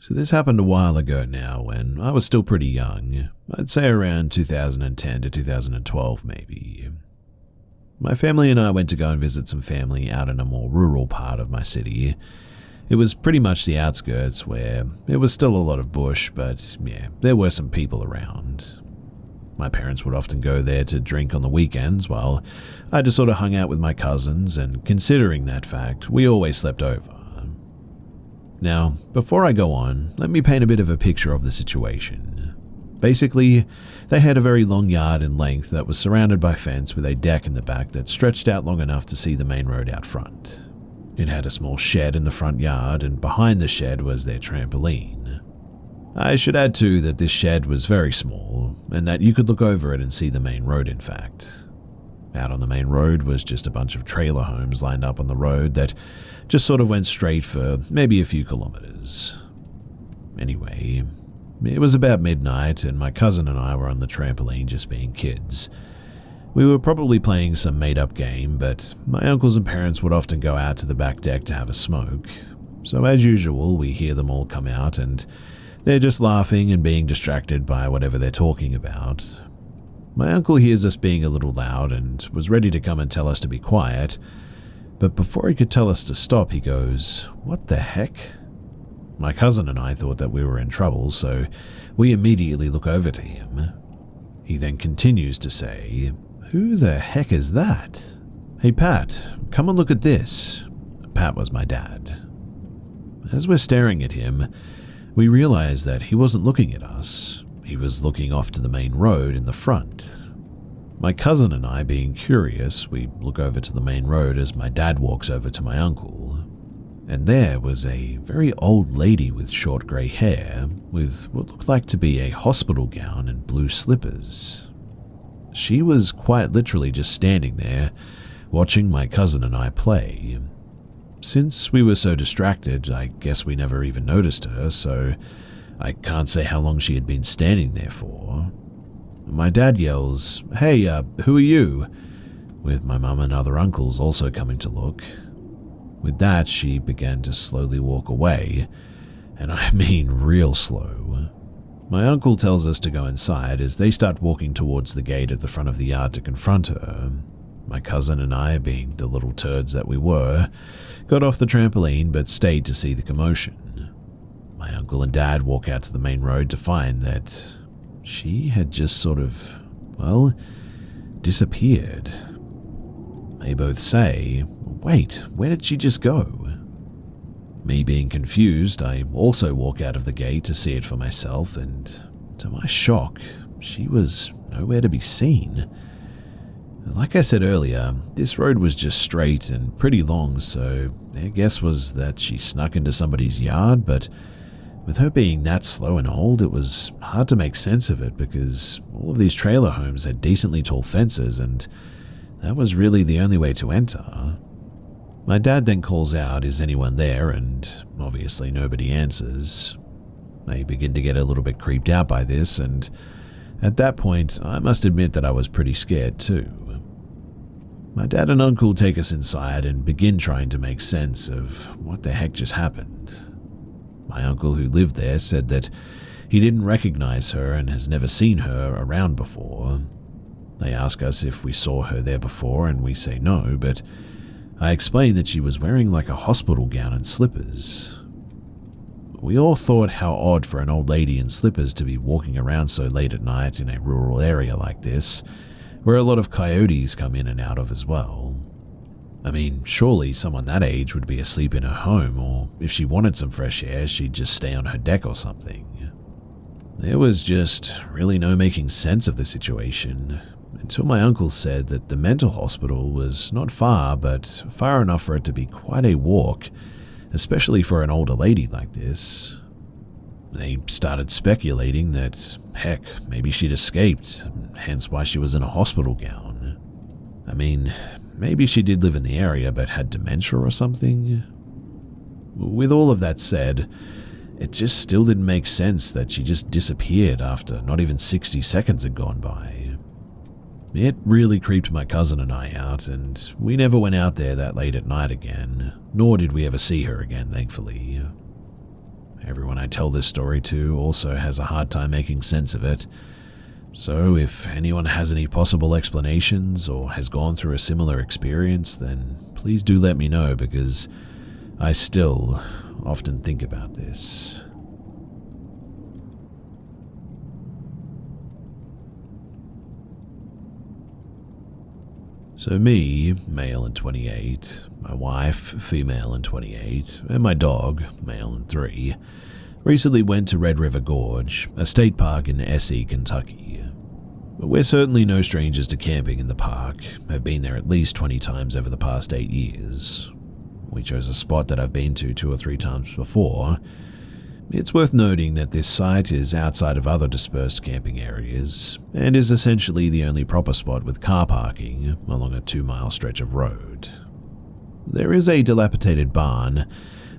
So this happened a while ago now when I was still pretty young. I'd say around 2010 to 2012 maybe. My family and I went to go and visit some family out in a more rural part of my city. It was pretty much the outskirts where it was still a lot of bush, but yeah, there were some people around. My parents would often go there to drink on the weekends while I just sort of hung out with my cousins, and considering that fact, we always slept over. Now, before I go on, let me paint a bit of a picture of the situation. Basically, they had a very long yard in length that was surrounded by fence with a deck in the back that stretched out long enough to see the main road out front. It had a small shed in the front yard, and behind the shed was their trampoline. I should add too that this shed was very small, and that you could look over it and see the main road in fact. Out on the main road was just a bunch of trailer homes lined up on the road that just sort of went straight for maybe a few kilometers. Anyway, it was about midnight and my cousin and I were on the trampoline just being kids. We were probably playing some made-up game, but my uncles and parents would often go out to the back deck to have a smoke. So as usual, we hear them all come out and they're just laughing and being distracted by whatever they're talking about. My uncle hears us being a little loud and was ready to come and tell us to be quiet, but before he could tell us to stop, he goes, "What the heck?" My cousin and I thought that we were in trouble, so we immediately look over to him. He then continues to say, "Who the heck is that? Hey Pat, come and look at this." Pat was my dad. As we're staring at him, we realize that he wasn't looking at us. He was looking off to the main road in the front. My cousin and I, being curious, we look over to the main road as my dad walks over to my uncle. And there was a very old lady with short grey hair, with what looked like to be a hospital gown and blue slippers. She was quite literally just standing there, watching my cousin and I play. Since we were so distracted, I guess we never even noticed her, so I can't say how long she had been standing there for. My dad yells, "Hey, who are you?" with my mum and other uncles also coming to look. With that, she began to slowly walk away, and I mean real slow. My uncle tells us to go inside as they start walking towards the gate at the front of the yard to confront her. My cousin and I, being the little turds that we were, got off the trampoline but stayed to see the commotion. My uncle and dad walk out to the main road to find that she had just sort of, well, disappeared. They both say, "Wait, where did she just go?" Me being confused, I also walk out of the gate to see it for myself, and to my shock, she was nowhere to be seen. Like I said earlier, this road was just straight and pretty long, so their guess was that she snuck into somebody's yard, but with her being that slow and old, it was hard to make sense of it because all of these trailer homes had decently tall fences, and that was really the only way to enter. My dad then calls out, "Is anyone there?" and obviously nobody answers. I begin to get a little bit creeped out by this, and at that point, I must admit that I was pretty scared too. My dad and uncle take us inside and begin trying to make sense of what the heck just happened. My uncle, who lived there, said that he didn't recognize her and has never seen her around before. They ask us if we saw her there before, and we say no, but I explain that she was wearing like a hospital gown and slippers. We all thought how odd for an old lady in slippers to be walking around so late at night in a rural area like this, where a lot of coyotes come in and out of as well. I mean, surely someone that age would be asleep in her home, or if she wanted some fresh air, she'd just stay on her deck or something. There was just really no making sense of the situation, until my uncle said that the mental hospital was not far, but far enough for it to be quite a walk, especially for an older lady like this. They started speculating that, heck, maybe she'd escaped, hence why she was in a hospital gown. I mean, maybe she did live in the area but had dementia or something. With all of that said, it just still didn't make sense that she just disappeared after not even 60 seconds had gone by. It really creeped my cousin and I out, and we never went out there that late at night again, nor did we ever see her again, thankfully. everyone I tell this story to also has a hard time making sense of it. So if anyone has any possible explanations or has gone through a similar experience, then please do let me know, because I still often think about this. So me, male and 28, my wife, female and 28, and my dog, male and 3, recently went to Red River Gorge, a state park in S.E., Kentucky. We're certainly no strangers to camping in the park. I've been there at least 20 times over the past 8 years. We chose a spot that I've been to 2 or 3 times before. It's worth noting that this site is outside of other dispersed camping areas, and is essentially the only proper spot with car parking along a 2-mile stretch of road. There is a dilapidated barn,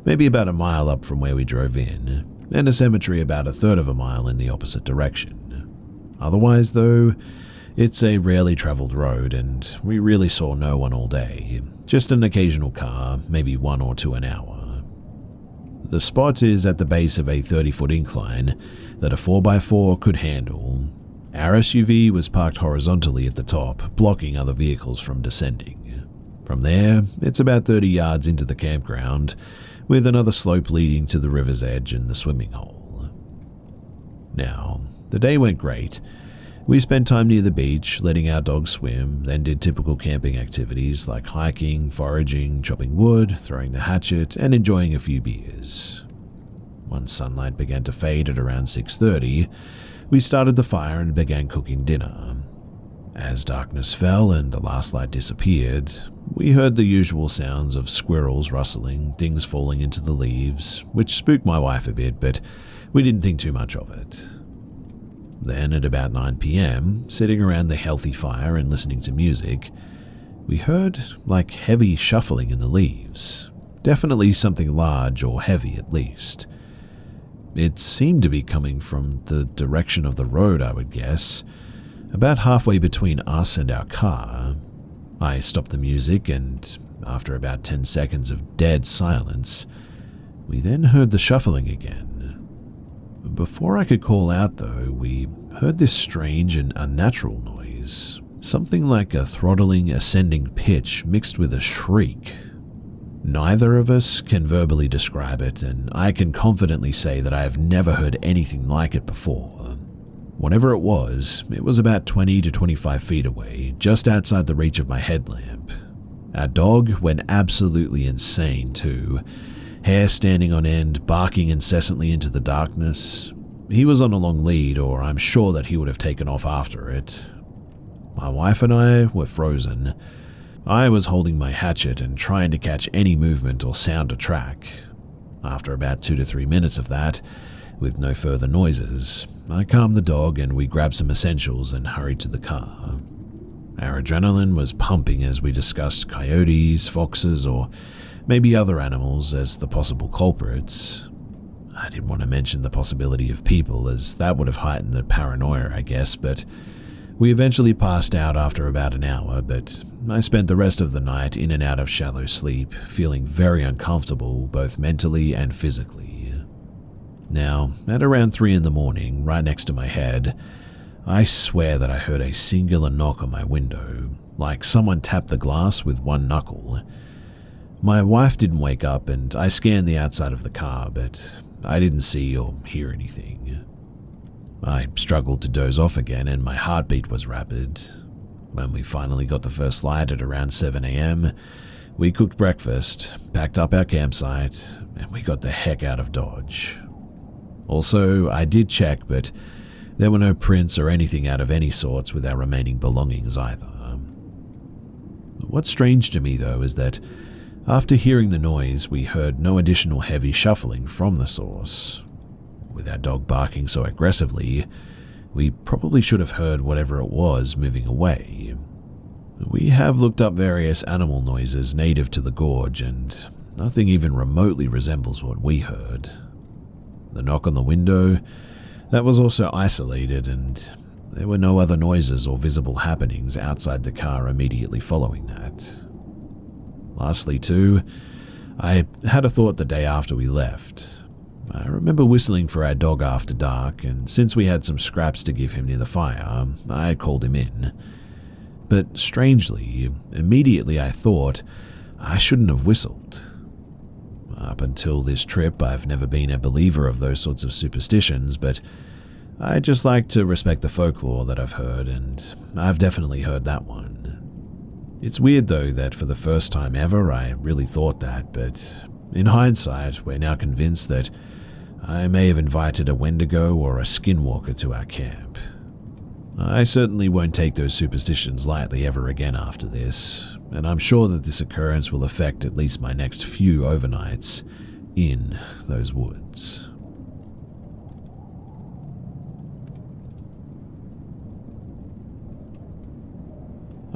maybe about a mile up from where we drove in, and a cemetery about 1/3 of a mile in the opposite direction. Otherwise, though, it's a rarely traveled road, and we really saw no one all day, just an occasional car, maybe 1 or 2 an hour. The spot is at the base of a 30-foot incline that a 4x4 could handle. Our SUV was parked horizontally at the top, blocking other vehicles from descending. From there, it's about 30 yards into the campground, with another slope leading to the river's edge and the swimming hole. Now, the day went great. We spent time near the beach, letting our dogs swim, then did typical camping activities like hiking, foraging, chopping wood, throwing the hatchet, and enjoying a few beers. Once sunlight began to fade at around 6:30, we started the fire and began cooking dinner. As darkness fell and the last light disappeared, we heard the usual sounds of squirrels rustling, things falling into the leaves, which spooked my wife a bit, but we didn't think too much of it. Then at about 9 p.m, sitting around the healthy fire and listening to music, we heard like heavy shuffling in the leaves. Definitely something large or heavy at least. It seemed to be coming from the direction of the road, I would guess, about halfway between us and our car. I stopped the music, and after about 10 seconds of dead silence, we then heard the shuffling again. Before I could call out, though, we heard this strange and unnatural noise, something like a throttling, ascending pitch mixed with a shriek. Neither of us can verbally describe it, and I can confidently say that I have never heard anything like it before. Whatever it was about 20 to 25 feet away, just outside the reach of my headlamp. Our dog went absolutely insane too, hair standing on end, barking incessantly into the darkness. He was on a long lead, or I'm sure that he would have taken off after it. My wife and I were frozen. I was holding my hatchet and trying to catch any movement or sound to track. After about 2 to 3 minutes of that, with no further noises, I calmed the dog and we grabbed some essentials and hurried to the car. Our adrenaline was pumping as we discussed coyotes, foxes, or maybe other animals as the possible culprits. I didn't want to mention the possibility of people, as that would have heightened the paranoia, I guess, but we eventually passed out after about an hour, but I spent the rest of the night in and out of shallow sleep, feeling very uncomfortable both mentally and physically. Now, at around 3 in the morning, right next to my head, I swear that I heard a singular knock on my window, like someone tapped the glass with one knuckle. My wife didn't wake up, and I scanned the outside of the car, but I didn't see or hear anything. I struggled to doze off again, and my heartbeat was rapid. When we finally got the first light at around 7 a.m, we cooked breakfast, packed up our campsite, and we got the heck out of Dodge. Also, I did check, but there were no prints or anything out of any sorts with our remaining belongings either. What's strange to me, though, is that after hearing the noise, we heard no additional heavy shuffling from the source. With our dog barking so aggressively, we probably should have heard whatever it was moving away. We have looked up various animal noises native to the gorge, and nothing even remotely resembles what we heard. The knock on the window, that was also isolated, and there were no other noises or visible happenings outside the car immediately following that. Lastly, too, I had a thought the day after we left. I remember whistling for our dog after dark, and since we had some scraps to give him near the fire, I called him in. But strangely, immediately I thought I shouldn't have whistled. Up until this trip, I've never been a believer of those sorts of superstitions, but I just like to respect the folklore that I've heard, and I've definitely heard that one. It's weird though that for the first time ever I really thought that, but in hindsight, we're now convinced that I may have invited a Wendigo or a skinwalker to our camp. I certainly won't take those superstitions lightly ever again after this, and I'm sure that this occurrence will affect at least my next few overnights in those woods.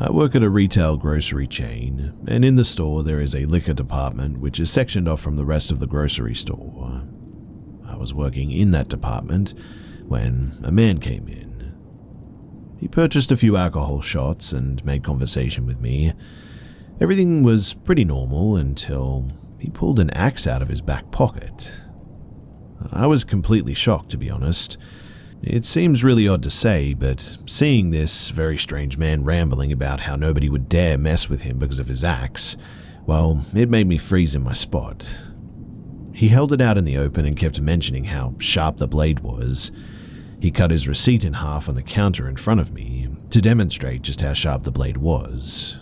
I work at a retail grocery chain, and in the store there is a liquor department which is sectioned off from the rest of the grocery store. I was working in that department when a man came in. He purchased a few alcohol shots and made conversation with me. Everything was pretty normal until he pulled an axe out of his back pocket. I was completely shocked, to be honest. It seems really odd to say, but seeing this very strange man rambling about how nobody would dare mess with him because of his axe, well, it made me freeze in my spot. He held it out in the open and kept mentioning how sharp the blade was. He cut his receipt in half on the counter in front of me to demonstrate just how sharp the blade was.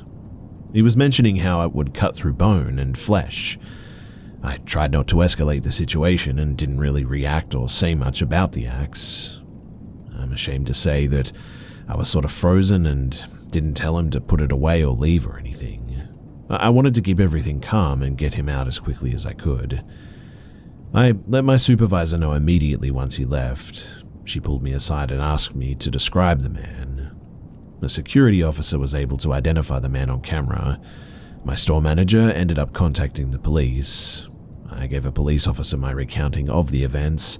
He was mentioning how it would cut through bone and flesh. I tried not to escalate the situation and didn't really react or say much about the axe. I'm ashamed to say that I was sort of frozen and didn't tell him to put it away or leave or anything. I wanted to keep everything calm and get him out as quickly as I could. I let my supervisor know immediately once he left. She pulled me aside and asked me to describe the man. A security officer was able to identify the man on camera. My store manager ended up contacting the police. I gave a police officer my recounting of the events,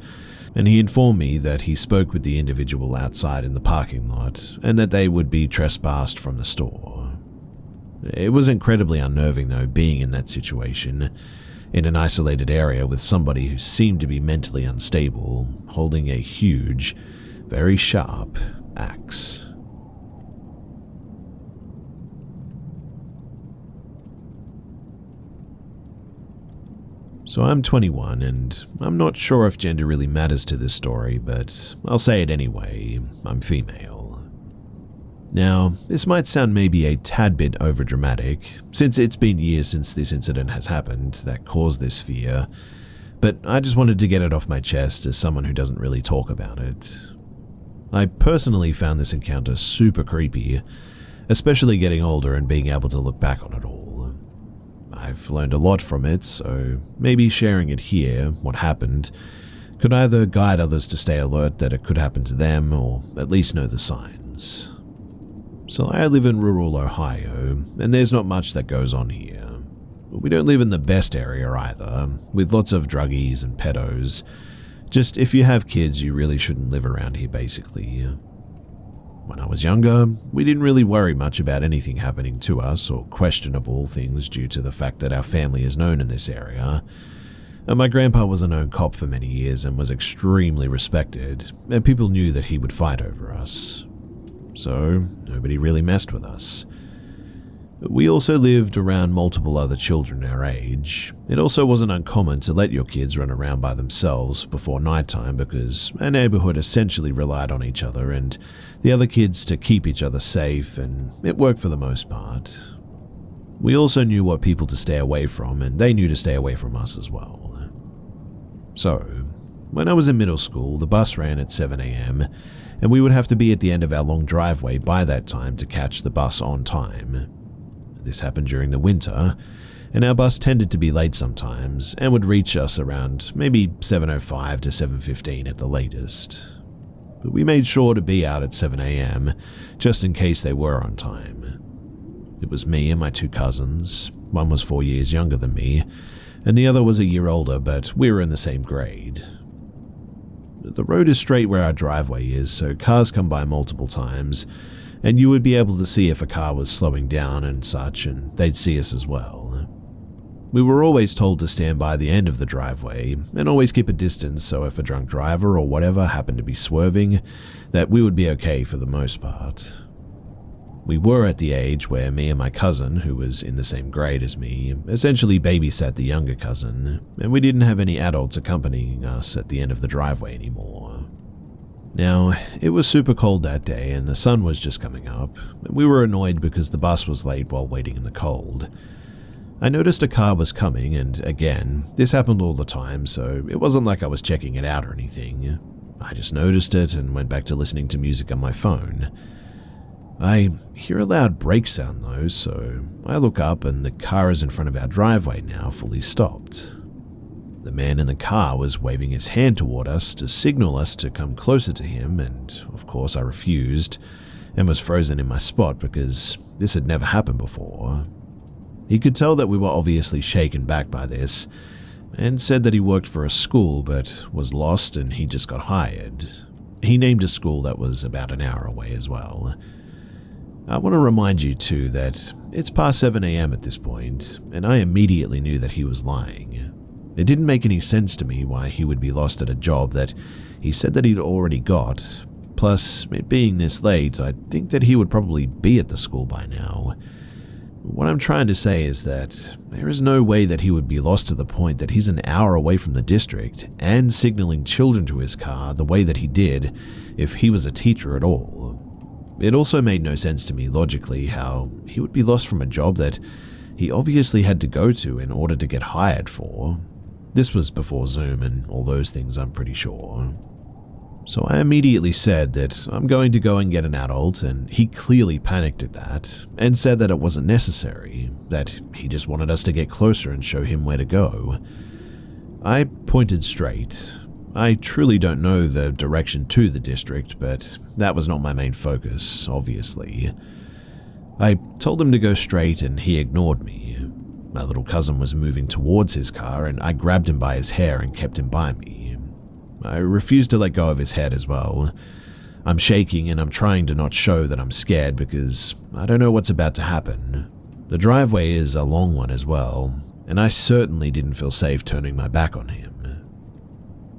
and he informed me that he spoke with the individual outside in the parking lot and that they would be trespassed from the store. It was incredibly unnerving though, being in that situation, in an isolated area with somebody who seemed to be mentally unstable, holding a huge, very sharp axe. So I'm 21, and I'm not sure if gender really matters to this story, but I'll say it anyway, I'm female. Now, this might sound maybe a tad bit overdramatic, since it's been years since this incident has happened that caused this fear, but I just wanted to get it off my chest as someone who doesn't really talk about it. I personally found this encounter super creepy, especially getting older and being able to look back on it all. I've learned a lot from it, so maybe sharing it here, what happened, could either guide others to stay alert that it could happen to them or at least know the signs. So I live in rural Ohio, and there's not much that goes on here. We don't live in the best area either, with lots of druggies and pedos. Just if you have kids, you really shouldn't live around here basically. When I was younger, we didn't really worry much about anything happening to us or questionable things due to the fact that our family is known in this area. And my grandpa was a known cop for many years and was extremely respected, and people knew that he would fight over us. So nobody really messed with us. We also lived around multiple other children our age. It also wasn't uncommon to let your kids run around by themselves before nighttime because our neighborhood essentially relied on each other and the other kids to keep each other safe, and it worked for the most part. We also knew what people to stay away from, and they knew to stay away from us as well. So, when I was in middle school, the bus ran at 7 a.m., and we would have to be at the end of our long driveway by that time to catch the bus on time. This happened during the winter, and our bus tended to be late sometimes and would reach us around maybe 7:05 to 7:15 at the latest. But we made sure to be out at 7 a.m. just in case they were on time. It was me and my two cousins. One was 4 years younger than me, and the other was a year older, but we were in the same grade. The road is straight where our driveway is, so cars come by multiple times, and you would be able to see if a car was slowing down and such, and they'd see us as well. We were always told to stand by the end of the driveway and always keep a distance so if a drunk driver or whatever happened to be swerving, that we would be okay for the most part. We were at the age where me and my cousin, who was in the same grade as me, essentially babysat the younger cousin, and we didn't have any adults accompanying us at the end of the driveway anymore. Now, it was super cold that day and the sun was just coming up, and we were annoyed because the bus was late while waiting in the cold. I noticed a car was coming, and again, this happened all the time, so it wasn't like I was checking it out or anything. I just noticed it and went back to listening to music on my phone. I hear a loud brake sound though, so I look up and the car is in front of our driveway now, fully stopped. The man in the car was waving his hand toward us to signal us to come closer to him, and of course I refused and was frozen in my spot because this had never happened before. He could tell that we were obviously shaken back by this and said that he worked for a school but was lost and he just got hired. He named a school that was about an hour away as well. I want to remind you too that it's past 7 a.m. at this point, and I immediately knew that he was lying. It didn't make any sense to me why he would be lost at a job that he said that he'd already got. Plus, it being this late, I'd think that he would probably be at the school by now. What I'm trying to say is that there is no way that he would be lost to the point that he's an hour away from the district and signaling children to his car the way that he did if he was a teacher at all. It also made no sense to me logically how he would be lost from a job that he obviously had to go to in order to get hired for. This was before Zoom and all those things, I'm pretty sure. So I immediately said that I'm going to go and get an adult, and he clearly panicked at that and said that it wasn't necessary, that he just wanted us to get closer and show him where to go. I pointed straight. I truly don't know the direction to the district, but that was not my main focus, obviously. I told him to go straight and he ignored me. My little cousin was moving towards his car and I grabbed him by his hair and kept him by me. I refused to let go of his head as well. I'm shaking and I'm trying to not show that I'm scared because I don't know what's about to happen. The driveway is a long one as well, and I certainly didn't feel safe turning my back on him.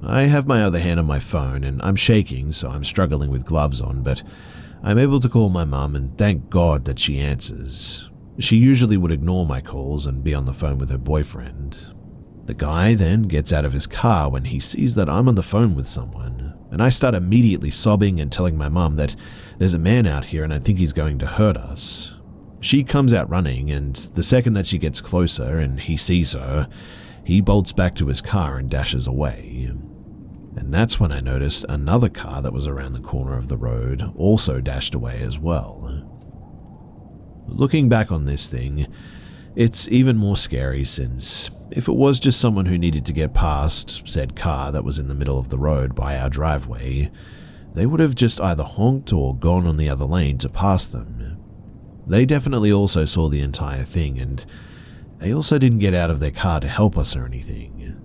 I have my other hand on my phone and I'm shaking, so I'm struggling with gloves on, but I'm able to call my mum and thank God that she answers. She usually would ignore my calls and be on the phone with her boyfriend. The guy then gets out of his car when he sees that I'm on the phone with someone, and I start immediately sobbing and telling my mum that there's a man out here and I think he's going to hurt us. She comes out running, and the second that she gets closer and he sees her, he bolts back to his car and dashes away. And that's when I noticed another car that was around the corner of the road also dashed away as well. Looking back on this thing, it's even more scary since if it was just someone who needed to get past said car that was in the middle of the road by our driveway, they would have just either honked or gone on the other lane to pass them. They definitely also saw the entire thing, and they also didn't get out of their car to help us or anything.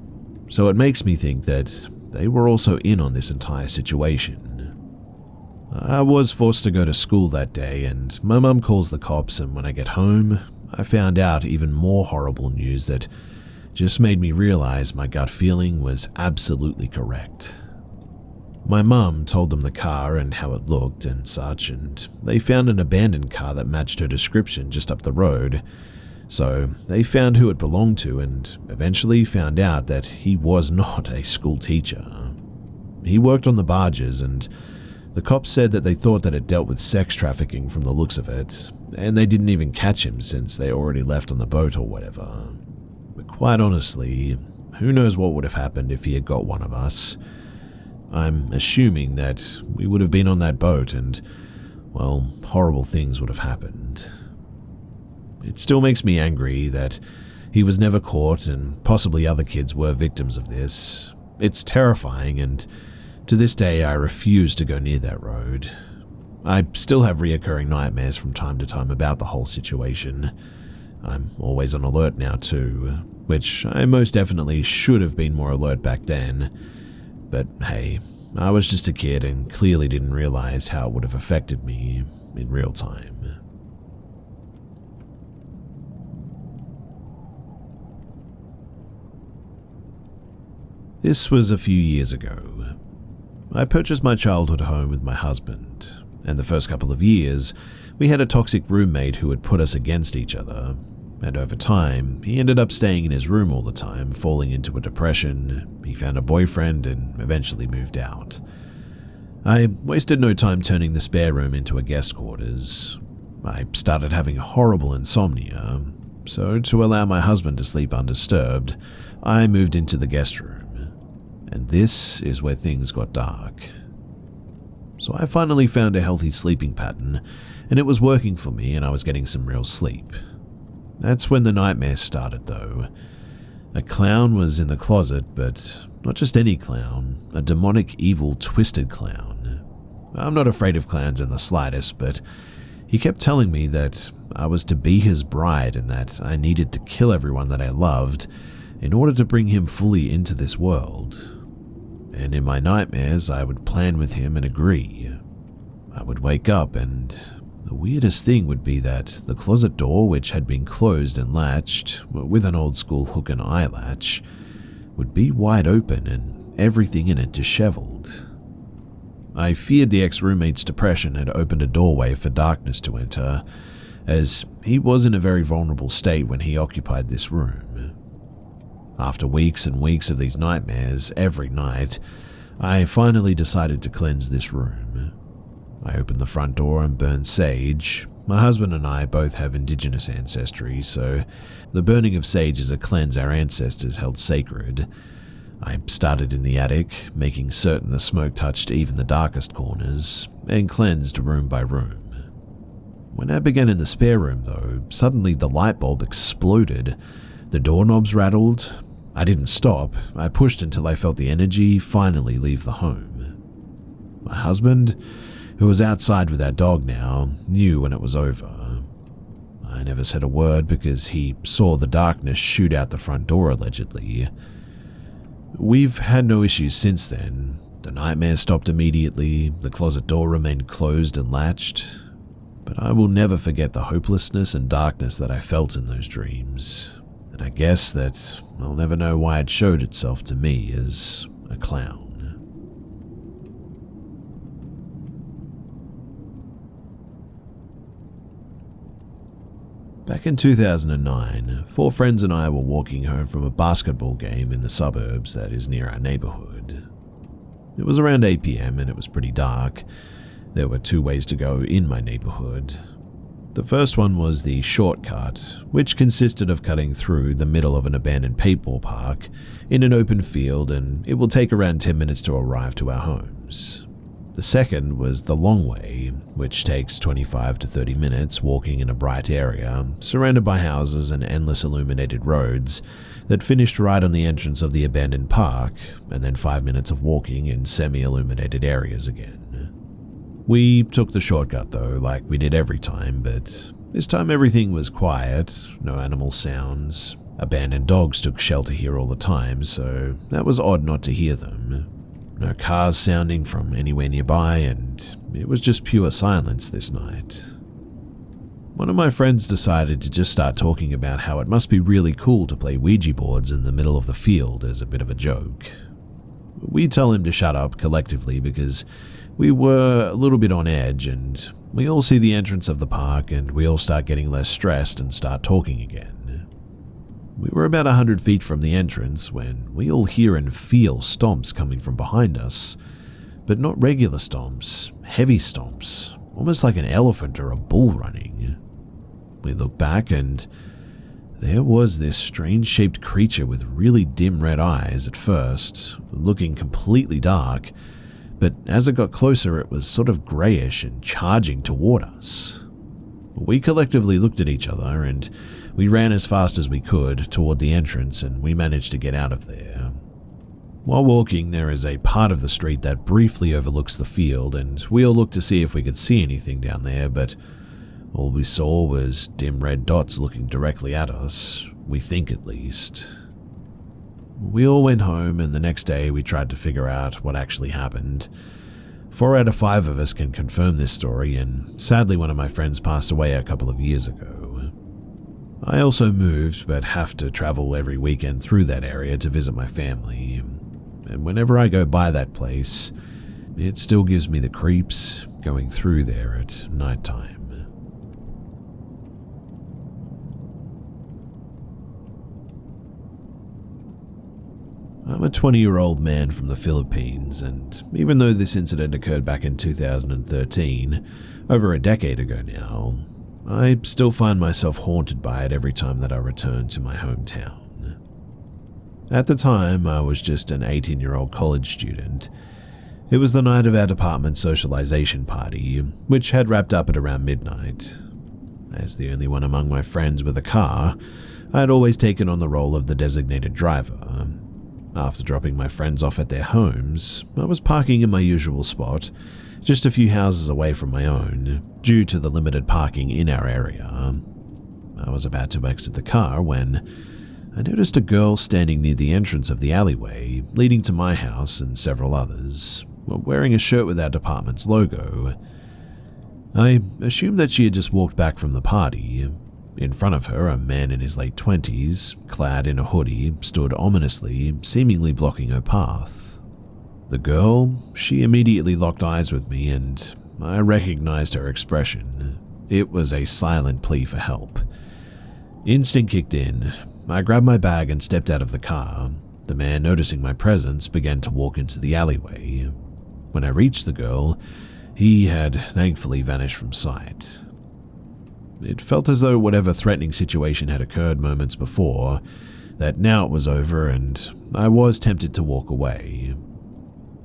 So it makes me think that they were also in on this entire situation. I was forced to go to school that day, and my mum calls the cops, and when I get home, I found out even more horrible news that just made me realize my gut feeling was absolutely correct. My mum told them the car and how it looked and such, and they found an abandoned car that matched her description just up the road. So they found who it belonged to and eventually found out that he was not a school teacher. He worked on the barges, and the cops said that they thought that it dealt with sex trafficking from the looks of it, and they didn't even catch him since they already left on the boat or whatever. But quite honestly, who knows what would have happened if he had got one of us. I'm assuming that we would have been on that boat and, well, horrible things would have happened. It still makes me angry that he was never caught and possibly other kids were victims of this. It's terrifying, and to this day I refuse to go near that road. I still have reoccurring nightmares from time to time about the whole situation. I'm always on alert now too, which I most definitely should have been more alert back then. But hey, I was just a kid and clearly didn't realize how it would have affected me in real time. This was a few years ago. I purchased my childhood home with my husband, and the first couple of years, we had a toxic roommate who would put us against each other, and over time, he ended up staying in his room all the time, falling into a depression. He found a boyfriend and eventually moved out. I wasted no time turning the spare room into a guest quarters. I started having horrible insomnia, so to allow my husband to sleep undisturbed, I moved into the guest room. And this is where things got dark. So I finally found a healthy sleeping pattern, and it was working for me and I was getting some real sleep. That's when the nightmares started though. A clown was in the closet, but not just any clown, a demonic, evil, twisted clown. I'm not afraid of clowns in the slightest, but he kept telling me that I was to be his bride and that I needed to kill everyone that I loved in order to bring him fully into this world. And in my nightmares, I would plan with him and agree. I would wake up and the weirdest thing would be that the closet door, which had been closed and latched with an old school hook and eye latch, would be wide open and everything in it disheveled. I feared the ex-roommate's depression had opened a doorway for darkness to enter, as he was in a very vulnerable state when he occupied this room. After weeks and weeks of these nightmares every night, I finally decided to cleanse this room. I opened the front door and burned sage. My husband and I both have indigenous ancestry, so the burning of sage is a cleanse our ancestors held sacred. I started in the attic, making certain the smoke touched even the darkest corners, and cleansed room by room. When I began in the spare room though, suddenly the light bulb exploded. The doorknobs rattled. I didn't stop. I pushed until I felt the energy finally leave the home. My husband, who was outside with our dog now, knew when it was over. I never said a word because he saw the darkness shoot out the front door allegedly. We've had no issues since then. The nightmare stopped immediately, the closet door remained closed and latched, but I will never forget the hopelessness and darkness that I felt in those dreams. And I guess that I'll never know why it showed itself to me as a clown. Back in 2009, 4 friends and I were walking home from a basketball game in the suburbs that is near our neighborhood. It was around 8 p.m. and it was pretty dark. There were 2 ways to go in my neighborhood. The first one was the shortcut, which consisted of cutting through the middle of an abandoned paintball park in an open field, and it will take around 10 minutes to arrive to our homes. The second was the long way, which takes 25 to 30 minutes walking in a bright area, surrounded by houses and endless illuminated roads that finished right on the entrance of the abandoned park, and then 5 minutes of walking in semi-illuminated areas again. We took the shortcut though, like we did every time, but this time everything was quiet, no animal sounds. Abandoned dogs took shelter here all the time, so that was odd not to hear them. No cars sounding from anywhere nearby, and it was just pure silence this night. One of my friends decided to just start talking about how it must be really cool to play Ouija boards in the middle of the field as a bit of a joke. We tell him to shut up collectively because we were a little bit on edge, and we all see the entrance of the park and we all start getting less stressed and start talking again. We were about 100 feet from the entrance when we all hear and feel stomps coming from behind us, but not regular stomps, heavy stomps, almost like an elephant or a bull running. We look back and there was this strange-shaped creature with really dim red eyes at first, looking completely dark, but as it got closer it was sort of grayish and charging toward us. We collectively looked at each other and we ran as fast as we could toward the entrance, and we managed to get out of there. While walking, there is a part of the street that briefly overlooks the field, and we all looked to see if we could see anything down there, but all we saw was dim red dots looking directly at us, we think at least. We all went home, and the next day we tried to figure out what actually happened. 4 out of 5 of us can confirm this story, and sadly one of my friends passed away a couple of years ago. I also moved, but have to travel every weekend through that area to visit my family. and whenever I go by that place, it still gives me the creeps going through there at nighttime. I'm a 20-year-old man from the Philippines, and even though this incident occurred back in 2013, over a decade ago now, I still find myself haunted by it every time that I return to my hometown. At the time, I was just an 18-year-old college student. It was the night of our department socialization party, which had wrapped up at around midnight. As the only one among my friends with a car, I had always taken on the role of the designated driver. After dropping my friends off at their homes, I was parking in my usual spot, just a few houses away from my own, due to the limited parking in our area. I was about to exit the car when I noticed a girl standing near the entrance of the alleyway leading to my house and several others, wearing a shirt with our department's logo. I assumed that she had just walked back from the party. In front of her, a man in his late 20s, clad in a hoodie, stood ominously, seemingly blocking her path. The girl, she immediately locked eyes with me, and I recognized her expression. It was a silent plea for help. Instinct kicked in. I grabbed my bag and stepped out of the car. The man, noticing my presence, began to walk into the alleyway. When I reached the girl, he had thankfully vanished from sight. It felt as though whatever threatening situation had occurred moments before, that now it was over and I was tempted to walk away.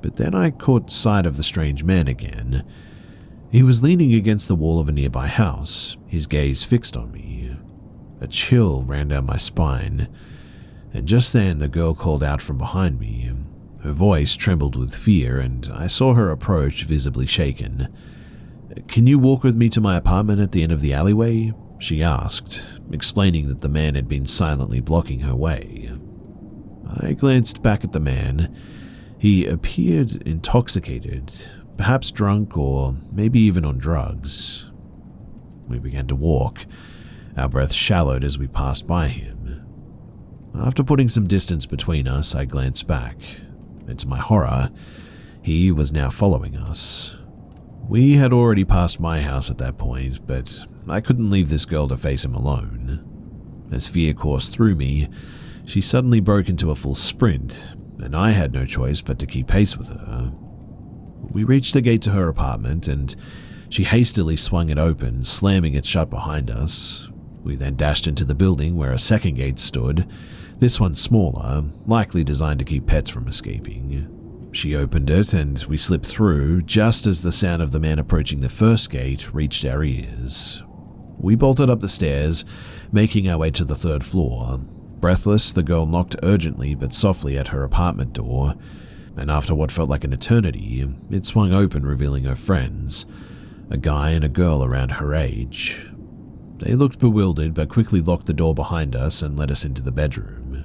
But then I caught sight of the strange man again. He was leaning against the wall of a nearby house, his gaze fixed on me. A chill ran down my spine, and just then the girl called out from behind me. Her voice trembled with fear, and I saw her approach, visibly shaken. "Can you walk with me to my apartment at the end of the alleyway?" she asked, explaining that the man had been silently blocking her way. I glanced back at the man. He appeared intoxicated, perhaps drunk or maybe even on drugs. We began to walk. Our breaths shallowed as we passed by him. After putting some distance between us, I glanced back, and to my horror, he was now following us. We had already passed my house at that point, but I couldn't leave this girl to face him alone. As fear coursed through me, she suddenly broke into a full sprint, and I had no choice but to keep pace with her. We reached the gate to her apartment, and she hastily swung it open, slamming it shut behind us. We then dashed into the building where a second gate stood, this one smaller, likely designed to keep pets from escaping. She opened it, and we slipped through just as the sound of the man approaching the first gate reached our ears. We bolted up the stairs, making our way to the third floor. Breathless, the girl knocked urgently but softly at her apartment door, and after what felt like an eternity, it swung open, revealing her friends, a guy and a girl around her age. They looked bewildered but quickly locked the door behind us and led us into the bedroom.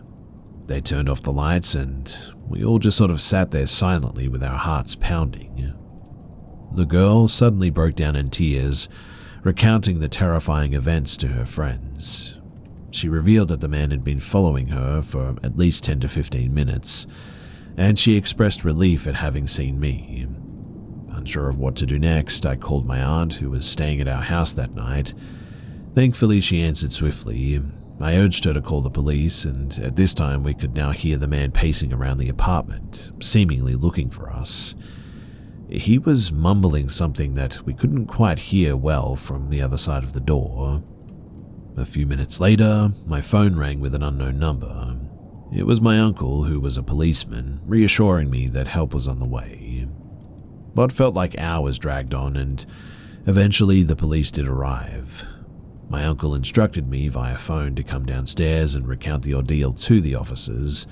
They turned off the lights, and we all just sort of sat there silently with our hearts pounding. The girl suddenly broke down in tears, recounting the terrifying events to her friends. She revealed that the man had been following her for at least 10 to 15 minutes, and she expressed relief at having seen me. Unsure of what to do next, I called my aunt, who was staying at our house that night. Thankfully, she answered swiftly. I urged her to call the police, and at this time we could now hear the man pacing around the apartment, seemingly looking for us. He was mumbling something that we couldn't quite hear well from the other side of the door. A few minutes later, my phone rang with an unknown number. It was my uncle, who was a policeman, reassuring me that help was on the way. What felt like hours dragged on, and eventually the police did arrive. My uncle instructed me via phone to come downstairs and recount the ordeal to the officers.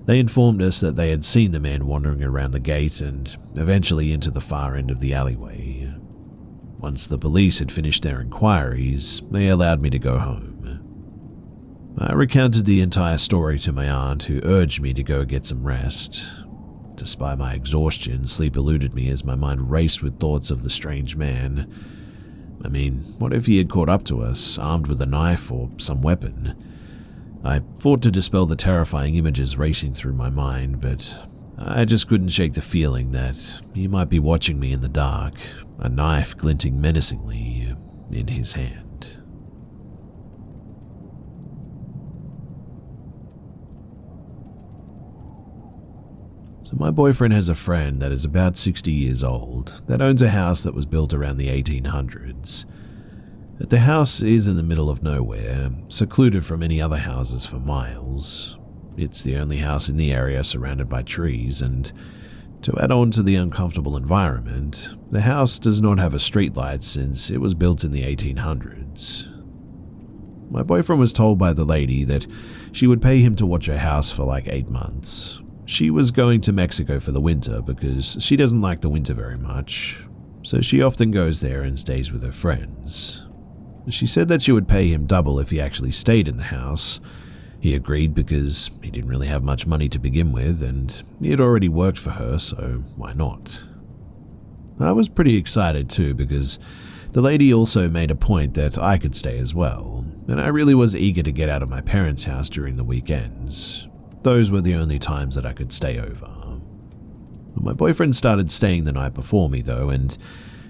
They informed us that they had seen the man wandering around the gate and eventually into the far end of the alleyway. Once the police had finished their inquiries, they allowed me to go home. I recounted the entire story to my aunt, who urged me to go get some rest. Despite my exhaustion, sleep eluded me as my mind raced with thoughts of the strange man. I mean, what if he had caught up to us, armed with a knife or some weapon? I fought to dispel the terrifying images racing through my mind, but I just couldn't shake the feeling that he might be watching me in the dark, a knife glinting menacingly in his hand. So my boyfriend has a friend that is about 60 years old that owns a house that was built around the 1800s. The house is in the middle of nowhere, secluded from any other houses for miles. It's the only house in the area surrounded by trees, and to add on to the uncomfortable environment, the house does not have a streetlight since it was built in the 1800s. My boyfriend was told by the lady that she would pay him to watch her house for like 8 months. She was going to Mexico for the winter because she doesn't like the winter very much, so she often goes there and stays with her friends. She said that she would pay him double if he actually stayed in the house. He agreed because he didn't really have much money to begin with, and he had already worked for her, so why not? I was pretty excited too because the lady also made a point that I could stay as well, and I really was eager to get out of my parents' house during the weekends. Those were the only times that I could stay over. My boyfriend started staying the night before me though, and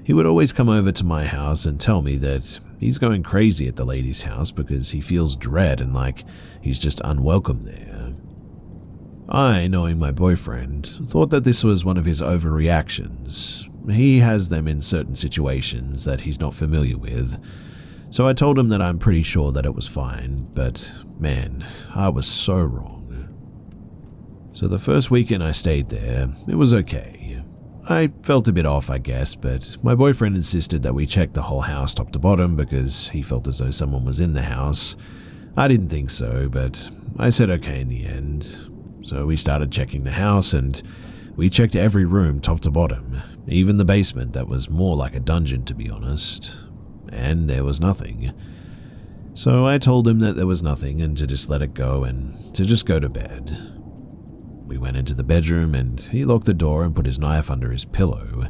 he would always come over to my house and tell me that he's going crazy at the lady's house because he feels dread and like he's just unwelcome there. I, knowing my boyfriend, thought that this was one of his overreactions. He has them in certain situations that he's not familiar with, so I told him that I'm pretty sure that it was fine, but man, I was so wrong. So the first weekend I stayed there, it was okay. I felt a bit off, I guess, but my boyfriend insisted that we check the whole house top to bottom because he felt as though someone was in the house. I didn't think so, but I said okay in the end. So we started checking the house and we checked every room top to bottom, even the basement that was more like a dungeon to be honest. And there was nothing. So I told him that there was nothing and to just let it go and to just go to bed. We went into the bedroom and he locked the door and put his knife under his pillow.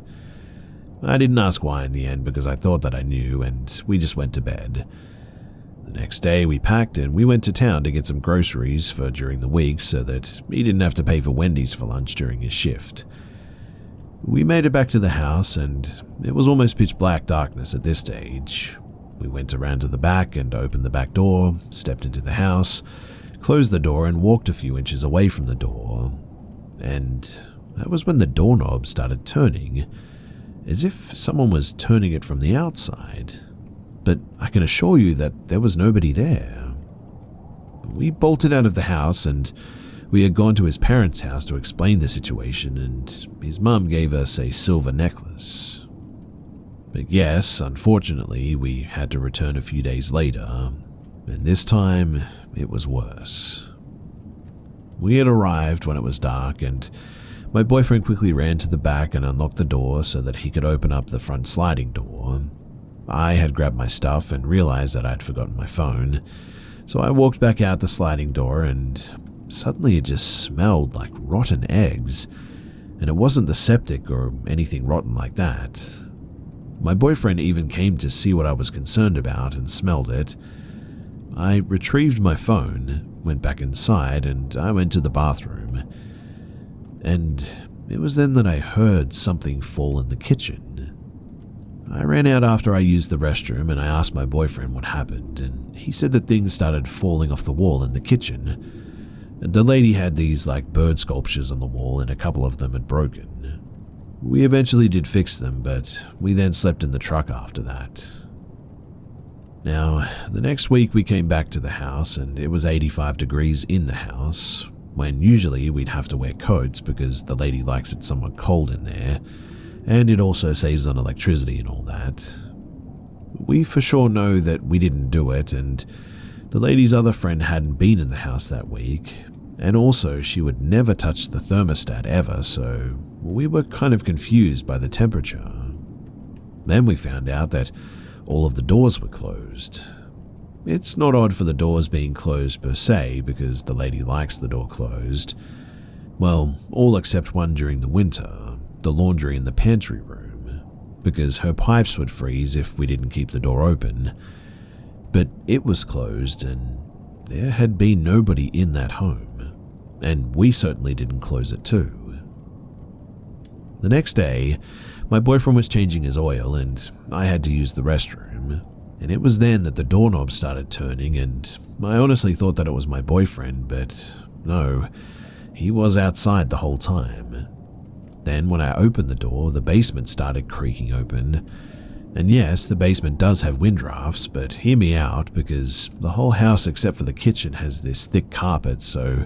I didn't ask why in the end because I thought that I knew, and we just went to bed. The next day we packed and we went to town to get some groceries for during the week so that he didn't have to pay for Wendy's for lunch during his shift. We made it back to the house and it was almost pitch black darkness at this stage. We went around to the back and opened the back door, stepped into the house, closed the door and walked a few inches away from the door. And that was when the doorknob started turning, as if someone was turning it from the outside. But I can assure you that there was nobody there. We bolted out of the house and we had gone to his parents' house to explain the situation, and his mum gave us a silver necklace. But yes, unfortunately, we had to return a few days later, and this time it was worse. We had arrived when it was dark, and my boyfriend quickly ran to the back and unlocked the door so that he could open up the front sliding door. I had grabbed my stuff and realized that I'd forgotten my phone, so I walked back out the sliding door and suddenly it just smelled like rotten eggs, and it wasn't the septic or anything rotten like that. My boyfriend even came to see what I was concerned about and smelled it. I retrieved my phone, went back inside, and I went to the bathroom. And it was then that I heard something fall in the kitchen. I ran out after I used the restroom and I asked my boyfriend what happened, and he said that things started falling off the wall in the kitchen. The lady had these like bird sculptures on the wall and a couple of them had broken. We eventually did fix them, but we then slept in the truck after that. Now, the next week we came back to the house and it was 85 degrees in the house, when usually we'd have to wear coats because the lady likes it somewhat cold in there, and it also saves on electricity and all that. We for sure know that we didn't do it, and the lady's other friend hadn't been in the house that week, and also she would never touch the thermostat ever, so we were kind of confused by the temperature. Then we found out that all of the doors were closed. It's not odd for the doors being closed per se, because the lady likes the door closed. Well, all except one during the winter, the laundry in the pantry room, because her pipes would freeze if we didn't keep the door open. But it was closed and there had been nobody in that home, and we certainly didn't close it too. The next day, my boyfriend was changing his oil and I had to use the restroom. And it was then that the doorknob started turning, and I honestly thought that it was my boyfriend, but no, he was outside the whole time. Then when I opened the door, the basement started creaking open. And yes, the basement does have wind drafts, but hear me out, because the whole house except for the kitchen has this thick carpet, so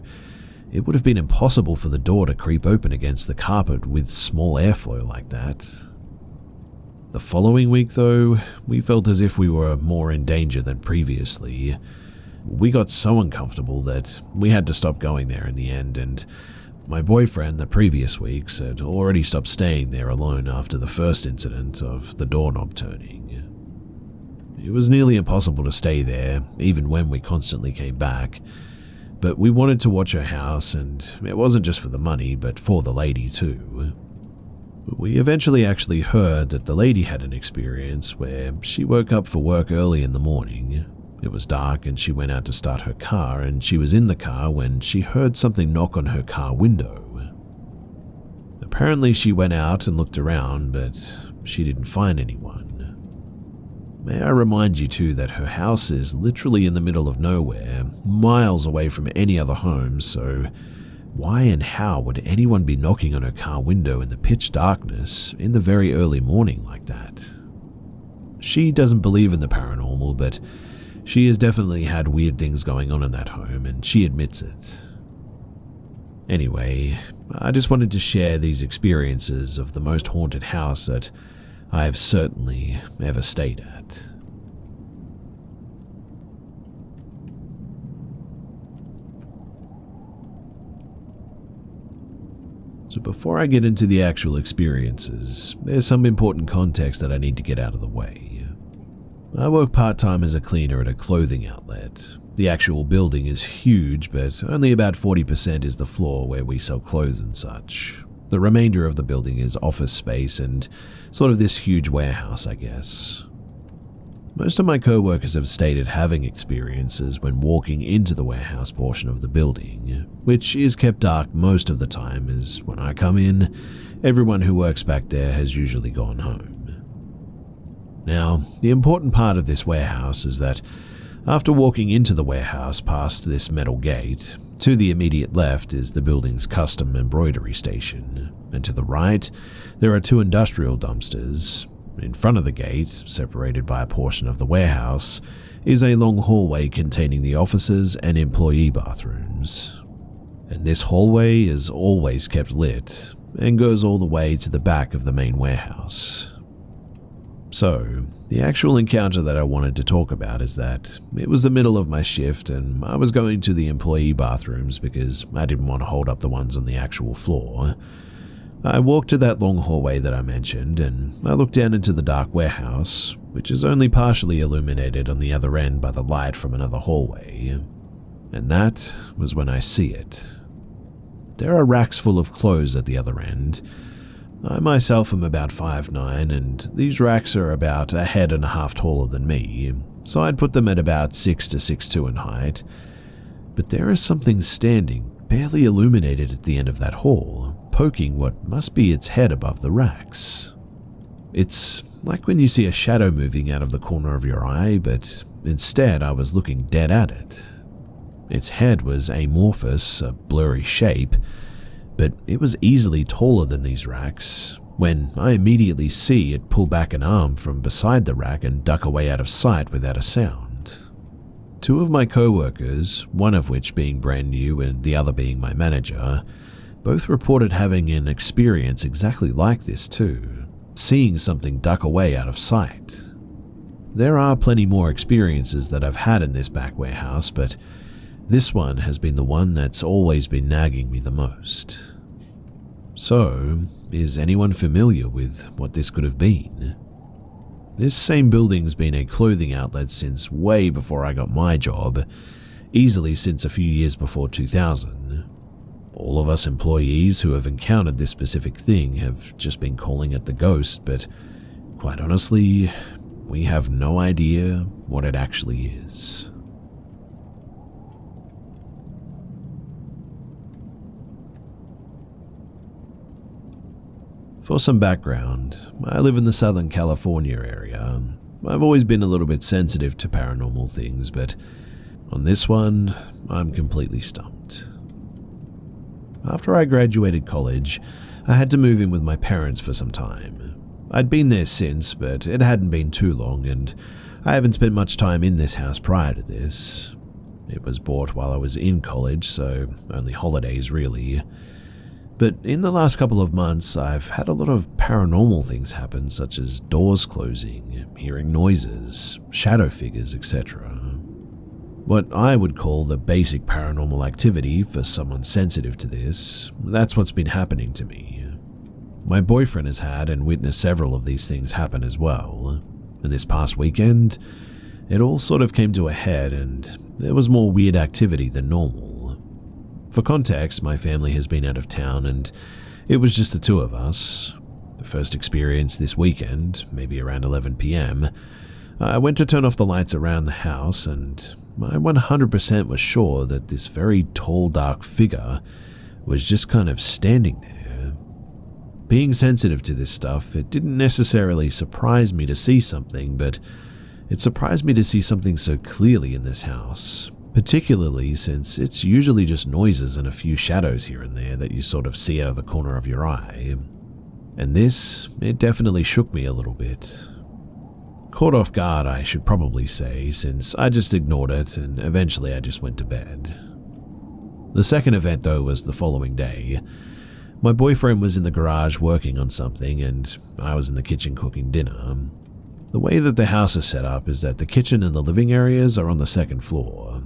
it would have been impossible for the door to creep open against the carpet with small airflow like that. The following week, though, we felt as if we were more in danger than previously. We got so uncomfortable that we had to stop going there in the end, and my boyfriend the previous weeks had already stopped staying there alone after the first incident of the doorknob turning. It was nearly impossible to stay there, even when we constantly came back, but we wanted to watch her house, and it wasn't just for the money, but for the lady too. We eventually actually heard that the lady had an experience where she woke up for work early in the morning. It was dark and she went out to start her car, and she was in the car when she heard something knock on her car window. Apparently she went out and looked around, but she didn't find anyone. May I remind you too that her house is literally in the middle of nowhere, miles away from any other home, so why and how would anyone be knocking on her car window in the pitch darkness in the very early morning like that? She doesn't believe in the paranormal, but she has definitely had weird things going on in that home, and she admits it. Anyway, I just wanted to share these experiences of the most haunted house that I have certainly ever stayed at. So before I get into the actual experiences, there's some important context that I need to get out of the way. I work part-time as a cleaner at a clothing outlet. The actual building is huge, but only about 40% is the floor where we sell clothes and such. The remainder of the building is office space and sort of this huge warehouse, I guess. Most of my co-workers have stated having experiences when walking into the warehouse portion of the building, which is kept dark most of the time, as when I come in, everyone who works back there has usually gone home. Now, the important part of this warehouse is that after walking into the warehouse past this metal gate, to the immediate left is the building's custom embroidery station, and to the right, there are two industrial dumpsters. In front of the gate, separated by a portion of the warehouse, is a long hallway containing the offices and employee bathrooms. And this hallway is always kept lit and goes all the way to the back of the main warehouse. So, the actual encounter that I wanted to talk about is that it was the middle of my shift and I was going to the employee bathrooms because I didn't want to hold up the ones on the actual floor. I walked to that long hallway that I mentioned, and I looked down into the dark warehouse, which is only partially illuminated on the other end by the light from another hallway. And that was when I see it. There are racks full of clothes at the other end. I myself am about 5'9", and these racks are about a head and a half taller than me, so I'd put them at about 6 to 6'2" in height. But there is something standing, barely illuminated at the end of that hall, poking what must be its head above the racks. It's like when you see a shadow moving out of the corner of your eye, but instead I was looking dead at it. Its head was amorphous, a blurry shape, but it was easily taller than these racks, when I immediately see it pull back an arm from beside the rack and duck away out of sight without a sound. Two of my co-workers, one of which being brand new and the other being my manager, both reported having an experience exactly like this too, seeing something duck away out of sight. There are plenty more experiences that I've had in this back warehouse, but this one has been the one that's always been nagging me the most. So, is anyone familiar with what this could have been? This same building's been a clothing outlet since way before I got my job, easily since a few years before 2000. All of us employees who have encountered this specific thing have just been calling it the ghost, but quite honestly, we have no idea what it actually is. For some background, I live in the Southern California area. I've always been a little bit sensitive to paranormal things, but on this one, I'm completely stumped. After I graduated college, I had to move in with my parents for some time. I'd been there since, but it hadn't been too long, and I haven't spent much time in this house prior to this. It was bought while I was in college, so only holidays really. But in the last couple of months, I've had a lot of paranormal things happen, such as doors closing, hearing noises, shadow figures, etc. What I would call the basic paranormal activity for someone sensitive to this, that's what's been happening to me. My boyfriend has had and witnessed several of these things happen as well. And this past weekend, it all sort of came to a head and there was more weird activity than normal. For context, my family has been out of town and it was just the two of us. The first experience this weekend, maybe around 11 p.m., I went to turn off the lights around the house and I 100% was sure that this very tall, dark figure was just kind of standing there. Being sensitive to this stuff, it didn't necessarily surprise me to see something, but it surprised me to see something so clearly in this house, particularly since it's usually just noises and a few shadows here and there that you sort of see out of the corner of your eye. And this, it definitely shook me a little bit. Caught off guard, I should probably say, since I just ignored it and eventually I just went to bed. The second event, though, was the following day. My boyfriend was in the garage working on something and I was in the kitchen cooking dinner. The way that the house is set up is that the kitchen and the living areas are on the second floor.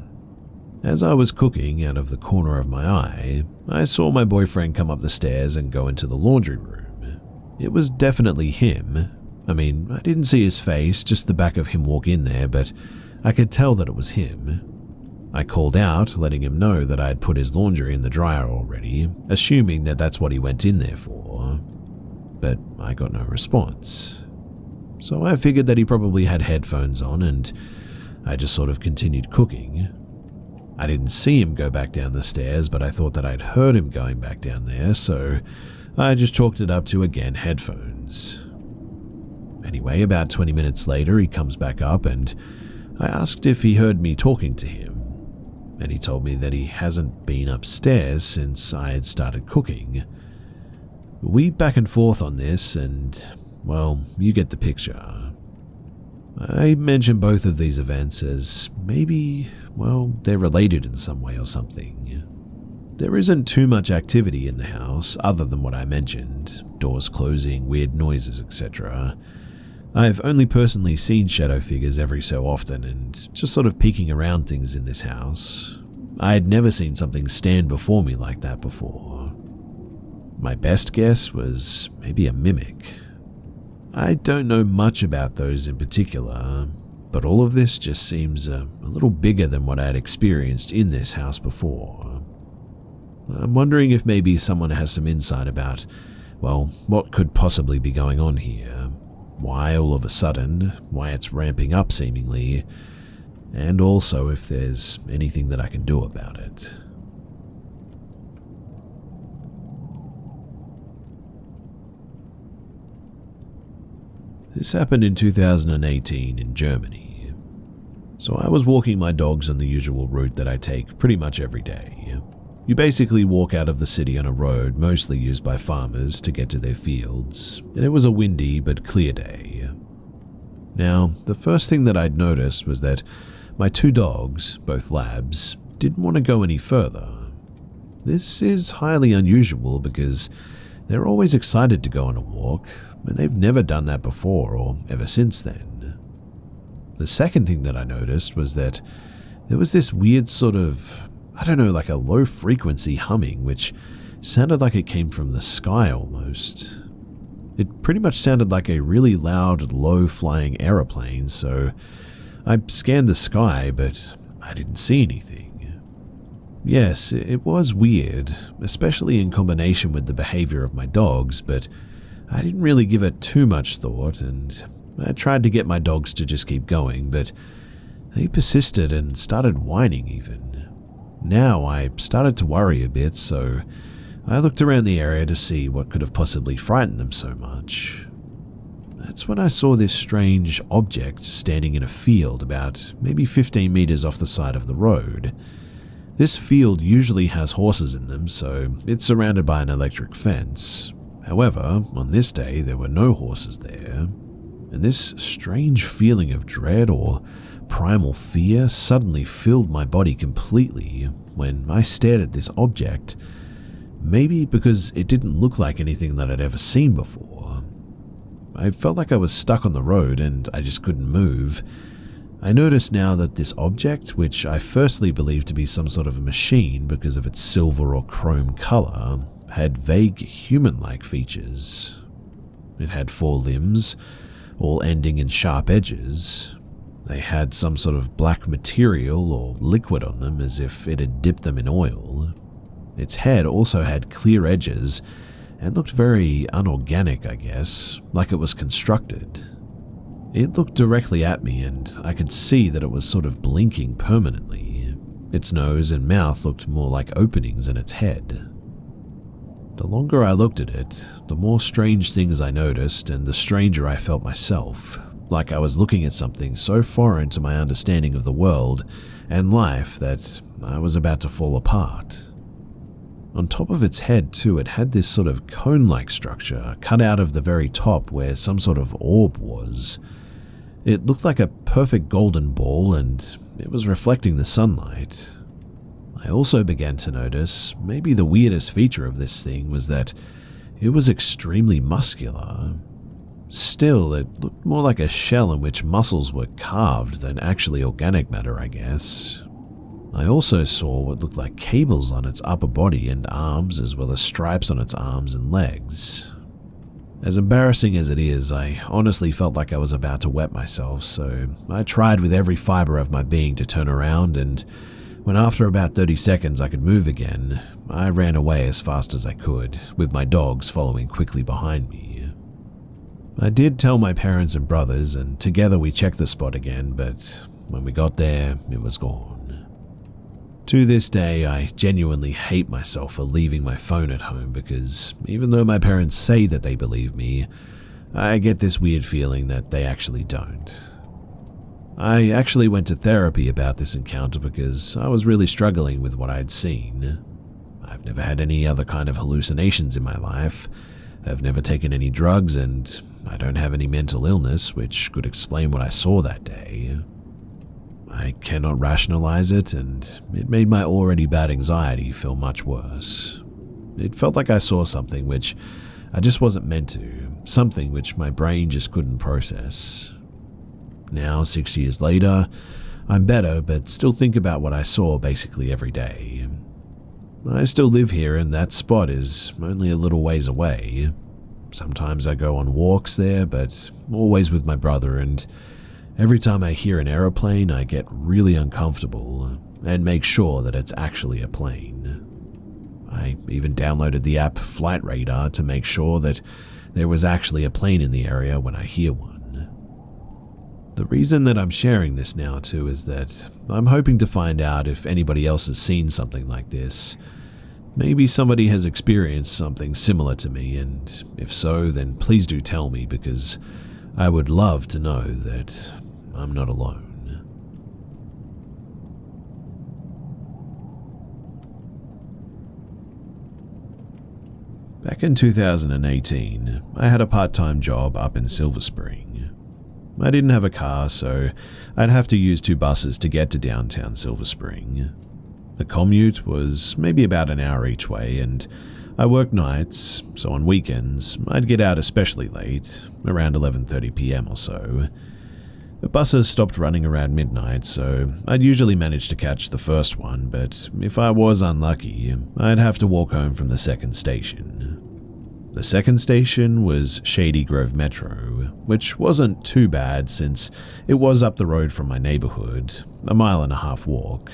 As I was cooking out of the corner of my eye, I saw my boyfriend come up the stairs and go into the laundry room. It was definitely him. I mean, I didn't see his face, just the back of him walk in there, but I could tell that it was him. I called out, letting him know that I had put his laundry in the dryer already, assuming that that's what he went in there for. But I got no response. So I figured that he probably had headphones on and I just sort of continued cooking. I didn't see him go back down the stairs, but I thought that I'd heard him going back down there, so I just chalked it up to, again, headphones. Anyway, about 20 minutes later, he comes back up and I asked if he heard me talking to him. And he told me that he hasn't been upstairs since I had started cooking. We back and forth on this and, well, you get the picture. I mentioned both of these events as maybe, well, they're related in some way or something. There isn't too much activity in the house other than what I mentioned, doors closing, weird noises, etc. I've only personally seen shadow figures every so often and just sort of peeking around things in this house. I had never seen something stand before me like that before. My best guess was maybe a mimic. I don't know much about those in particular, but all of this just seems a little bigger than what I had experienced in this house before. I'm wondering if maybe someone has some insight about, well, what could possibly be going on here. Why all of a sudden, why it's ramping up seemingly, and also if there's anything that I can do about it. This happened in 2018 in Germany. So I was walking my dogs on the usual route that I take pretty much every day. You basically walk out of the city on a road mostly used by farmers to get to their fields, and it was a windy but clear day. Now, the first thing that I'd noticed was that my two dogs, both labs, didn't want to go any further. This is highly unusual because they're always excited to go on a walk, and they've never done that before or ever since then. The second thing that I noticed was that there was this weird sort of, like a low frequency humming, which sounded like it came from the sky almost. It pretty much sounded like a really loud, low flying aeroplane, so I scanned the sky, but I didn't see anything. Yes, it was weird, especially in combination with the behavior of my dogs, but I didn't really give it too much thought, and I tried to get my dogs to just keep going, but they persisted and started whining even. Now I started to worry a bit, so I looked around the area to see what could have possibly frightened them so much. That's when I saw this strange object standing in a field about maybe 15 meters off the side of the road. This field usually has horses in them, so it's surrounded by an electric fence. However, on this day there were no horses there, and this strange feeling of dread or primal fear suddenly filled my body completely when I stared at this object, maybe because it didn't look like anything that I'd ever seen before. I felt like I was stuck on the road and I just couldn't move. I noticed now that this object, which I firstly believed to be some sort of a machine because of its silver or chrome color, had vague human-like features. It had 4 limbs, all ending in sharp edges. They had some sort of black material or liquid on them as if it had dipped them in oil. Its head also had clear edges and looked very unorganic, I guess, like it was constructed. It looked directly at me and I could see that it was sort of blinking permanently. Its nose and mouth looked more like openings in its head. The longer I looked at it, the more strange things I noticed and the stranger I felt myself, like I was looking at something so foreign to my understanding of the world and life that I was about to fall apart. On top of its head too, it had this sort of cone-like structure cut out of the very top where some sort of orb was. It looked like a perfect golden ball and it was reflecting the sunlight. I also began to notice maybe the weirdest feature of this thing was that it was extremely muscular. Still, it looked more like a shell in which muscles were carved than actually organic matter, I guess. I also saw what looked like cables on its upper body and arms, as well as stripes on its arms and legs. As embarrassing as it is, I honestly felt like I was about to wet myself, so I tried with every fiber of my being to turn around, and when after about 30 seconds I could move again, I ran away as fast as I could, with my dogs following quickly behind me. I did tell my parents and brothers, and together we checked the spot again, but when we got there, it was gone. To this day, I genuinely hate myself for leaving my phone at home because even though my parents say that they believe me, I get this weird feeling that they actually don't. I actually went to therapy about this encounter because I was really struggling with what I'd seen. I've never had any other kind of hallucinations in my life. I've never taken any drugs and I don't have any mental illness, which could explain what I saw that day. I cannot rationalize it, and it made my already bad anxiety feel much worse. It felt like I saw something which I just wasn't meant to, something which my brain just couldn't process. Now, 6 years later, I'm better, but still think about what I saw basically every day. I still live here, and that spot is only a little ways away. Sometimes I go on walks there, but always with my brother, and every time I hear an aeroplane, I get really uncomfortable and make sure that it's actually a plane. I even downloaded the app Flight Radar to make sure that there was actually a plane in the area when I hear one. The reason that I'm sharing this now too is that I'm hoping to find out if anybody else has seen something like this. Maybe somebody has experienced something similar to me, and if so, then please do tell me because I would love to know that I'm not alone. Back in 2018, I had a part-time job up in Silver Spring. I didn't have a car, so I'd have to use 2 buses to get to downtown Silver Spring. The commute was maybe about an hour each way, and I worked nights, so on weekends, I'd get out especially late, around 11:30 p.m. or so. The buses stopped running around midnight, so I'd usually manage to catch the first one, but if I was unlucky, I'd have to walk home from the second station. The second station was Shady Grove Metro, which wasn't too bad since it was up the road from my neighborhood, a 1.5 mile walk.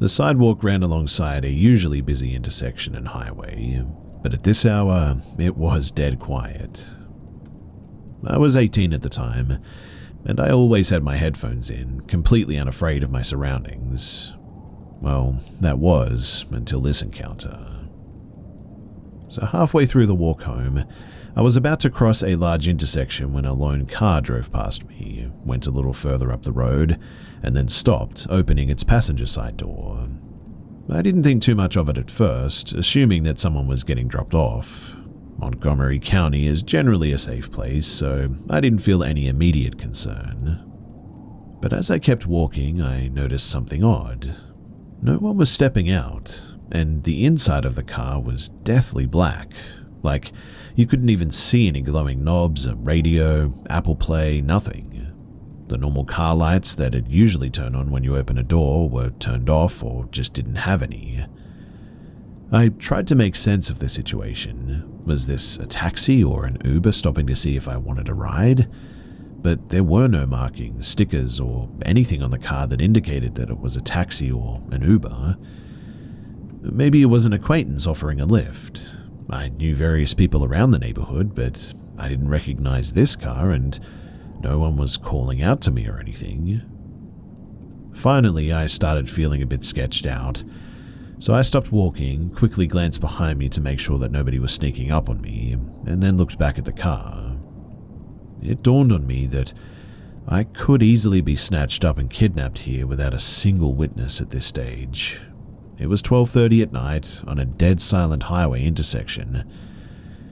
The sidewalk ran alongside a usually busy intersection and highway, but at this hour, it was dead quiet. I was 18 at the time, and I always had my headphones in, completely unafraid of my surroundings. Well, that was until this encounter. So halfway through the walk home, I was about to cross a large intersection when a lone car drove past me, went a little further up the road, and then stopped, opening its passenger side door. I didn't think too much of it at first, assuming that someone was getting dropped off. Montgomery County is generally a safe place, so I didn't feel any immediate concern. But as I kept walking, I noticed something odd. No one was stepping out, and the inside of the car was deathly black. Like, you couldn't even see any glowing knobs, a radio, Apple Play, nothing. The normal car lights that it usually turn on when you open a door were turned off or just didn't have any. I tried to make sense of the situation. Was this a taxi or an Uber stopping to see if I wanted a ride? But there were no markings, stickers, or anything on the car that indicated that it was a taxi or an Uber. Maybe it was an acquaintance offering a lift. I knew various people around the neighborhood, but I didn't recognize this car, and no one was calling out to me or anything. Finally, I started feeling a bit sketched out, so I stopped walking, quickly glanced behind me to make sure that nobody was sneaking up on me, and then looked back at the car. It dawned on me that I could easily be snatched up and kidnapped here without a single witness at this stage. It was 12:30 at night on a dead silent highway intersection,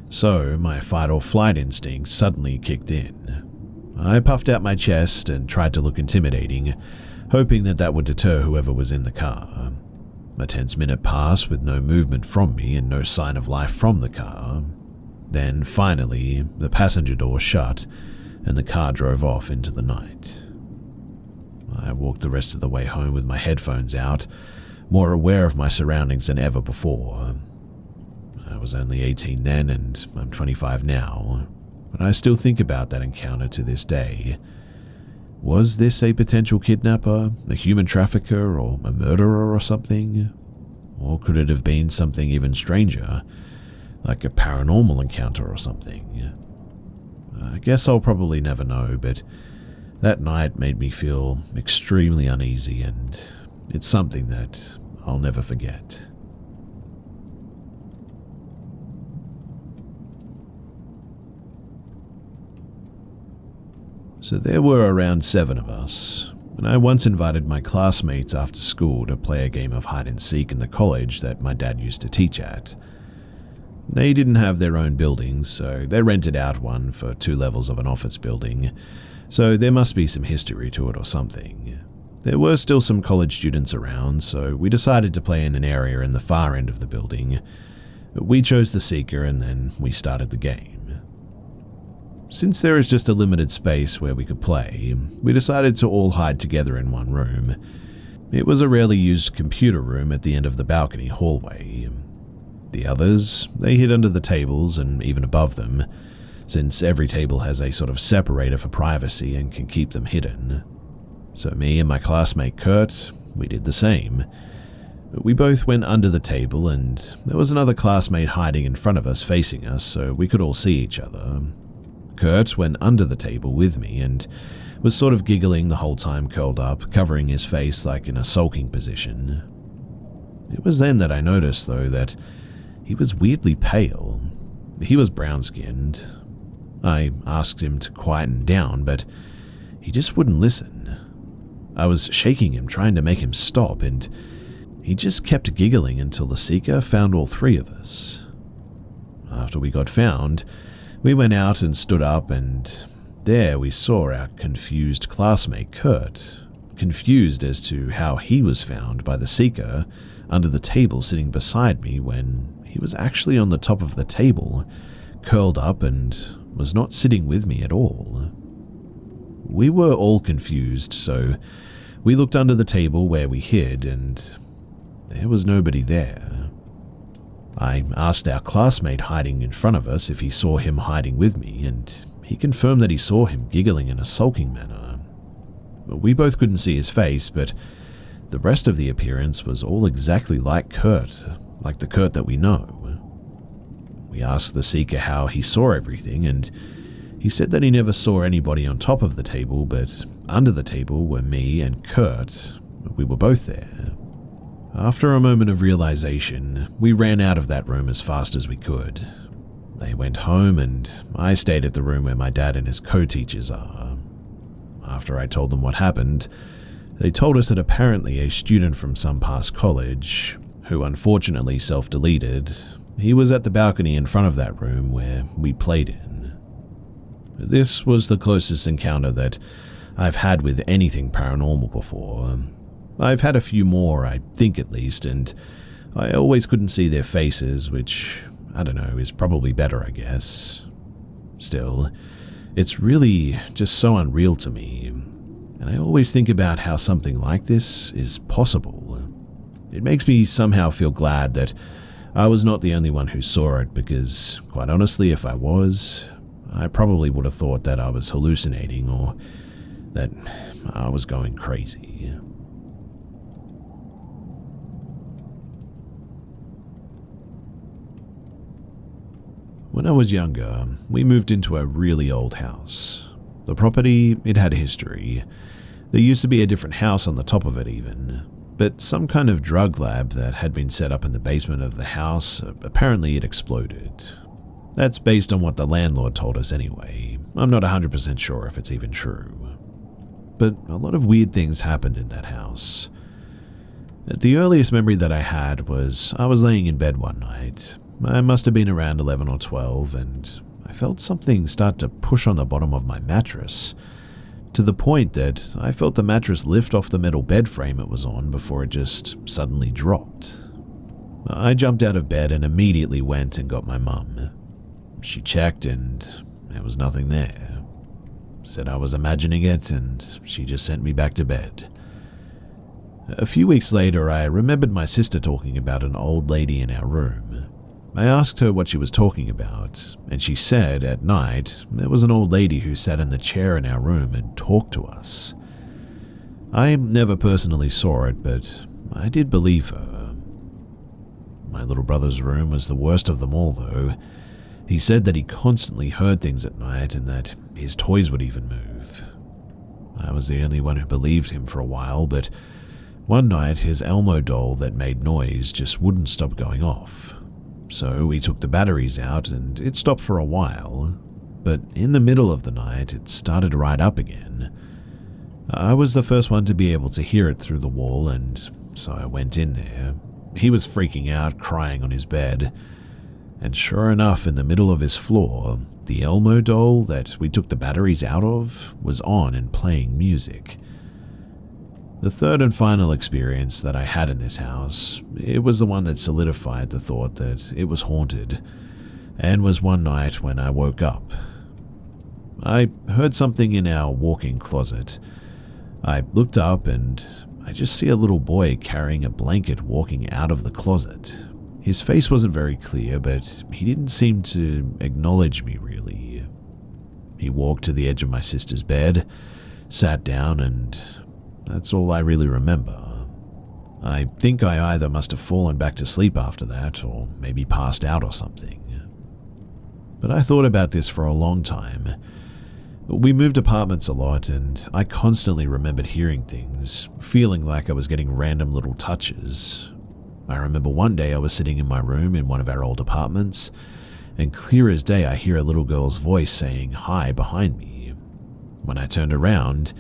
so my fight or flight instinct suddenly kicked in. I puffed out my chest and tried to look intimidating, hoping that would deter whoever was in the car. A tense minute passed with no movement from me and no sign of life from the car. Then, finally, the passenger door shut and the car drove off into the night. I walked the rest of the way home with my headphones out, more aware of my surroundings than ever before. I was only 18 then and I'm 25 now, but I still think about that encounter to this day. Was this a potential kidnapper, a human trafficker, or a murderer or something? Or could it have been something even stranger, like a paranormal encounter or something? I guess I'll probably never know, but that night made me feel extremely uneasy, and it's something that I'll never forget. So there were around 7 of us, and I once invited my classmates after school to play a game of hide and seek in the college that my dad used to teach at. They didn't have their own buildings, so they rented out one for 2 levels of an office building, so there must be some history to it or something. There were still some college students around, so we decided to play in an area in the far end of the building. We chose the seeker and then we started the game. Since there is just a limited space where we could play, we decided to all hide together in one room. It was a rarely used computer room at the end of the balcony hallway. The others, they hid under the tables and even above them, since every table has a sort of separator for privacy and can keep them hidden. So me and my classmate Kurt, we did the same. We both went under the table and there was another classmate hiding in front of us facing us so we could all see each other. Kurt went under the table with me and was sort of giggling the whole time curled up, covering his face like in a sulking position. It was then that I noticed, though, that he was weirdly pale. He was brown-skinned. I asked him to quieten down, but he just wouldn't listen. I was shaking him, trying to make him stop, and he just kept giggling until the seeker found all 3 of us. After we got found, we went out and stood up, and there we saw our confused classmate Kurt, confused as to how he was found by the seeker under the table sitting beside me when he was actually on the top of the table, curled up, and was not sitting with me at all. We were all confused, so we looked under the table where we hid, and there was nobody there. I asked our classmate hiding in front of us if he saw him hiding with me, and he confirmed that he saw him giggling in a sulking manner. We both couldn't see his face, but the rest of the appearance was all exactly like Kurt, like the Kurt that we know. We asked the seeker how he saw everything, and he said that he never saw anybody on top of the table, but under the table were me and Kurt. We were both there. After a moment of realization, we ran out of that room as fast as we could. They went home and I stayed at the room where my dad and his co-teachers are. After I told them what happened, they told us that apparently a student from some past college, who unfortunately self-deleted, he was at the balcony in front of that room where we played in. This was the closest encounter that I've had with anything paranormal before. I've had a few more, I think at least, and I always couldn't see their faces, which, I don't know, is probably better, I guess. Still, it's really just so unreal to me, and I always think about how something like this is possible. It makes me somehow feel glad that I was not the only one who saw it, because, quite honestly, if I was, I probably would have thought that I was hallucinating or that I was going crazy. When I was younger, we moved into a really old house. The property, it had history. There used to be a different house on the top of it even, but some kind of drug lab that had been set up in the basement of the house, apparently it exploded. That's based on what the landlord told us anyway. I'm not 100% sure if it's even true. But a lot of weird things happened in that house. The earliest memory that I had was I was laying in bed one night. I must have been around 11 or 12, and I felt something start to push on the bottom of my mattress, to the point that I felt the mattress lift off the metal bed frame it was on before it just suddenly dropped. I jumped out of bed and immediately went and got my mum. She checked and there was nothing there. Said I was imagining it, and she just sent me back to bed. A few weeks later, I remembered my sister talking about an old lady in our room. I asked her what she was talking about, and she said at night there was an old lady who sat in the chair in our room and talked to us. I never personally saw it, but I did believe her. My little brother's room was the worst of them all, though. He said that he constantly heard things at night and that his toys would even move. I was the only one who believed him for a while, but one night his Elmo doll that made noise just wouldn't stop going off. So we took the batteries out and it stopped for a while, but in the middle of the night it started right up again. I was the first one to be able to hear it through the wall, and so I went in there. He was freaking out, crying on his bed, and sure enough, in the middle of his floor, the Elmo doll that we took the batteries out of was on and playing music. The third and final experience that I had in this house, it was the one that solidified the thought that it was haunted, and was one night when I woke up. I heard something in our walk-in closet. I looked up and I just see a little boy carrying a blanket walking out of the closet. His face wasn't very clear, but he didn't seem to acknowledge me really. He walked to the edge of my sister's bed, sat down, and that's all I really remember. I think I either must have fallen back to sleep after that, or maybe passed out or something. But I thought about this for a long time. We moved apartments a lot, and I constantly remembered hearing things, feeling like I was getting random little touches. I remember one day I was sitting in my room in one of our old apartments, and clear as day I hear a little girl's voice saying hi behind me. When I turned around,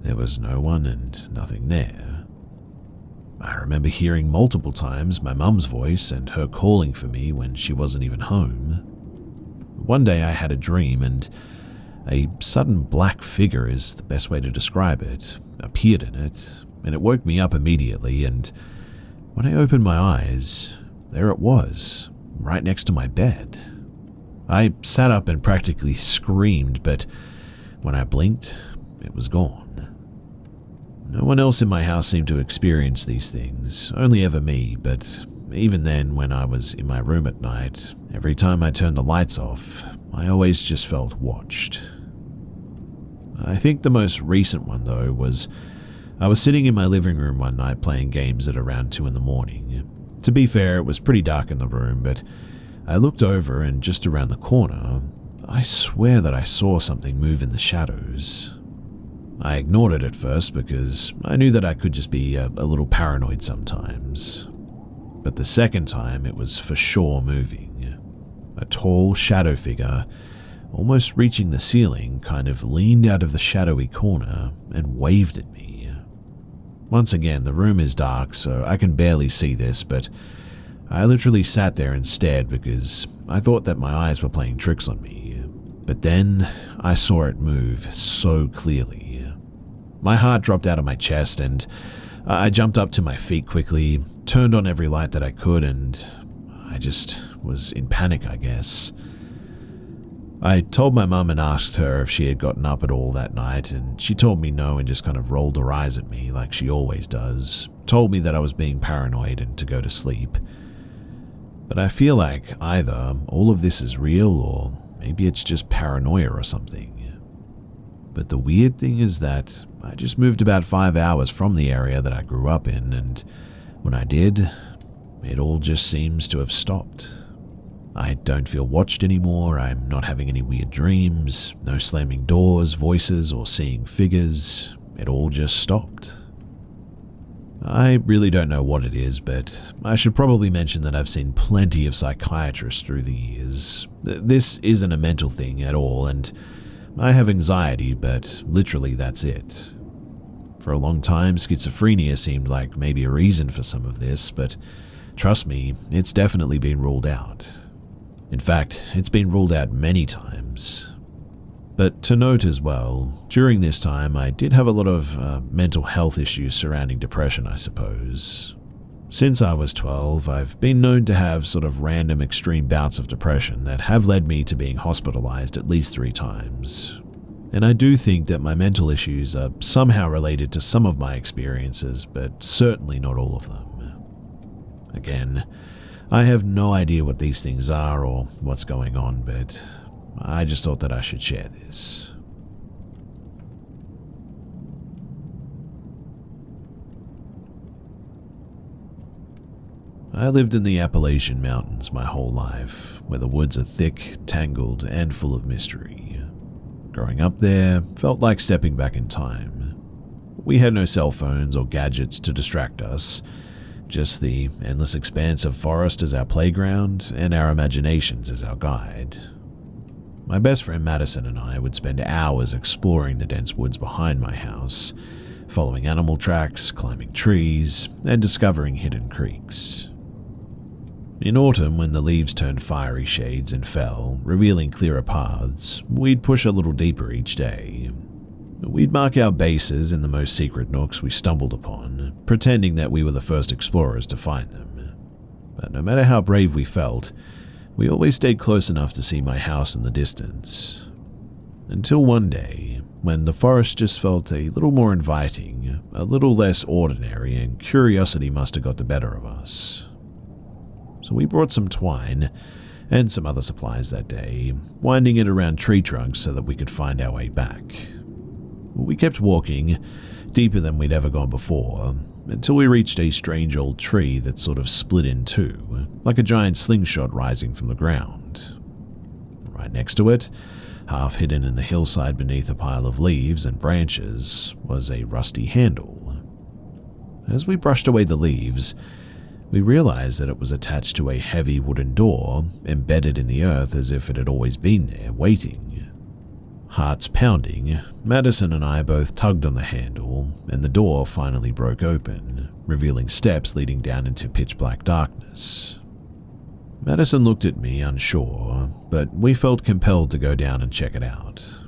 there was no one and nothing there. I remember hearing multiple times my mum's voice and her calling for me when she wasn't even home. One day I had a dream, and a sudden black figure is the best way to describe it, appeared in it, and it woke me up immediately, and when I opened my eyes, there it was, right next to my bed. I sat up and practically screamed, but when I blinked, it was gone. No one else in my house seemed to experience these things, only ever me, but even then, when I was in my room at night, every time I turned the lights off, I always just felt watched. I think the most recent one, though, was I was sitting in my living room one night playing games at around 2 a.m. To be fair, it was pretty dark in the room, but I looked over, and just around the corner, I swear that I saw something move in the shadows. I ignored it at first because I knew that I could just be a little paranoid sometimes. But the second time, it was for sure moving. A tall shadow figure, almost reaching the ceiling, kind of leaned out of the shadowy corner and waved at me. Once again, the room is dark, so I can barely see this, but I literally sat there and stared because I thought that my eyes were playing tricks on me. But then I saw it move so clearly. My heart dropped out of my chest and I jumped up to my feet quickly, turned on every light that I could, and I just was in panic, I guess. I told my mum and asked her if she had gotten up at all that night, and she told me no and just kind of rolled her eyes at me like she always does, told me that I was being paranoid and to go to sleep. But I feel like either all of this is real or maybe it's just paranoia or something. But the weird thing is that I just moved about 5 hours from the area that I grew up in, and when I did, it all just seems to have stopped. I don't feel watched anymore, I'm not having any weird dreams, no slamming doors, voices, or seeing figures. It all just stopped. I really don't know what it is, but I should probably mention that I've seen plenty of psychiatrists through the years. This isn't a mental thing at all, and I have anxiety, but literally that's it. For a long time, schizophrenia seemed like maybe a reason for some of this, but trust me, it's definitely been ruled out. In fact, it's been ruled out many times. But to note as well, during this time I did have a lot of mental health issues surrounding depression, I suppose. Since I was 12, I've been known to have sort of random extreme bouts of depression that have led me to being hospitalized at least 3 times. And I do think that my mental issues are somehow related to some of my experiences, but certainly not all of them. Again, I have no idea what these things are or what's going on, but I just thought that I should share this. I lived in the Appalachian Mountains my whole life, where the woods are thick, tangled, and full of mystery. Growing up there felt like stepping back in time. We had no cell phones or gadgets to distract us, just the endless expanse of forest as our playground and our imaginations as our guide. My best friend Madison and I would spend hours exploring the dense woods behind my house, following animal tracks, climbing trees, and discovering hidden creeks. In autumn, when the leaves turned fiery shades and fell, revealing clearer paths, we'd push a little deeper each day. We'd mark our bases in the most secret nooks we stumbled upon, pretending that we were the first explorers to find them. But no matter how brave we felt, we always stayed close enough to see my house in the distance. Until one day, when the forest just felt a little more inviting, a little less ordinary, and curiosity must have got the better of us. So we brought some twine and some other supplies that day, winding it around tree trunks so that we could find our way back. We kept walking, deeper than we'd ever gone before, until we reached a strange old tree that sort of split in two, like a giant slingshot rising from the ground. Right next to it, half hidden in the hillside beneath a pile of leaves and branches, was a rusty handle. As we brushed away the leaves, we realized that it was attached to a heavy wooden door, embedded in the earth as if it had always been there, waiting. Hearts pounding, Madison and I both tugged on the handle, and the door finally broke open, revealing steps leading down into pitch-black darkness. Madison looked at me, unsure, but we felt compelled to go down and check it out.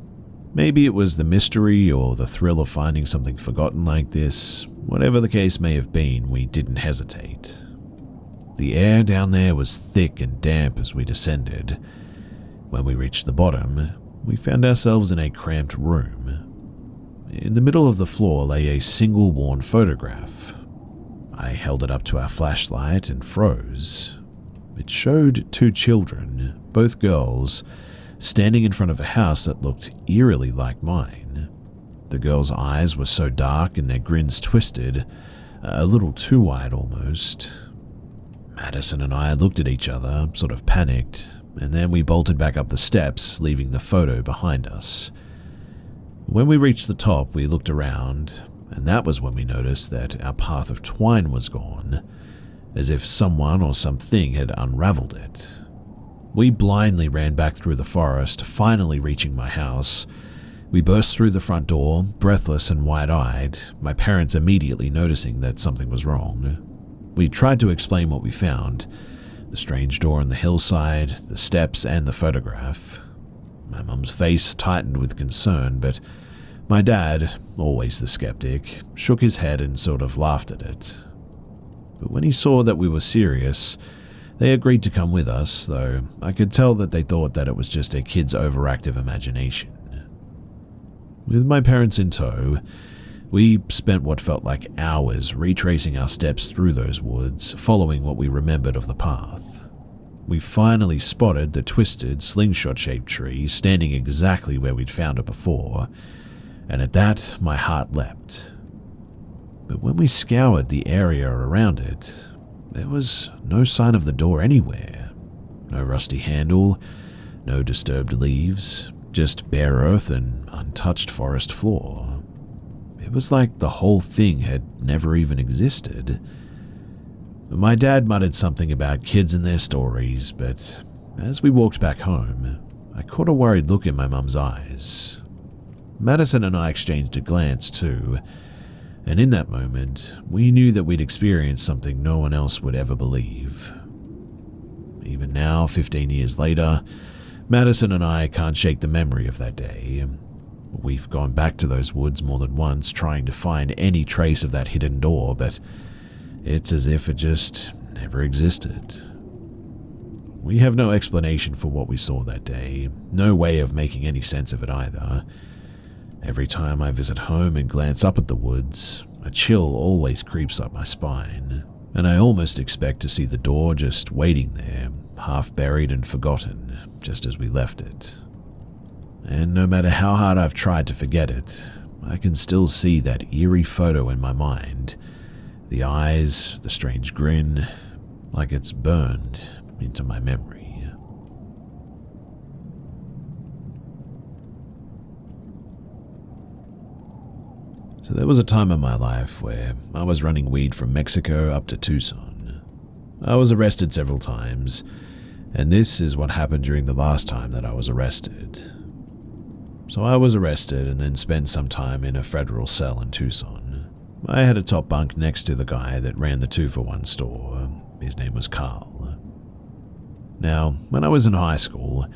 Maybe it was the mystery or the thrill of finding something forgotten like this. Whatever the case may have been, we didn't hesitate. The air down there was thick and damp as we descended. When we reached the bottom, we found ourselves in a cramped room. In the middle of the floor lay a single worn photograph. I held it up to our flashlight and froze. It showed 2 children, both girls, standing in front of a house that looked eerily like mine. The girls' eyes were so dark and their grins twisted, a little too wide almost. Madison and I looked at each other, sort of panicked, and then we bolted back up the steps, leaving the photo behind us. When we reached the top, we looked around, and that was when we noticed that our path of twine was gone, as if someone or something had unraveled it. We blindly ran back through the forest, finally reaching my house. We burst through the front door, breathless and wide-eyed, my parents immediately noticing that something was wrong. We tried to explain what we found, the strange door on the hillside, the steps, and the photograph. My mum's face tightened with concern, but my dad, always the skeptic, shook his head and sort of laughed at it. But when he saw that we were serious, they agreed to come with us, though I could tell that they thought that it was just a kid's overactive imagination. With my parents in tow, we spent what felt like hours retracing our steps through those woods, following what we remembered of the path. We finally spotted the twisted, slingshot-shaped tree standing exactly where we'd found it before, and at that, my heart leapt. But when we scoured the area around it, there was no sign of the door anywhere. No rusty handle, no disturbed leaves, just bare earth and untouched forest floor. It was like the whole thing had never even existed. My dad muttered something about kids and their stories, but as we walked back home, I caught a worried look in my mum's eyes. Madison and I exchanged a glance too, and in that moment, we knew that we'd experienced something no one else would ever believe. Even now, 15 years later, Madison and I can't shake the memory of that day. We've gone back to those woods more than once trying to find any trace of that hidden door, but it's as if it just never existed. We have no explanation for what we saw that day, no way of making any sense of it either. Every time I visit home and glance up at the woods, a chill always creeps up my spine, and I almost expect to see the door just waiting there, half buried and forgotten, just as we left it. And no matter how hard I've tried to forget it, I can still see that eerie photo in my mind. The eyes, the strange grin, like it's burned into my memory. So there was a time in my life where I was running weed from Mexico up to Tucson. I was arrested several times, and this is what happened during the last time that I was arrested. So I was arrested and then spent some time in a federal cell in Tucson. I had a top bunk next to the guy that ran the 2-for-1 store. His name was Carl. Now, when I was in high school,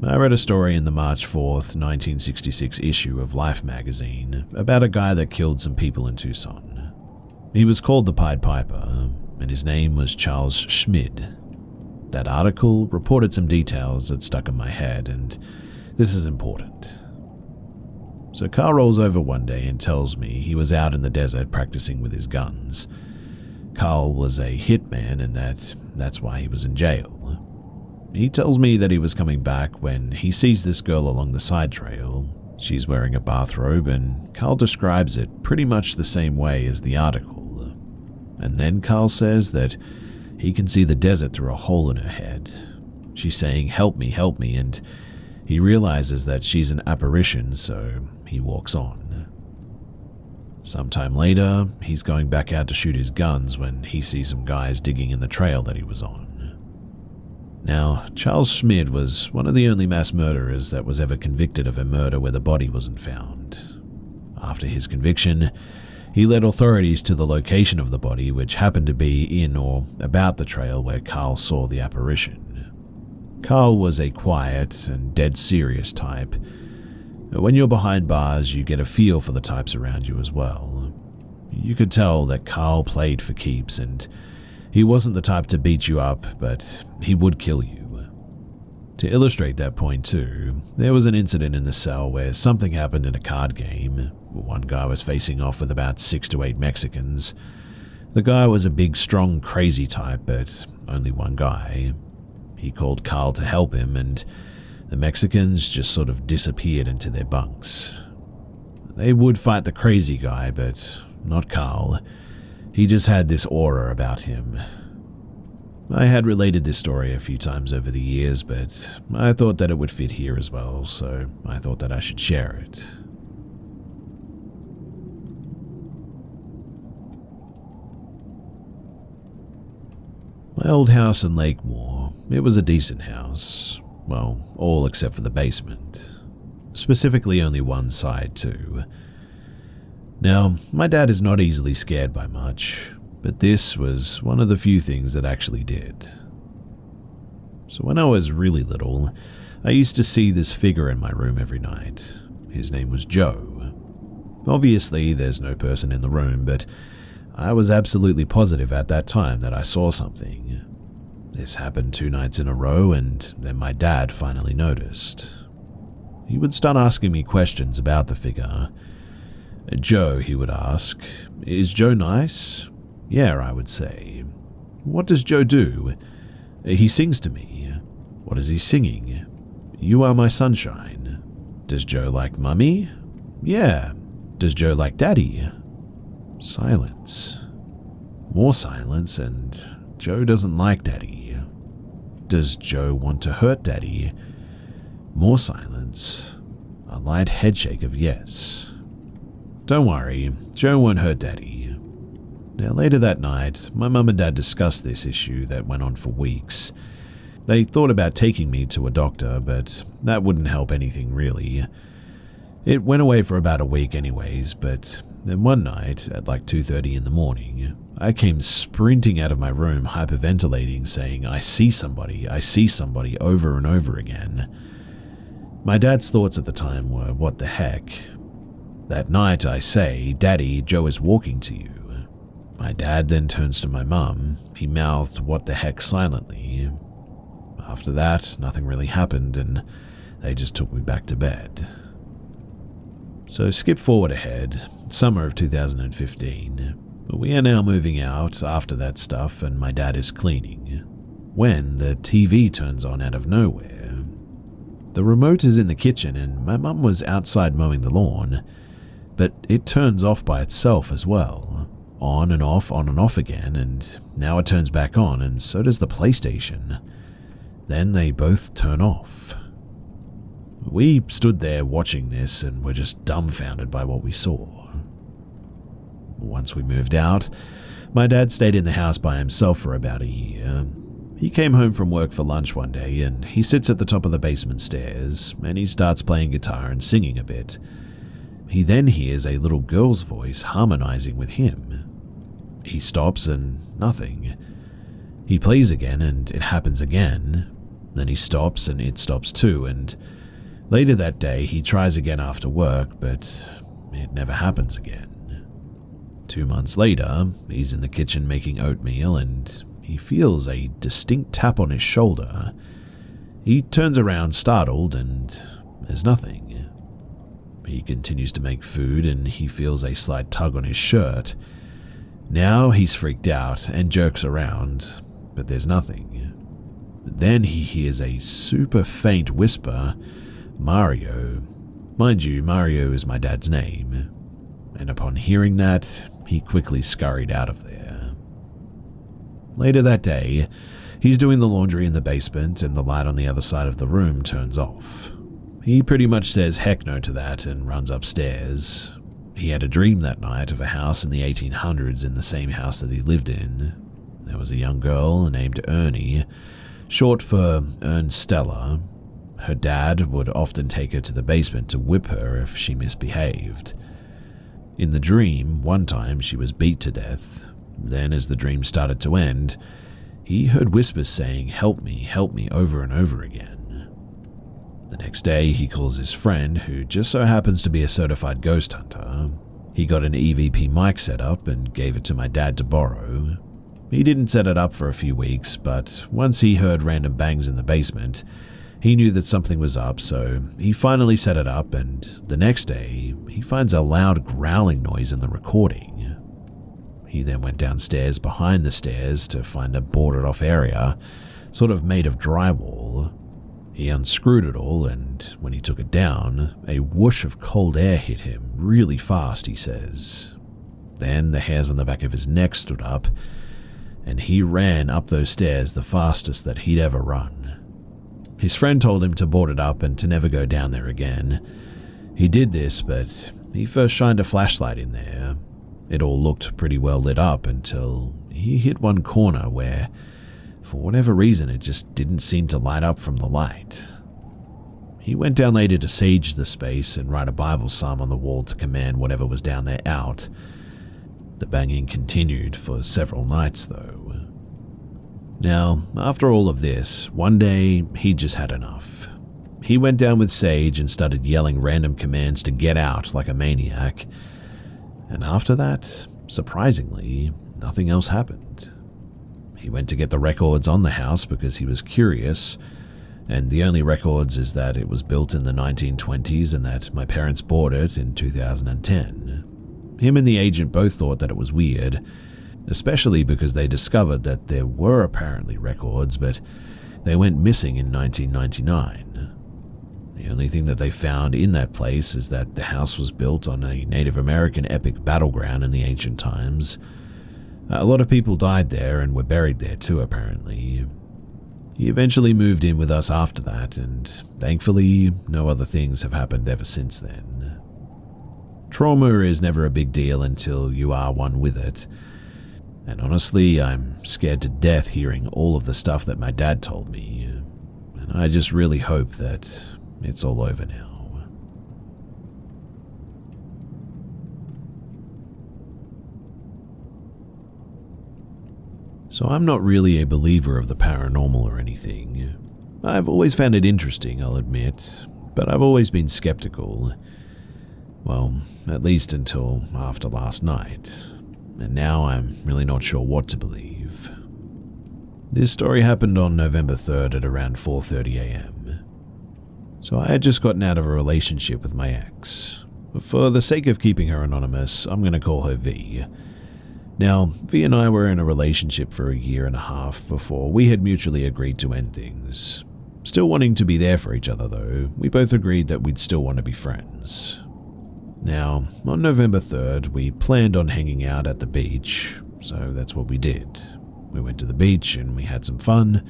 I read a story in the March 4th, 1966 issue of Life magazine about a guy that killed some people in Tucson. He was called the Pied Piper, and his name was Charles Schmid. That article reported some details that stuck in my head, and this is important. So Carl rolls over one day and tells me he was out in the desert practicing with his guns. Carl was a hitman and that's why he was in jail. He tells me that he was coming back when he sees this girl along the side trail. She's wearing a bathrobe, and Carl describes it pretty much the same way as the article. And then Carl says that he can see the desert through a hole in her head. She's saying, help me, and he realizes that she's an apparition, so he walks on. Sometime later, he's going back out to shoot his guns when he sees some guys digging in the trail that he was on. Now, Charles Schmid was one of the only mass murderers that was ever convicted of a murder where the body wasn't found. After his conviction, he led authorities to the location of the body, which happened to be in or about the trail where Carl saw the apparition. Carl was a quiet and dead serious type. When you're behind bars, you get a feel for the types around you as well. You could tell that Carl played for keeps, and he wasn't the type to beat you up, but he would kill you. To illustrate that point too, there was an incident in the cell where something happened in a card game. One guy was facing off with about 6 to 8 Mexicans. The guy was a big, strong, crazy type, but only one guy. He called Carl to help him, and the Mexicans just sort of disappeared into their bunks. They would fight the crazy guy, but not Carl. He just had this aura about him. I had related this story a few times over the years, but I thought that it would fit here as well, so I thought that I should share it. My old house in Lakemore, it was a decent house. Well, all except for the basement. Specifically only one side too. Now, my dad is not easily scared by much, but this was one of the few things that actually did. So when I was really little, I used to see this figure in my room every night. His name was Joe. Obviously, there's no person in the room, but I was absolutely positive at that time that I saw something. This happened 2 nights in a row, and then my dad finally noticed. He would start asking me questions about the figure. Joe, he would ask, "Is Joe nice?" "Yeah," I would say. "What does Joe do?" "He sings to me." "What is he singing?" "You are my sunshine." "Does Joe like Mummy?" "Yeah." "Does Joe like Daddy?" Silence. More silence, and Joe doesn't like Daddy. "Does Joe want to hurt Daddy?" More silence. A light headshake of yes. "Don't worry, Joe won't hurt Daddy." Now later that night, my mum and dad discussed this issue that went on for weeks. They thought about taking me to a doctor, but that wouldn't help anything really. It went away for about a week anyways, but then one night, at like 2:30 in the morning, I came sprinting out of my room hyperventilating, saying, I see somebody, over and over again. My dad's thoughts at the time were, what the heck? That night I say, "Daddy, Joe is walking to you." My dad then turns to my mum. He mouthed, "What the heck," silently. After that, nothing really happened, and they just took me back to bed. So skip forward ahead, summer of 2015. We are now moving out after that stuff, and my dad is cleaning, when the TV turns on out of nowhere. The remote is in the kitchen, and my mum was outside mowing the lawn, but it turns off by itself as well. On and off again, and now it turns back on, and so does the PlayStation. Then they both turn off. We stood there watching this and were just dumbfounded by what we saw. Once we moved out, my dad stayed in the house by himself for about a year. He came home from work for lunch one day, and he sits at the top of the basement stairs, and he starts playing guitar and singing a bit. He then hears a little girl's voice harmonizing with him. He stops and nothing. He plays again and it happens again. Then he stops and it stops too, and later that day he tries again after work, but it never happens again. 2 months later, he's in the kitchen making oatmeal and he feels a distinct tap on his shoulder. He turns around startled and there's nothing. He continues to make food and he feels a slight tug on his shirt. Now he's freaked out and jerks around, but there's nothing. Then he hears a super faint whisper, "Mario." Mind you, Mario is my dad's name. And upon hearing that, he quickly scurried out of there. Later that day, he's doing the laundry in the basement and the light on the other side of the room turns off. He pretty much says heck no to that and runs upstairs. He had a dream that night of a house in the 1800s in the same house that he lived in. There was a young girl named Ernie, short for Ern Stella. Her dad would often take her to the basement to whip her if she misbehaved. In the dream, one time she was beat to death. Then as the dream started to end, he heard whispers saying, help me," over and over again. The next day, he calls his friend, who just so happens to be a certified ghost hunter. He got an EVP mic set up and gave it to my dad to borrow. He didn't set it up for a few weeks, but once he heard random bangs in the basement, he knew that something was up, so he finally set it up, and the next day, he finds a loud growling noise in the recording. He then went downstairs behind the stairs to find a boarded off area, sort of made of drywall. He unscrewed it all, and when he took it down, a whoosh of cold air hit him really fast, he says. Then the hairs on the back of his neck stood up, and he ran up those stairs the fastest that he'd ever run. His friend told him to board it up and to never go down there again. He did this, but he first shined a flashlight in there. It all looked pretty well lit up until he hit one corner where For whatever reason, it just didn't seem to light up from the light. He went down later to sage the space and write a Bible psalm on the wall to command whatever was down there out. The banging continued for several nights, though. Now, after all of this, one day he just had enough. He went down with Sage and started yelling random commands to get out like a maniac. And after that, surprisingly, nothing else happened. He went to get the records on the house because he was curious, and the only records is that it was built in the 1920s and that my parents bought it in 2010. Him and the agent both thought that it was weird, especially because they discovered that there were apparently records, but they went missing in 1999. The only thing that they found in that place is that the house was built on a Native American epic battleground in the ancient times. A lot of people died there and were buried there too, apparently. He eventually moved in with us after that, and thankfully, no other things have happened ever since then. Trauma is never a big deal until you are one with it. And honestly, I'm scared to death hearing all of the stuff that my dad told me. And I just really hope that it's all over now. So I'm not really a believer of the paranormal or anything. I've always found it interesting, I'll admit, but I've always been skeptical. Well, at least until after last night. And now I'm really not sure what to believe. This story happened on November 3rd at around 4:30 a.m. So I had just gotten out of a relationship with my ex. For the sake of keeping her anonymous, I'm going to call her V. Now, V and I were in a relationship for a year and a half before we had mutually agreed to end things. Still wanting to be there for each other though, we both agreed that we'd still want to be friends. Now, on November 3rd, we planned on hanging out at the beach, so that's what we did. We went to the beach and we had some fun.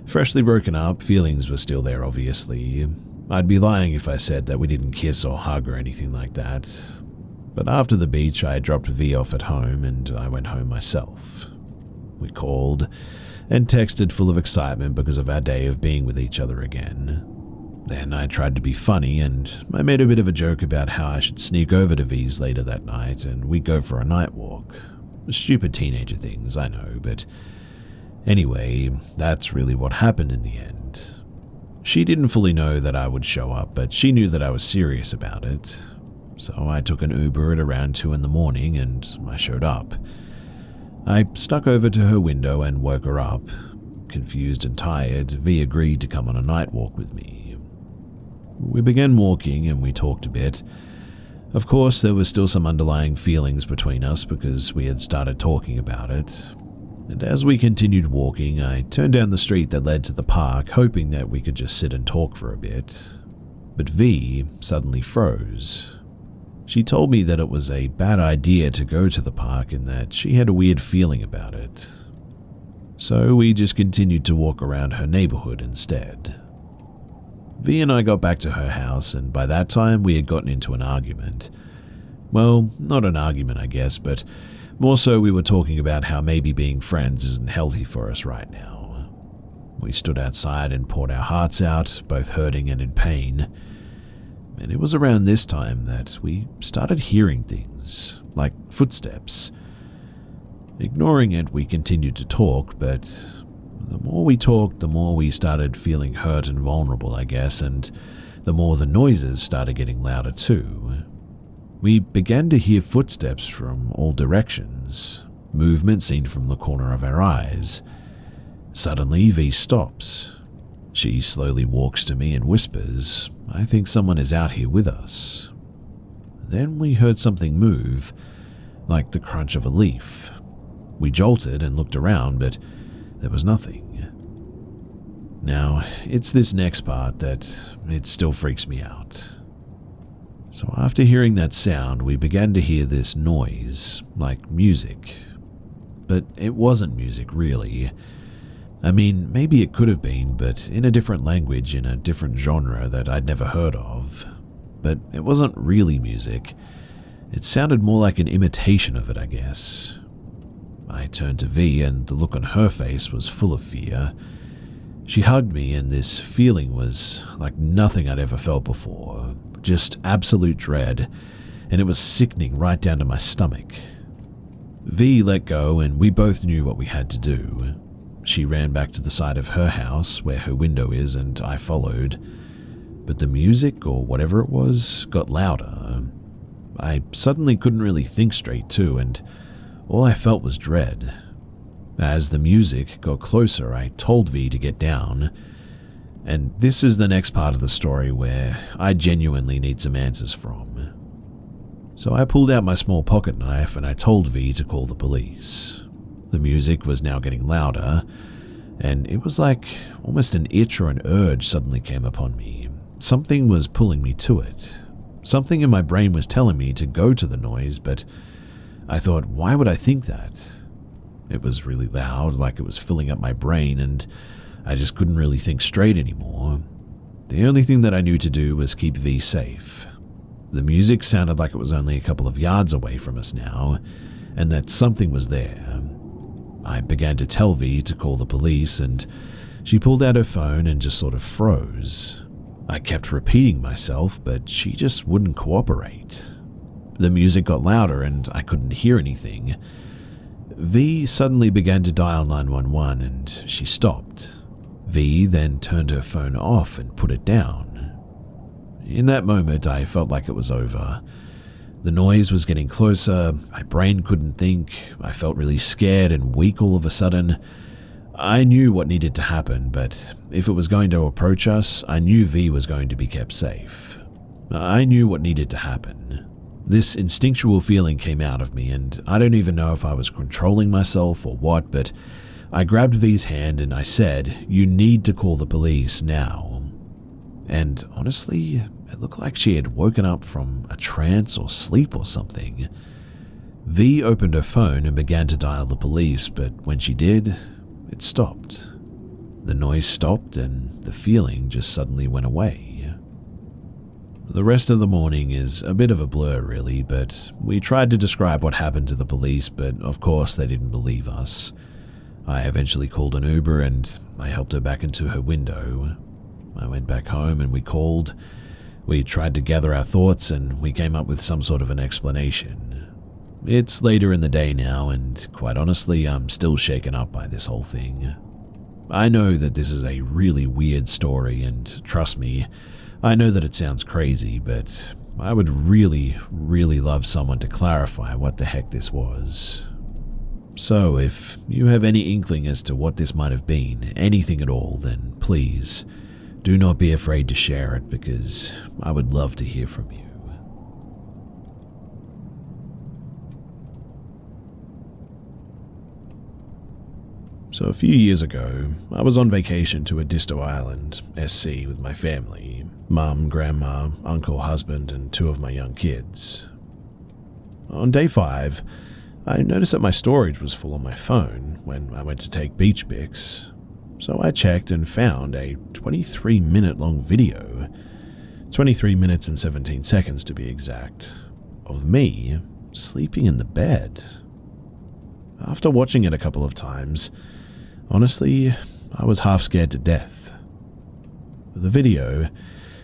Freshly broken up, feelings were still there obviously. I'd be lying if I said that we didn't kiss or hug or anything like that. But after the beach, I dropped V off at home and I went home myself. We called and texted full of excitement because of our day of being with each other again. Then I tried to be funny and I made a bit of a joke about how I should sneak over to V's later that night and we'd go for a night walk. Stupid teenager things, I know, but anyway, that's really what happened in the end. She didn't fully know that I would show up, but she knew that I was serious about it. So I took an Uber at around 2 in the morning and I showed up. I snuck over to her window and woke her up. Confused and tired, V agreed to come on a night walk with me. We began walking and we talked a bit. Of course, there was still some underlying feelings between us because we had started talking about it. And as we continued walking, I turned down the street that led to the park, hoping that we could just sit and talk for a bit. But V suddenly froze. She told me that it was a bad idea to go to the park and that she had a weird feeling about it. So we just continued to walk around her neighborhood instead. V and I got back to her house, and by that time we had gotten into an argument. Well, not an argument, I guess, but more so we were talking about how maybe being friends isn't healthy for us right now. We stood outside and poured our hearts out, both hurting and in pain. And it was around this time that we started hearing things, like footsteps. Ignoring it, we continued to talk, but the more we talked, the more we started feeling hurt and vulnerable, I guess, and the more the noises started getting louder too. We began to hear footsteps from all directions, movement seen from the corner of our eyes. Suddenly, V stops. She slowly walks to me and whispers, "I think someone is out here with us." Then we heard something move, like the crunch of a leaf. We jolted and looked around, but there was nothing. Now, it's this next part that it still freaks me out. So after hearing that sound, we began to hear this noise, like music. But it wasn't music, really. I mean, maybe it could have been, but in a different language, in a different genre that I'd never heard of. But it wasn't really music. It sounded more like an imitation of it, I guess. I turned to V, and the look on her face was full of fear. She hugged me, and this feeling was like nothing I'd ever felt before, just absolute dread, and it was sickening right down to my stomach. V let go, and we both knew what we had to do. She ran back to the side of her house, where her window is, and I followed. But the music, or whatever it was, got louder. I suddenly couldn't really think straight too, and all I felt was dread. As the music got closer, I told V to get down. And this is the next part of the story where I genuinely need some answers from. So I pulled out my small pocket knife and I told V to call the police. The music was now getting louder, and it was like almost an itch or an urge suddenly came upon me. Something was pulling me to it. Something in my brain was telling me to go to the noise, but I thought, why would I think that? It was really loud, like it was filling up my brain, and I just couldn't really think straight anymore. The only thing that I knew to do was keep V safe. The music sounded like it was only a couple of yards away from us now, and that something was there. I began to tell V to call the police, and she pulled out her phone and just sort of froze. I kept repeating myself, but she just wouldn't cooperate. The music got louder and I couldn't hear anything. V suddenly began to dial 911 and she stopped. V then turned her phone off and put it down. In that moment, I felt like it was over. The noise was getting closer, my brain couldn't think, I felt really scared and weak all of a sudden. I knew what needed to happen, but if it was going to approach us, I knew V was going to be kept safe. I knew what needed to happen. This instinctual feeling came out of me, and I don't even know if I was controlling myself or what, but I grabbed V's hand and I said, "You need to call the police now." And honestly, it looked like she had woken up from a trance or sleep or something. V opened her phone and began to dial the police, but when she did, it stopped. The noise stopped and the feeling just suddenly went away. The rest of the morning is a bit of a blur really, but we tried to describe what happened to the police, but of course they didn't believe us. I eventually called an Uber and I helped her back into her window. I went back home and we called. We tried to gather our thoughts and we came up with some sort of an explanation. It's later in the day now, and quite honestly, I'm still shaken up by this whole thing. I know that this is a really weird story, and trust me, I know that it sounds crazy, but I would really, really love someone to clarify what the heck this was. So if you have any inkling as to what this might have been, anything at all, then please, do not be afraid to share it, because I would love to hear from you. So a few years ago, I was on vacation to Edisto Island, SC, with my family, mum, grandma, uncle, husband, and 2 of my young kids. On day 5, I noticed that my storage was full on my phone when I went to take beach pics, so I checked and found a 23-minute long video, 23 minutes and 17 seconds to be exact, of me sleeping in the bed. After watching it a couple of times, honestly, I was half scared to death. The video,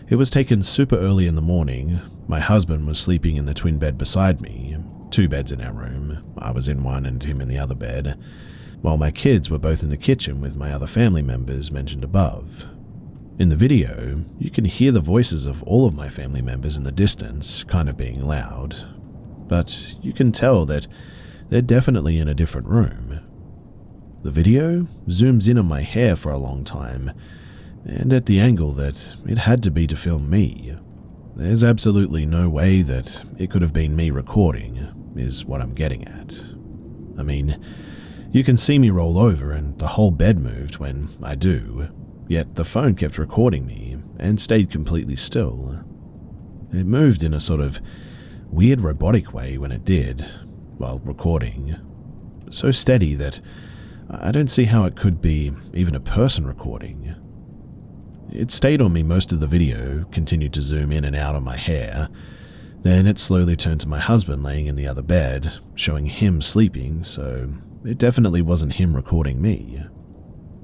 it was taken super early in the morning. My husband was sleeping in the twin bed beside me, 2 beds in our room. I was in one and him in the other bed, while my kids were both in the kitchen with my other family members mentioned above. In the video, you can hear the voices of all of my family members in the distance, kind of being loud, but you can tell that they're definitely in a different room. The video zooms in on my hair for a long time, and at the angle that it had to be to film me. There's absolutely no way that it could have been me recording, is what I'm getting at. I mean, you can see me roll over and the whole bed moved when I do, yet the phone kept recording me and stayed completely still. It moved in a sort of weird robotic way when it did, while recording. So steady that I don't see how it could be even a person recording. It stayed on me most of the video, continued to zoom in and out on my hair. Then it slowly turned to my husband laying in the other bed, showing him sleeping, so it definitely wasn't him recording me.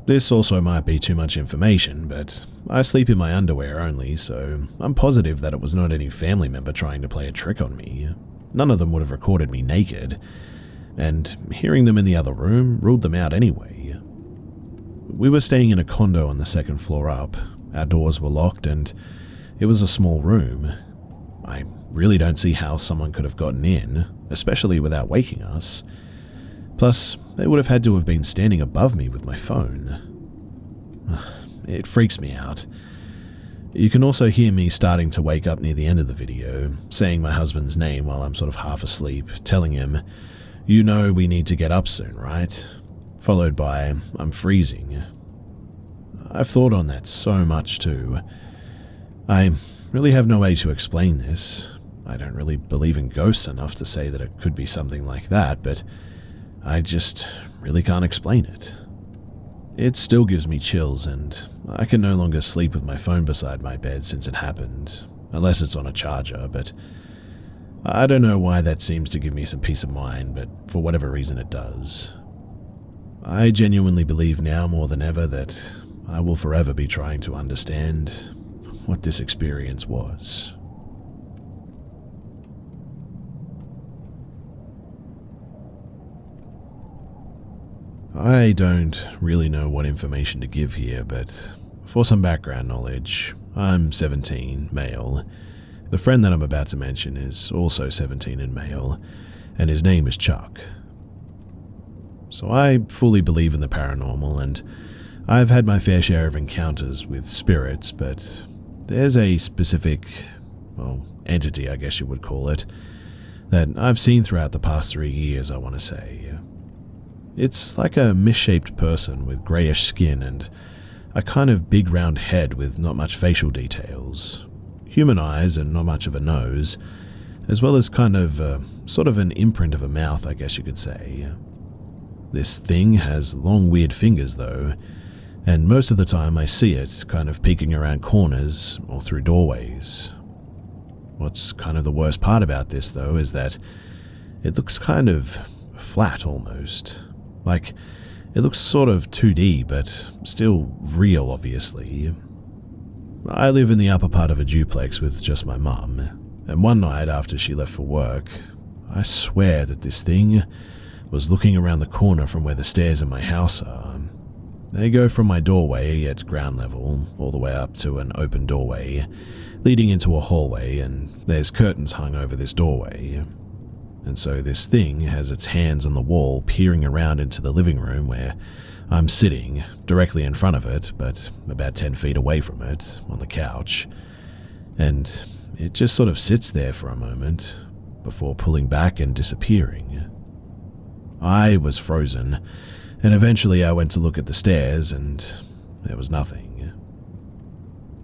This also might be too much information, but I sleep in my underwear only, so I'm positive that it was not any family member trying to play a trick on me. None of them would have recorded me naked, and hearing them in the other room ruled them out anyway. We were staying in a condo on the second floor up. Our doors were locked, and it was a small room. I really don't see how someone could have gotten in, especially without waking us. Plus, they would have had to have been standing above me with my phone. It freaks me out. You can also hear me starting to wake up near the end of the video, saying my husband's name while I'm sort of half asleep, telling him, "You know we need to get up soon, right?" Followed by, "I'm freezing." I've thought on that so much too. I really have no way to explain this. I don't really believe in ghosts enough to say that it could be something like that, but I just really can't explain it. It still gives me chills, and I can no longer sleep with my phone beside my bed since it happened, unless it's on a charger, but I don't know why that seems to give me some peace of mind, but for whatever reason it does. I genuinely believe now more than ever that I will forever be trying to understand what this experience was. I don't really know what information to give here, but for some background knowledge, I'm 17, male. The friend that I'm about to mention is also 17 and male, and his name is Chuck. So I fully believe in the paranormal, and I've had my fair share of encounters with spirits, but there's a specific, entity I guess you would call it, that I've seen throughout the past 3 years, I want to say. It's like a misshaped person with greyish skin and a kind of big round head with not much facial details, human eyes and not much of a nose, as well as kind of sort of an imprint of a mouth, I guess you could say. This thing has long weird fingers though, and most of the time I see it kind of peeking around corners or through doorways. What's kind of the worst part about this though is that it looks kind of flat almost. Like, it looks sort of 2D, but still real, obviously. I live in the upper part of a duplex with just my mum, and one night after she left for work, I swear that this thing was looking around the corner from where the stairs in my house are. They go from my doorway at ground level all the way up to an open doorway, leading into a hallway, and there's curtains hung over this doorway. And so this thing has its hands on the wall peering around into the living room where I'm sitting directly in front of it, but about 10 feet away from it, on the couch. And it just sort of sits there for a moment before pulling back and disappearing. I was frozen, and eventually I went to look at the stairs and there was nothing.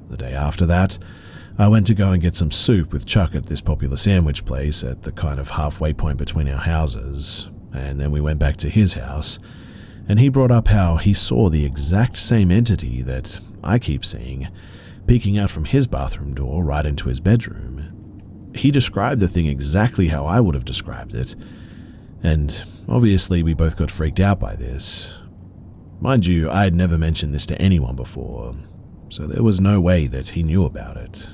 The day after that, I went to go and get some soup with Chuck at this popular sandwich place at the kind of halfway point between our houses, and then we went back to his house, and he brought up how he saw the exact same entity that I keep seeing, peeking out from his bathroom door right into his bedroom. He described the thing exactly how I would have described it, and obviously we both got freaked out by this. Mind you, I had never mentioned this to anyone before, so there was no way that he knew about it.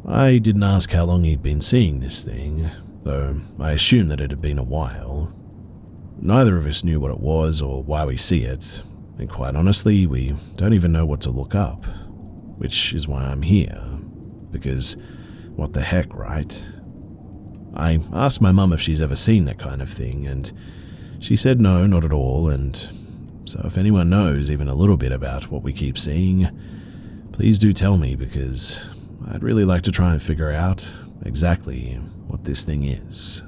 I didn't ask how long he'd been seeing this thing, though I assumed that it had been a while. Neither of us knew what it was or why we see it, and quite honestly, we don't even know what to look up, which is why I'm here, because what the heck, right? I asked my mum if she's ever seen that kind of thing, and she said no, not at all, and so if anyone knows even a little bit about what we keep seeing, please do tell me, because I'd really like to try and figure out exactly what this thing is.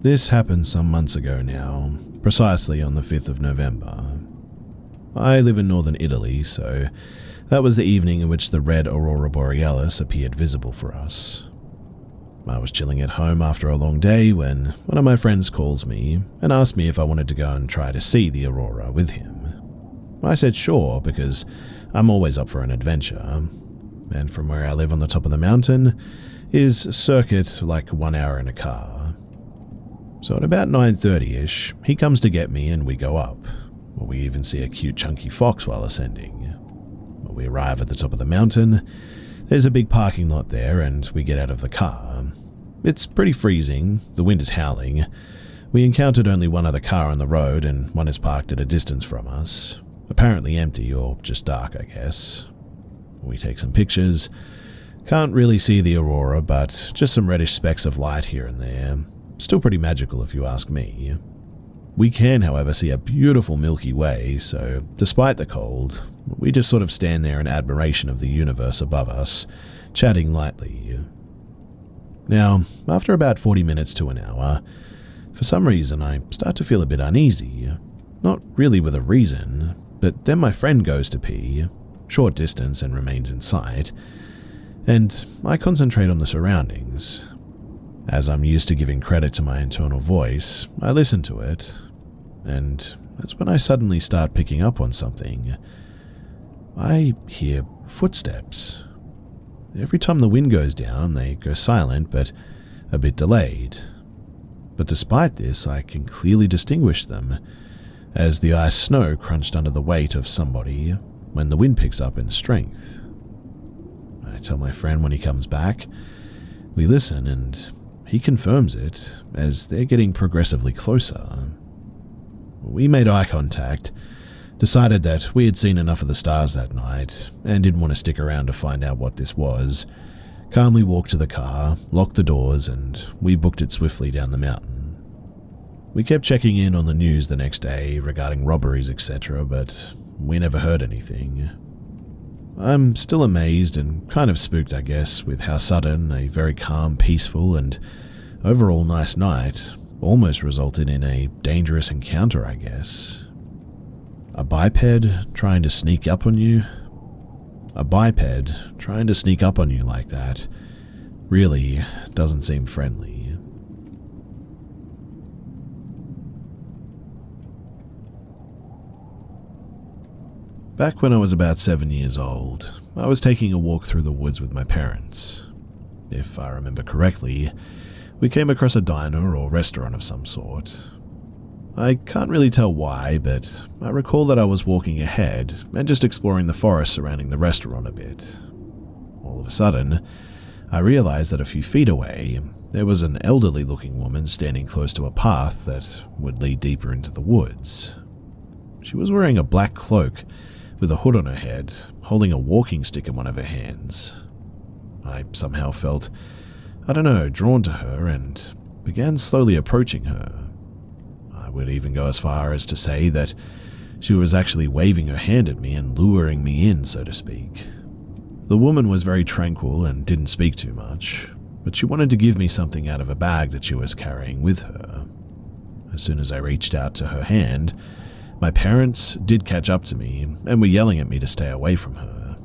This happened some months ago now, precisely on the 5th of November. I live in northern Italy, so that was the evening in which the red aurora borealis appeared visible for us. I was chilling at home after a long day when one of my friends calls me and asked me if I wanted to go and try to see the aurora with him. I said sure, because I'm always up for an adventure. and from where I live on the top of the mountain is circuit like 1 hour in a car. So at about 9:30ish, he comes to get me and we go up. We even see a cute chunky fox while ascending. When we arrive at the top of the mountain, there's a big parking lot there and we get out of the car. It's pretty freezing, the wind is howling. We encountered only one other car on the road and one is parked at a distance from us. Apparently empty or just dark, I guess. We take some pictures. Can't really see the aurora, but just some reddish specks of light here and there. Still pretty magical if you ask me. We can, however, see a beautiful Milky Way, so despite the cold, we just sort of stand there in admiration of the universe above us, chatting lightly. Now, after about 40 minutes to an hour, for some reason I start to feel a bit uneasy. Not really with a reason, but then my friend goes to pee, short distance and remains in sight, and I concentrate on the surroundings. As I'm used to giving credit to my internal voice, I listen to it, and that's when I suddenly start picking up on something. I hear footsteps. Every time the wind goes down, they go silent, but a bit delayed. But despite this, I can clearly distinguish them, as the ice snow crunched under the weight of somebody when the wind picks up in strength. I tell my friend when he comes back. We listen, and he confirms it, as they're getting progressively closer. We made eye contact, decided that we had seen enough of the stars that night, and didn't want to stick around to find out what this was. Calmly walked to the car, locked the doors, and we booked it swiftly down the mountain. We kept checking in on the news the next day regarding robberies, etc., but we never heard anything. I'm still amazed and kind of spooked, I guess, with how sudden a very calm, peaceful, and overall nice night almost resulted in a dangerous encounter, I guess. A biped trying to sneak up on you? A biped trying to sneak up on you like that really doesn't seem friendly. Back when I was about 7 years old, I was taking a walk through the woods with my parents. If I remember correctly, we came across a diner or restaurant of some sort. I can't really tell why, but I recall that I was walking ahead and just exploring the forest surrounding the restaurant a bit. All of a sudden, I realized that a few feet away, there was an elderly-looking woman standing close to a path that would lead deeper into the woods. She was wearing a black cloak with a hood on her head, holding a walking stick in one of her hands. I somehow felt, drawn to her and began slowly approaching her. I would even go as far as to say that she was actually waving her hand at me and luring me in, so to speak. The woman was very tranquil and didn't speak too much, but she wanted to give me something out of a bag that she was carrying with her. As soon as I reached out to her hand, my parents did catch up to me and were yelling at me to stay away from her.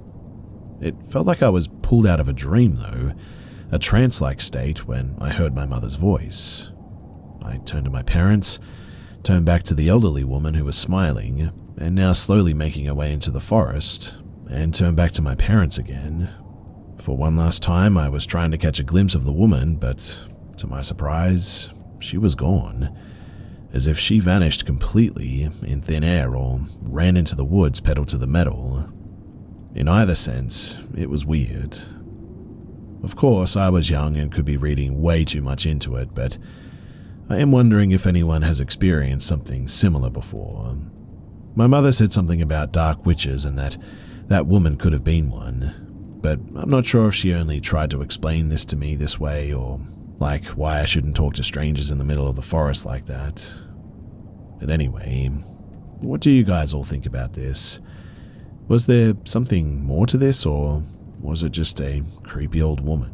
It felt like I was pulled out of a dream, though, a trance-like state when I heard my mother's voice. I turned to my parents, turned back to the elderly woman who was smiling and now slowly making her way into the forest, and turned back to my parents again. For one last time, I was trying to catch a glimpse of the woman, but to my surprise, she was gone, as if she vanished completely in thin air or ran into the woods pedal to the metal. In either sense, it was weird. Of course, I was young and could be reading way too much into it, but I am wondering if anyone has experienced something similar before. My mother said something about dark witches and that woman could have been one, but I'm not sure if she only tried to explain this to me this way or like why I shouldn't talk to strangers in the middle of the forest like that. But anyway, what do you guys all think about this? Was there something more to this, or was it just a creepy old woman?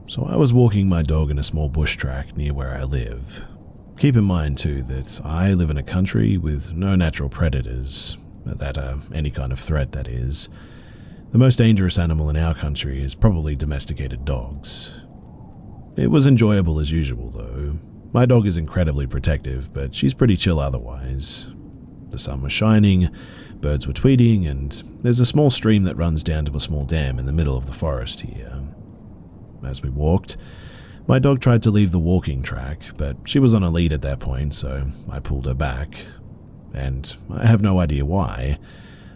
So I was walking my dog in a small bush track near where I live. Keep in mind too that I live in a country with no natural predators, that are any kind of threat, that is. The most dangerous animal in our country is probably domesticated dogs. It was enjoyable as usual though. My dog is incredibly protective, but she's pretty chill otherwise. The sun was shining, birds were tweeting, and there's a small stream that runs down to a small dam in the middle of the forest here. As we walked, my dog tried to leave the walking track, but she was on a lead at that point, so I pulled her back. And I have no idea why.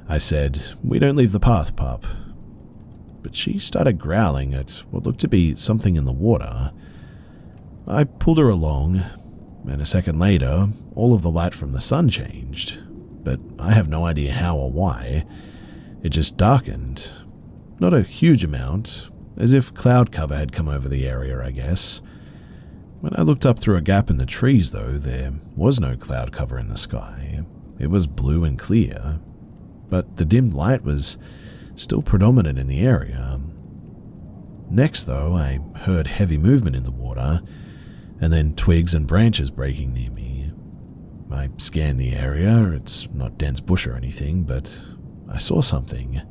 I said, "We don't leave the path, pup." But she started growling at what looked to be something in the water. I pulled her along, and a second later, all of the light from the sun changed, but I have no idea how or why. It just darkened. Not a huge amount, as if cloud cover had come over the area, I guess. When I looked up through a gap in the trees, though, there was no cloud cover in the sky. It was blue and clear, but the dimmed light was still predominant in the area. Next, though, I heard heavy movement in the water, and then twigs and branches breaking near me. I scanned the area. It's not dense bush or anything, but I saw something.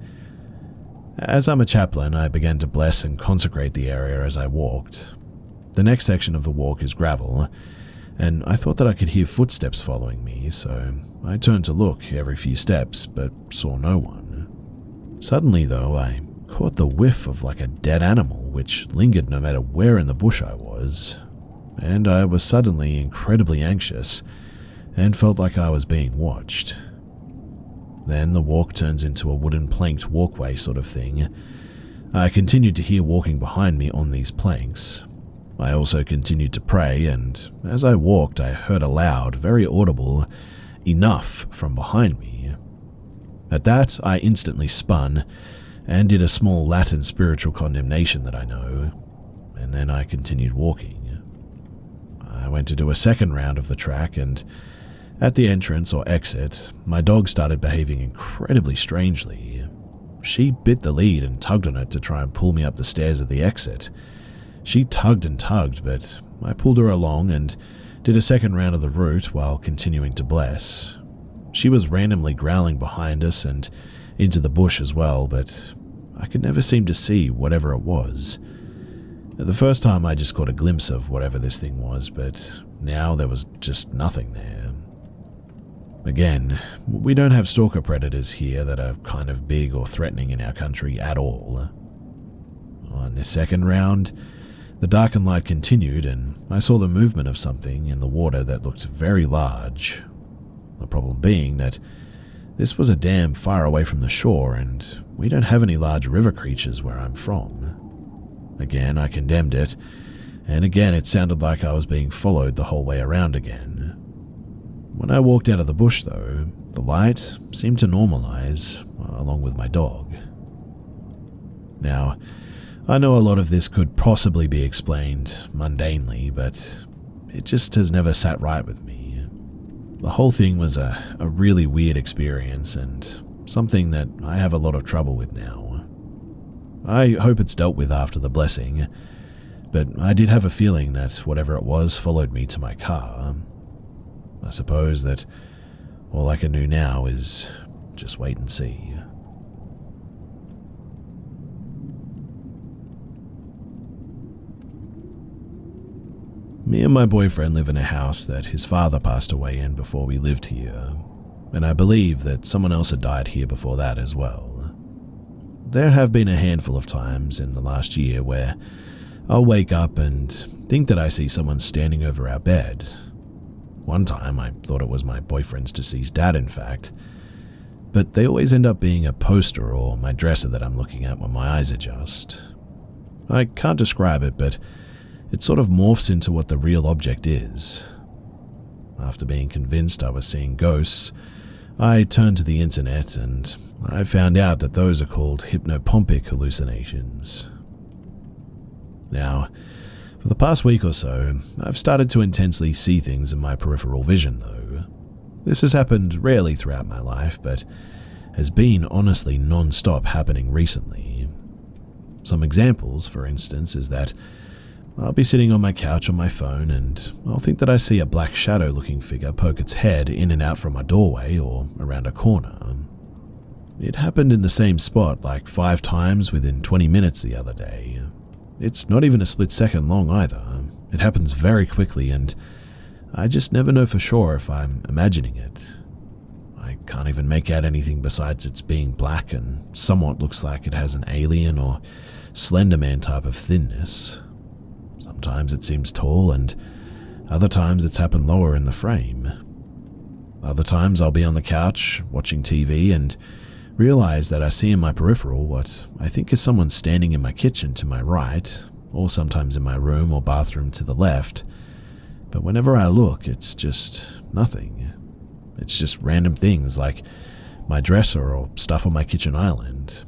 As I'm a chaplain, I began to bless and consecrate the area as I walked. The next section of the walk is gravel, and I thought that I could hear footsteps following me, so I turned to look every few steps, but saw no one. Suddenly, though, I caught the whiff of like a dead animal, which lingered no matter where in the bush I was, and I was suddenly incredibly anxious and felt like I was being watched. Then the walk turns into a wooden planked walkway sort of thing. I continued to hear walking behind me on these planks. I also continued to pray, and as I walked, I heard a loud, very audible, "Enough" from behind me. At that, I instantly spun and did a small Latin spiritual condemnation that I know, and then I continued walking. I went to do a second round of the track, and at the entrance or exit, my dog started behaving incredibly strangely. She bit the lead and tugged on it to try and pull me up the stairs of the exit. She tugged and tugged, but I pulled her along and did a second round of the route while continuing to bless. She was randomly growling behind us and into the bush as well, but I could never seem to see whatever it was. The first time I just caught a glimpse of whatever this thing was, but now there was just nothing there. Again, we don't have stalker predators here that are kind of big or threatening in our country at all. On this second round, the darkened light continued, and I saw the movement of something in the water that looked very large. The problem being that this was a dam far away from the shore, and we don't have any large river creatures where I'm from. Again, I condemned it, and again it sounded like I was being followed the whole way around again. When I walked out of the bush, though, the light seemed to normalize, along with my dog. Now, I know a lot of this could possibly be explained mundanely, but it just has never sat right with me. The whole thing was a really weird experience, and something that I have a lot of trouble with now. I hope it's dealt with after the blessing, but I did have a feeling that whatever it was followed me to my car. I suppose that all I can do now is just wait and see. Me and my boyfriend live in a house that his father passed away in before we lived here, and I believe that someone else had died here before that as well. There have been a handful of times in the last year where I'll wake up and think that I see someone standing over our bed. One time I thought it was my boyfriend's deceased dad, in fact, but they always end up being a poster or my dresser that I'm looking at when my eyes adjust. I can't describe it, but it sort of morphs into what the real object is. After being convinced I was seeing ghosts, I turned to the internet and I found out that those are called hypnopompic hallucinations. Now, for the past week or so, I've started to intensely see things in my peripheral vision, though. This has happened rarely throughout my life, but has been honestly non-stop happening recently. Some examples, for instance, is that I'll be sitting on my couch on my phone and I'll think that I see a black shadow-looking figure poke its head in and out from a doorway or around a corner. It happened in the same spot like 5 times within 20 minutes the other day. It's not even a split second long either. It happens very quickly, and I just never know for sure if I'm imagining it. I can't even make out anything besides its being black and somewhat looks like it has an alien or Slender Man type of thinness. Sometimes it seems tall, and other times it's happened lower in the frame. Other times I'll be on the couch watching TV and realize that I see in my peripheral what I think is someone standing in my kitchen to my right, or sometimes in my room or bathroom to the left. But whenever I look, it's just nothing. It's just random things like my dresser or stuff on my kitchen island.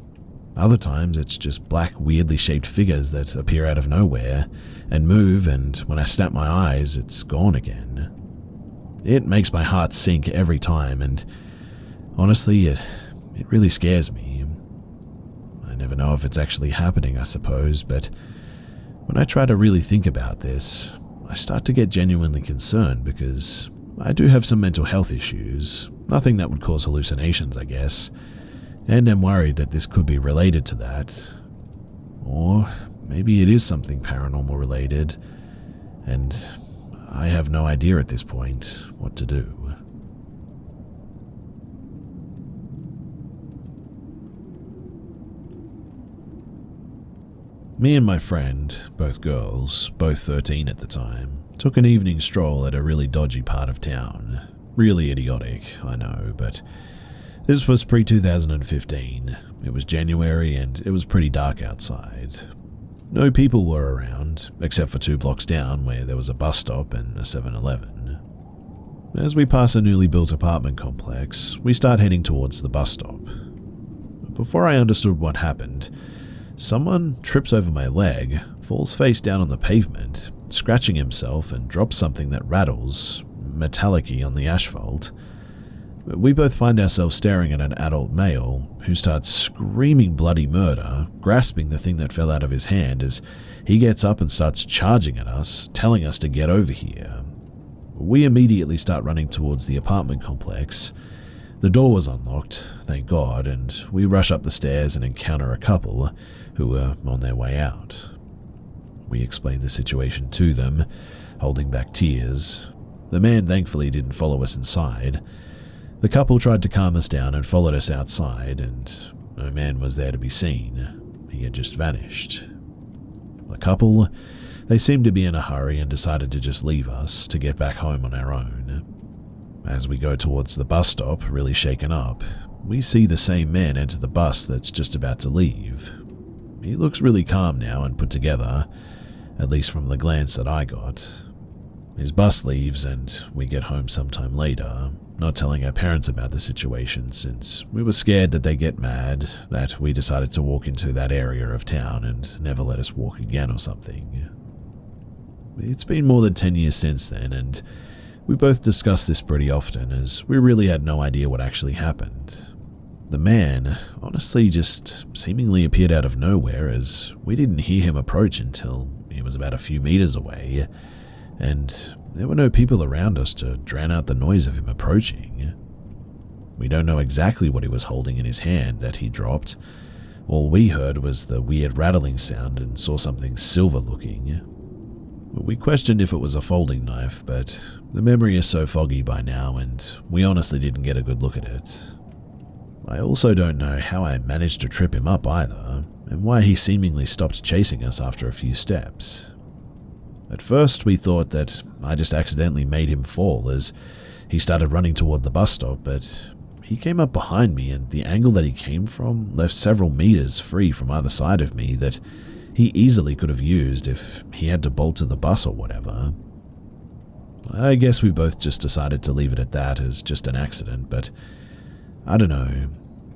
Other times it's just black, weirdly shaped figures that appear out of nowhere and move, and when I snap my eyes, it's gone again. It makes my heart sink every time, and honestly, it really scares me. I never know if it's actually happening, I suppose, but when I try to really think about this, I start to get genuinely concerned because I do have some mental health issues, nothing that would cause hallucinations, I guess, and am worried that this could be related to that. Or maybe it is something paranormal related, and I have no idea at this point what to do. Me and my friend, both girls, both 13 at the time, took an evening stroll at a really dodgy part of town. Really idiotic, I know, but this was pre-2015. It was January and it was pretty dark outside. No people were around, except for 2 blocks down where there was a bus stop and a 7-Eleven. As we pass a newly built apartment complex, we start heading towards the bus stop. Before I understood what happened, someone trips over my leg, falls face down on the pavement, scratching himself, and drops something that rattles, metallic-y on the asphalt. We both find ourselves staring at an adult male who starts screaming bloody murder, grasping the thing that fell out of his hand as he gets up and starts charging at us, telling us to get over here. We immediately start running towards the apartment complex. The door was unlocked, thank God, and we rush up the stairs and encounter a couple who were on their way out. We explain the situation to them, holding back tears. The man thankfully didn't follow us inside. The couple tried to calm us down and followed us outside, and no man was there to be seen. He had just vanished. The couple, they seemed to be in a hurry and decided to just leave us to get back home on our own. As we go towards the bus stop, really shaken up, we see the same man enter the bus that's just about to leave. He looks really calm now and put together, at least from the glance that I got. His bus leaves and we get home sometime later, not telling our parents about the situation since we were scared that they get mad that we decided to walk into that area of town and never let us walk again or something. It's been more than 10 years since then, and we both discuss this pretty often as we really had no idea what actually happened. The man honestly just seemingly appeared out of nowhere as we didn't hear him approach until he was about a few meters away, and there were no people around us to drown out the noise of him approaching. We don't know exactly what he was holding in his hand that he dropped. All we heard was the weird rattling sound and saw something silver-looking. We questioned if it was a folding knife, but the memory is so foggy by now and we honestly didn't get a good look at it. I also don't know how I managed to trip him up either, and why he seemingly stopped chasing us after a few steps. At first we thought that I just accidentally made him fall as he started running toward the bus stop, but he came up behind me and the angle that he came from left several meters free from either side of me that he easily could have used if he had to bolt to the bus or whatever. I guess we both just decided to leave it at that as just an accident, but I don't know.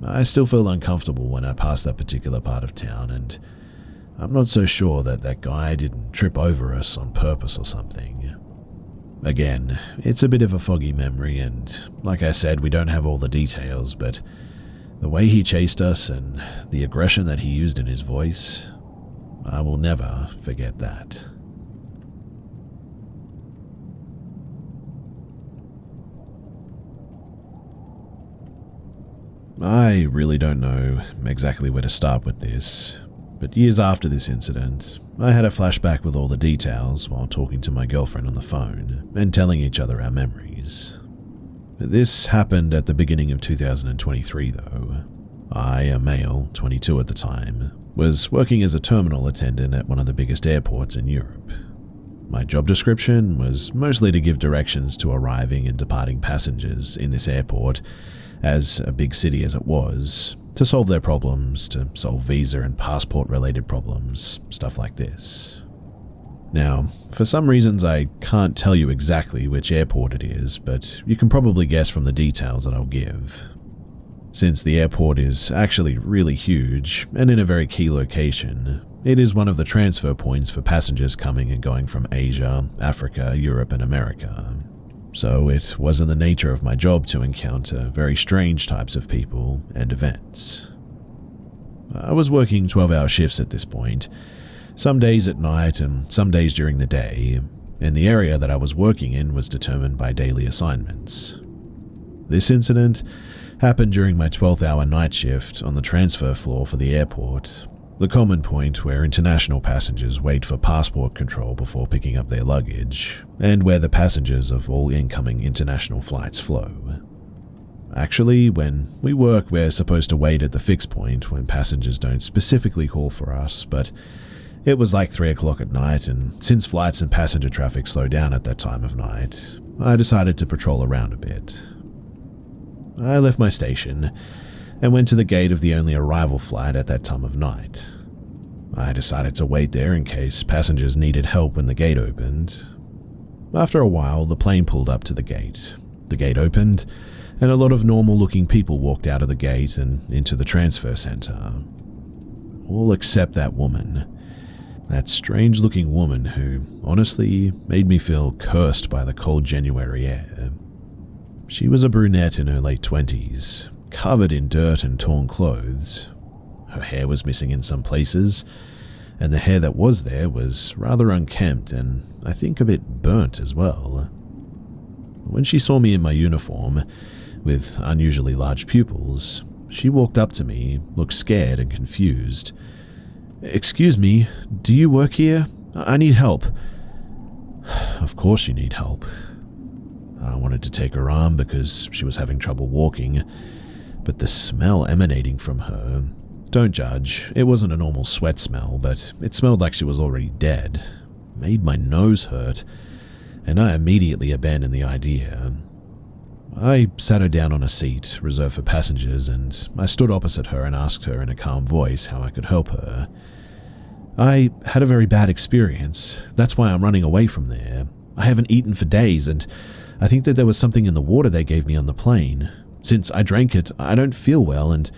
I still feel uncomfortable when I pass that particular part of town, and I'm not so sure that that guy didn't trip over us on purpose or something. Again, it's a bit of a foggy memory, and like I said, we don't have all the details, but the way he chased us and the aggression that he used in his voice, I will never forget that. I really don't know exactly where to start with this. But years after this incident, I had a flashback with all the details while talking to my girlfriend on the phone and telling each other our memories. This happened at the beginning of 2023 though. I, a male, 22 at the time, was working as a terminal attendant at one of the biggest airports in Europe. My job description was mostly to give directions to arriving and departing passengers in this airport, as a big city as it was, to solve their problems, to solve visa and passport related problems, stuff like this. Now, for some reasons I can't tell you exactly which airport it is, but you can probably guess from the details that I'll give. Since the airport is actually really huge and in a very key location, it is one of the transfer points for passengers coming and going from Asia, Africa, Europe, and America. So it was in the nature of my job to encounter very strange types of people and events. I was working 12-hour shifts at this point, some days at night and some days during the day, and the area that I was working in was determined by daily assignments. This incident happened during my 12th-hour night shift on the transfer floor for the airport, the common point where international passengers wait for passport control before picking up their luggage, and where the passengers of all incoming international flights flow. Actually, when we work, we're supposed to wait at the fixed point when passengers don't specifically call for us, but it was like 3 o'clock at night, and since flights and passenger traffic slow down at that time of night, I decided to patrol around a bit. I left my station and went to the gate of the only arrival flight at that time of night. I decided to wait there in case passengers needed help when the gate opened. After a while, the plane pulled up to the gate. The gate opened, and a lot of normal-looking people walked out of the gate and into the transfer center. All except that woman. That strange-looking woman who, honestly, made me feel cursed by the cold January air. She was a brunette in her late 20s, covered in dirt and torn clothes. Her hair was missing in some places, and the hair that was there was rather unkempt and I think a bit burnt as well. When she saw me in my uniform, with unusually large pupils, she walked up to me, looked scared and confused. "Excuse me, do you work here? I need help." Of course you need help. I wanted to take her arm because she was having trouble walking, but the smell emanating from her, don't judge, it wasn't a normal sweat smell, but it smelled like she was already dead, made my nose hurt, and I immediately abandoned the idea. I sat her down on a seat reserved for passengers, and I stood opposite her and asked her in a calm voice how I could help her. "I had a very bad experience. That's why I'm running away from there. I haven't eaten for days, and I think that there was something in the water they gave me on the plane. Since I drank it, I don't feel well, and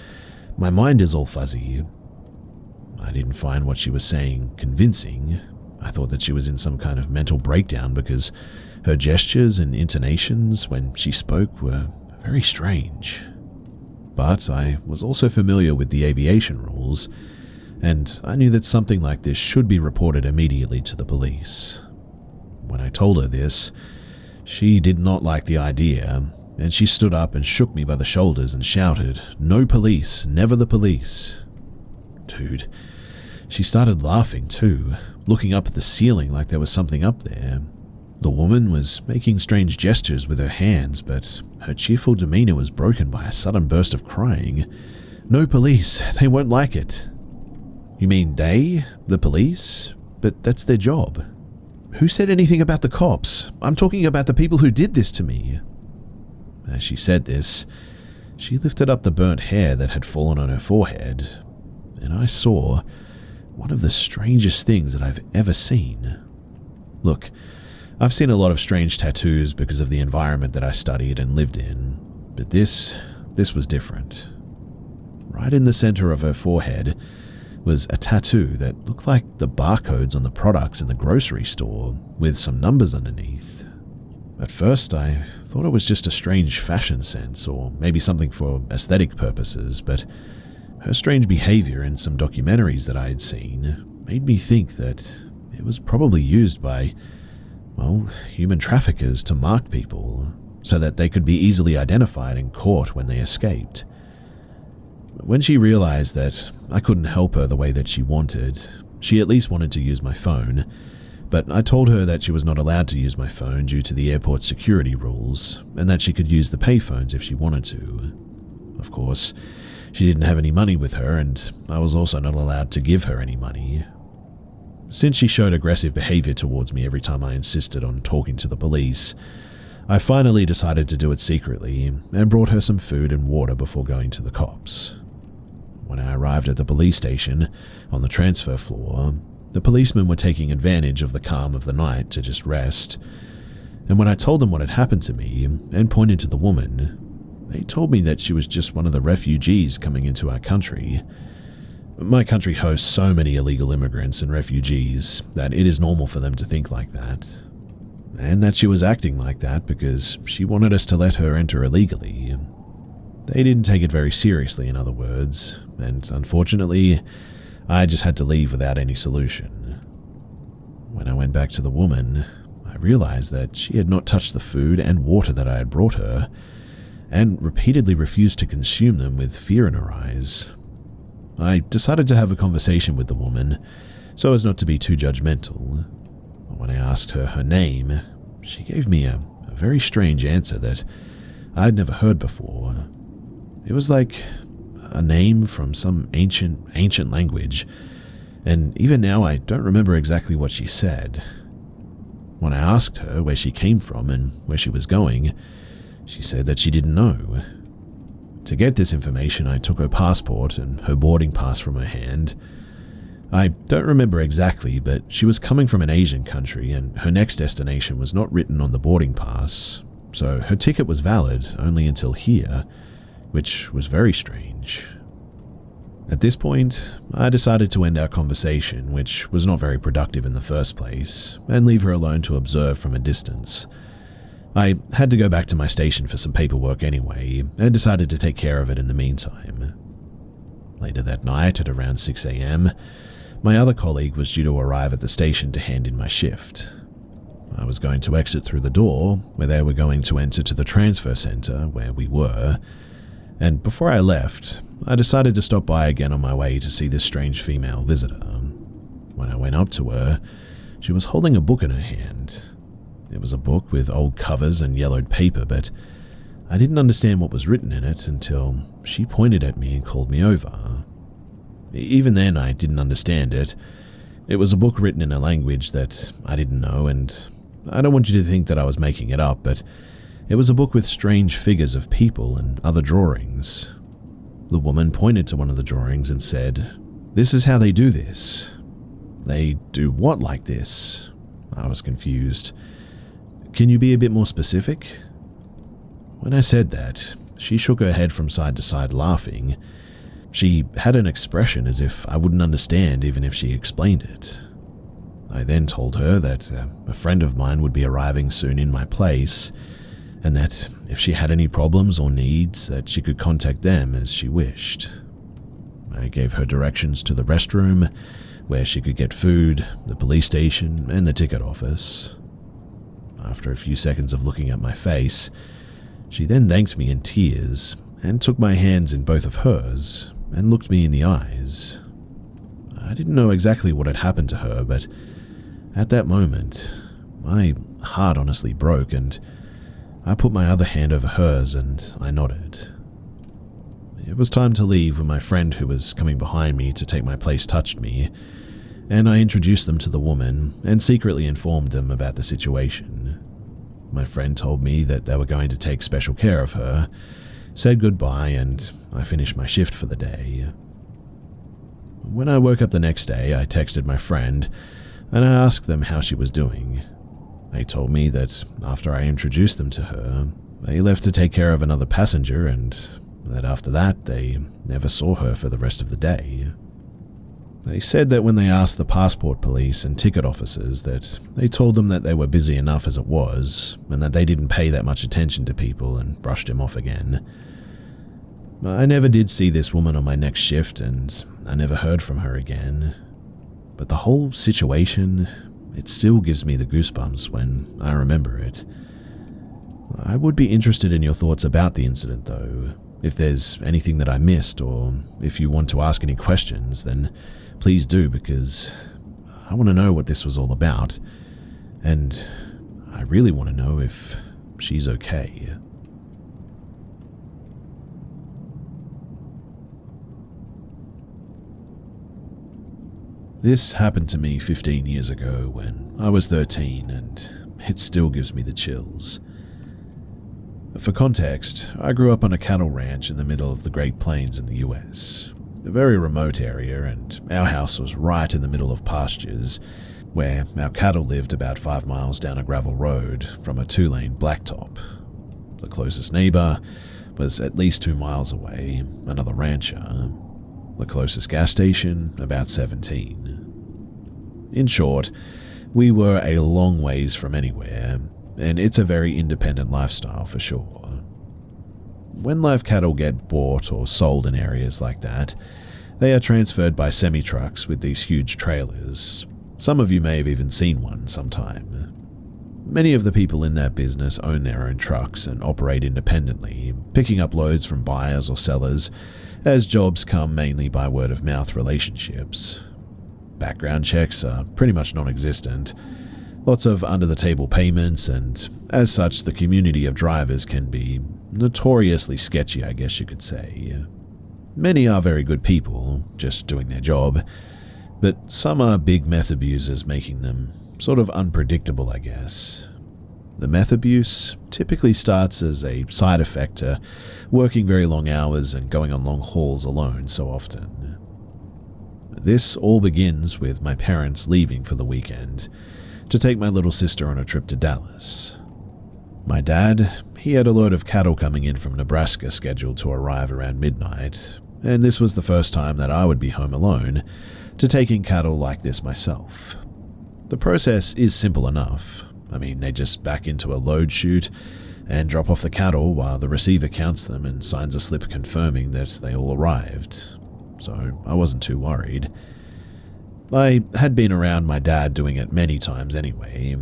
my mind is all fuzzy." I didn't find what she was saying convincing. I thought that she was in some kind of mental breakdown because her gestures and intonations when she spoke were very strange. But I was also familiar with the aviation rules, and I knew that something like this should be reported immediately to the police. When I told her this, she did not like the idea, and she stood up and shook me by the shoulders and shouted, "No police, never the police." Dude, she started laughing too, looking up at the ceiling like there was something up there. The woman was making strange gestures with her hands, but her cheerful demeanor was broken by a sudden burst of crying. "No police, they won't like it." "You mean they? The police? But that's their job." "Who said anything about the cops? I'm talking about the people who did this to me." As she said this, she lifted up the burnt hair that had fallen on her forehead, and I saw one of the strangest things that I've ever seen. Look, I've seen a lot of strange tattoos because of the environment that I studied and lived in, but this was different. Right in the center of her forehead was a tattoo that looked like the barcodes on the products in the grocery store, with some numbers underneath. At first, I thought it was just a strange fashion sense, or maybe something for aesthetic purposes, but her strange behavior in some documentaries that I had seen made me think that it was probably used by, well, human traffickers to mark people, so that they could be easily identified and caught when they escaped. When she realized that I couldn't help her the way that she wanted, she at least wanted to use my phone, but I told her that she was not allowed to use my phone due to the airport security rules, and that she could use the payphones if she wanted to. Of course, she didn't have any money with her, and I was also not allowed to give her any money. Since she showed aggressive behavior towards me every time I insisted on talking to the police, I finally decided to do it secretly and brought her some food and water before going to the cops. When I arrived at the police station, on the transfer floor, the policemen were taking advantage of the calm of the night to just rest, and when I told them what had happened to me and pointed to the woman, they told me that she was just one of the refugees coming into our country. My country hosts so many illegal immigrants and refugees that it is normal for them to think like that, and that she was acting like that because she wanted us to let her enter illegally. They didn't take it very seriously, in other words, and unfortunately, I just had to leave without any solution. When I went back to the woman, I realized that she had not touched the food and water that I had brought her, and repeatedly refused to consume them with fear in her eyes. I decided to have a conversation with the woman, so as not to be too judgmental. When I asked her her name, she gave me a very strange answer that I'd never heard before. It was like a name from some ancient language, and even now I don't remember exactly what she said. When I asked her where she came from and where she was going, she said that she didn't know. To get this information, I took her passport and her boarding pass from her hand. I don't remember exactly, but she was coming from an Asian country and her next destination was not written on the boarding pass, so her ticket was valid only until here, which was very strange. At this point, I decided to end our conversation, which was not very productive in the first place, and leave her alone to observe from a distance. I had to go back to my station for some paperwork anyway, and decided to take care of it in the meantime. Later that night, at around 6 a.m., my other colleague was due to arrive at the station to hand in my shift. I was going to exit through the door, where they were going to enter to the transfer center, where we were, and before I left, I decided to stop by again on my way to see this strange female visitor. When I went up to her, she was holding a book in her hand. It was a book with old covers and yellowed paper, but I didn't understand what was written in it until she pointed at me and called me over. Even then, I didn't understand it. It was a book written in a language that I didn't know, and I don't want you to think that I was making it up, but it was a book with strange figures of people and other drawings. The woman pointed to one of the drawings and said, "This is how they do this." "They do what like this?" I was confused. "Can you be a bit more specific?" When I said that, she shook her head from side to side laughing. She had an expression as if I wouldn't understand even if she explained it. I then told her that a friend of mine would be arriving soon in my place, and that if she had any problems or needs, that she could contact them as she wished. I gave her directions to the restroom, where she could get food, the police station, and the ticket office. After a few seconds of looking at my face, she then thanked me in tears and took my hands in both of hers and looked me in the eyes. I didn't know exactly what had happened to her, but at that moment, my heart honestly broke, and I put my other hand over hers and I nodded. It was time to leave when my friend who was coming behind me to take my place touched me, and I introduced them to the woman and secretly informed them about the situation. My friend told me that they were going to take special care of her, said goodbye, and I finished my shift for the day. When I woke up the next day, I texted my friend and I asked them how she was doing. They told me that after I introduced them to her, they left to take care of another passenger, and that after that they never saw her for the rest of the day. They said that when they asked the passport police and ticket officers, that they told them that they were busy enough as it was, and that they didn't pay that much attention to people and brushed him off again. I never did see this woman on my next shift, and I never heard from her again. But the whole situation, it still gives me the goosebumps when I remember it. I would be interested in your thoughts about the incident, though. If there's anything that I missed, or if you want to ask any questions, then please do, because I want to know what this was all about, and I really want to know if she's okay. This happened to me 15 years ago when I was 13, and it still gives me the chills. For context, I grew up on a cattle ranch in the middle of the Great Plains in the US, a very remote area, and our house was right in the middle of pastures, where our cattle lived about 5 miles down a gravel road from a 2-lane blacktop. The closest neighbor was at least 2 miles away, another rancher. The closest gas station, about 17. In short, we were a long ways from anywhere, and it's a very independent lifestyle for sure. When live cattle get bought or sold in areas like that, they are transferred by semi-trucks with these huge trailers. Some of you may have even seen one sometime. Many of the people in that business own their own trucks and operate independently, picking up loads from buyers or sellers, as jobs come mainly by word-of-mouth relationships. Background checks are pretty much non-existent. Lots of under-the-table payments, and as such, the community of drivers can be notoriously sketchy, I guess you could say. Many are very good people, just doing their job, but some are big meth abusers, making them sort of unpredictable, I guess. The meth abuse typically starts as a side effect to working very long hours and going on long hauls alone so often. This all begins with my parents leaving for the weekend to take my little sister on a trip to Dallas. My dad, he had a load of cattle coming in from Nebraska scheduled to arrive around midnight, and this was the first time that I would be home alone to take in cattle like this myself. The process is simple enough. I mean, they just back into a load chute and drop off the cattle while the receiver counts them and signs a slip confirming that they all arrived. So I wasn't too worried. I had been around my dad doing it many times anyway.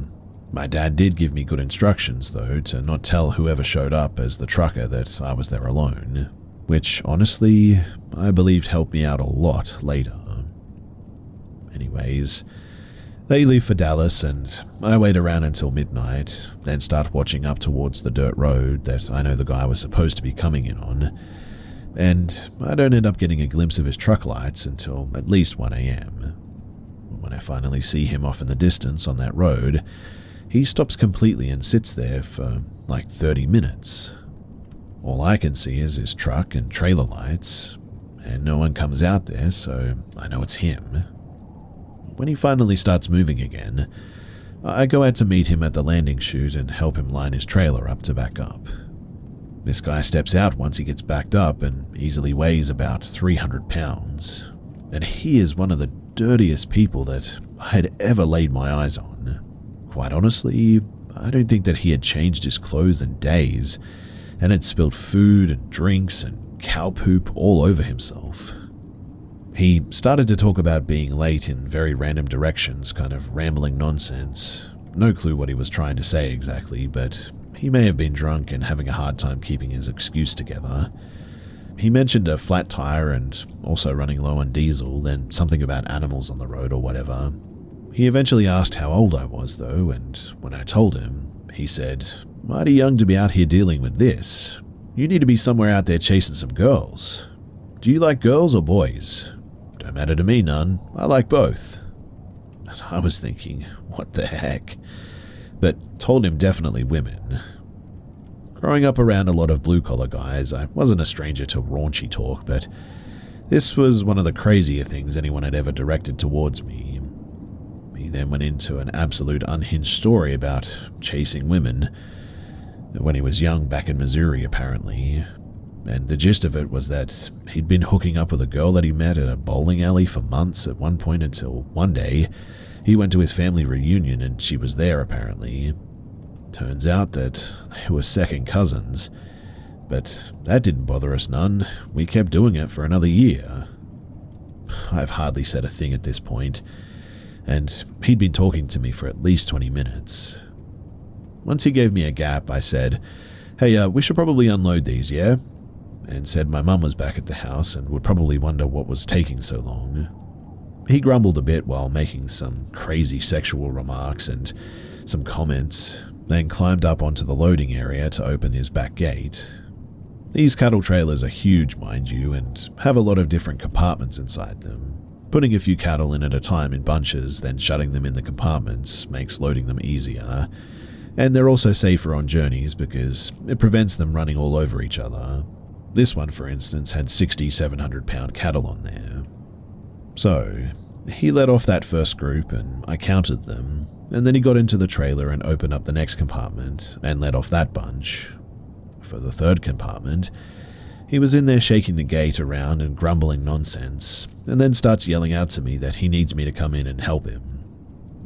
My dad did give me good instructions, though, to not tell whoever showed up as the trucker that I was there alone, which, honestly, I believed helped me out a lot later. Anyways, they leave for Dallas, and I wait around until midnight, then start watching up towards the dirt road that I know the guy was supposed to be coming in on, and I don't end up getting a glimpse of his truck lights until at least 1 a.m. When I finally see him off in the distance on that road, he stops completely and sits there for like 30 minutes. All I can see is his truck and trailer lights, and no one comes out there, so I know it's him. When he finally starts moving again, I go out to meet him at the landing chute and help him line his trailer up to back up. This guy steps out once he gets backed up and easily weighs about 300 pounds, and he is one of the dirtiest people that I had ever laid my eyes on. Quite honestly, I don't think that he had changed his clothes in days, and had spilled food and drinks and cow poop all over himself. He started to talk about being late in very random directions, kind of rambling nonsense. No clue what he was trying to say exactly, but he may have been drunk and having a hard time keeping his excuse together. He mentioned a flat tire and also running low on diesel, then something about animals on the road or whatever. He eventually asked how old I was, though, and when I told him, he said, "Mighty young to be out here dealing with this. You need to be somewhere out there chasing some girls. Do you like girls or boys?" "Don't matter to me none. I like both." And I was thinking, what the heck? But told him definitely women. Growing up around a lot of blue-collar guys, I wasn't a stranger to raunchy talk, but this was one of the crazier things anyone had ever directed towards me. He then went into an absolute unhinged story about chasing women when he was young back in Missouri, apparently. And the gist of it was that he'd been hooking up with a girl that he met at a bowling alley for months at one point until one day he went to his family reunion and she was there, apparently. Turns out that they were second cousins, but that didn't bother us none. We kept doing it for another year. I've hardly said a thing at this point, and he'd been talking to me for at least 20 minutes. Once he gave me a gap, I said, "Hey, we should probably unload these, yeah?" and said my mum was back at the house and would probably wonder what was taking so long. He grumbled a bit while making some crazy sexual remarks and some comments, then climbed up onto the loading area to open his back gate. These cattle trailers are huge, mind you, and have a lot of different compartments inside them. Putting a few cattle in at a time in bunches, then shutting them in the compartments makes loading them easier, and they're also safer on journeys because it prevents them running all over each other. This one, for instance, had 700-pound cattle on there. So, he let off that first group and I counted them, and then he got into the trailer and opened up the next compartment and let off that bunch. For the third compartment, he was in there shaking the gate around and grumbling nonsense, and then starts yelling out to me that he needs me to come in and help him.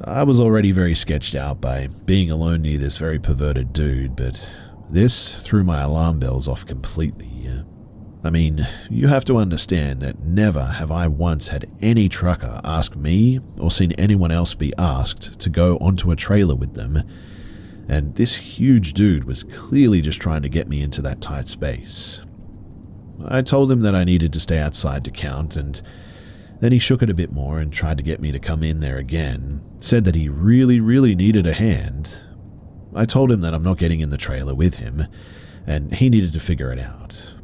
I was already very sketched out by being alone near this very perverted dude, but this threw my alarm bells off completely. I mean, you have to understand that never have I once had any trucker ask me or seen anyone else be asked to go onto a trailer with them, and this huge dude was clearly just trying to get me into that tight space. I told him that I needed to stay outside to count, and then he shook it a bit more and tried to get me to come in there again, said that he really needed a hand. I told him that I'm not getting in the trailer with him, and he needed to figure it out.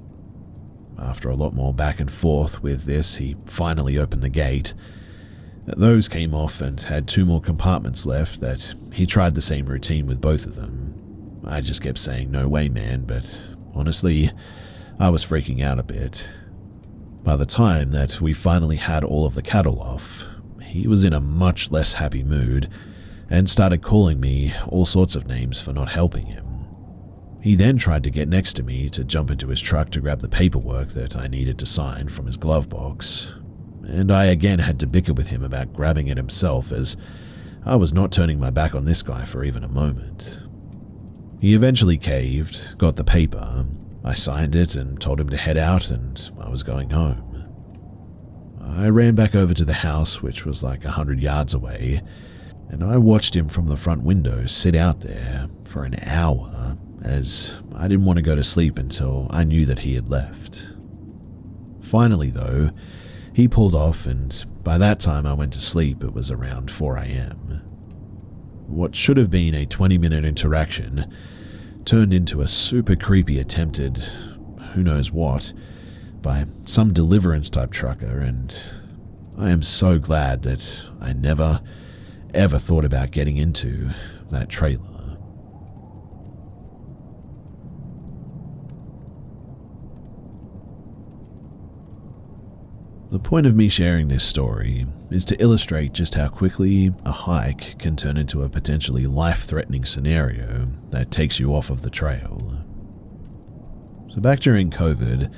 After a lot more back and forth with this, he finally opened the gate. Those came off and had 2 more compartments left that he tried the same routine with both of them. I just kept saying, no way, man, but honestly, I was freaking out a bit. By the time that we finally had all of the cattle off, he was in a much less happy mood and started calling me all sorts of names for not helping him. He then tried to get next to me to jump into his truck to grab the paperwork that I needed to sign from his glove box, and I again had to bicker with him about grabbing it himself, as I was not turning my back on this guy for even a moment. He eventually caved, got the paper, I signed it and told him to head out, and I was going home. I ran back over to the house, which was like 100 yards away, and I watched him from the front window sit out there for an hour, as I didn't want to go to sleep until I knew that he had left. Finally, though, he pulled off, and by that time I went to sleep. It was around 4 a.m. What should have been a 20-minute interaction turned into a super creepy attempted who knows what by some deliverance type trucker, and I am so glad that I never ever thought about getting into that trailer. The point of me sharing this story is to illustrate just how quickly a hike can turn into a potentially life-threatening scenario that takes you off of the trail. So back during COVID,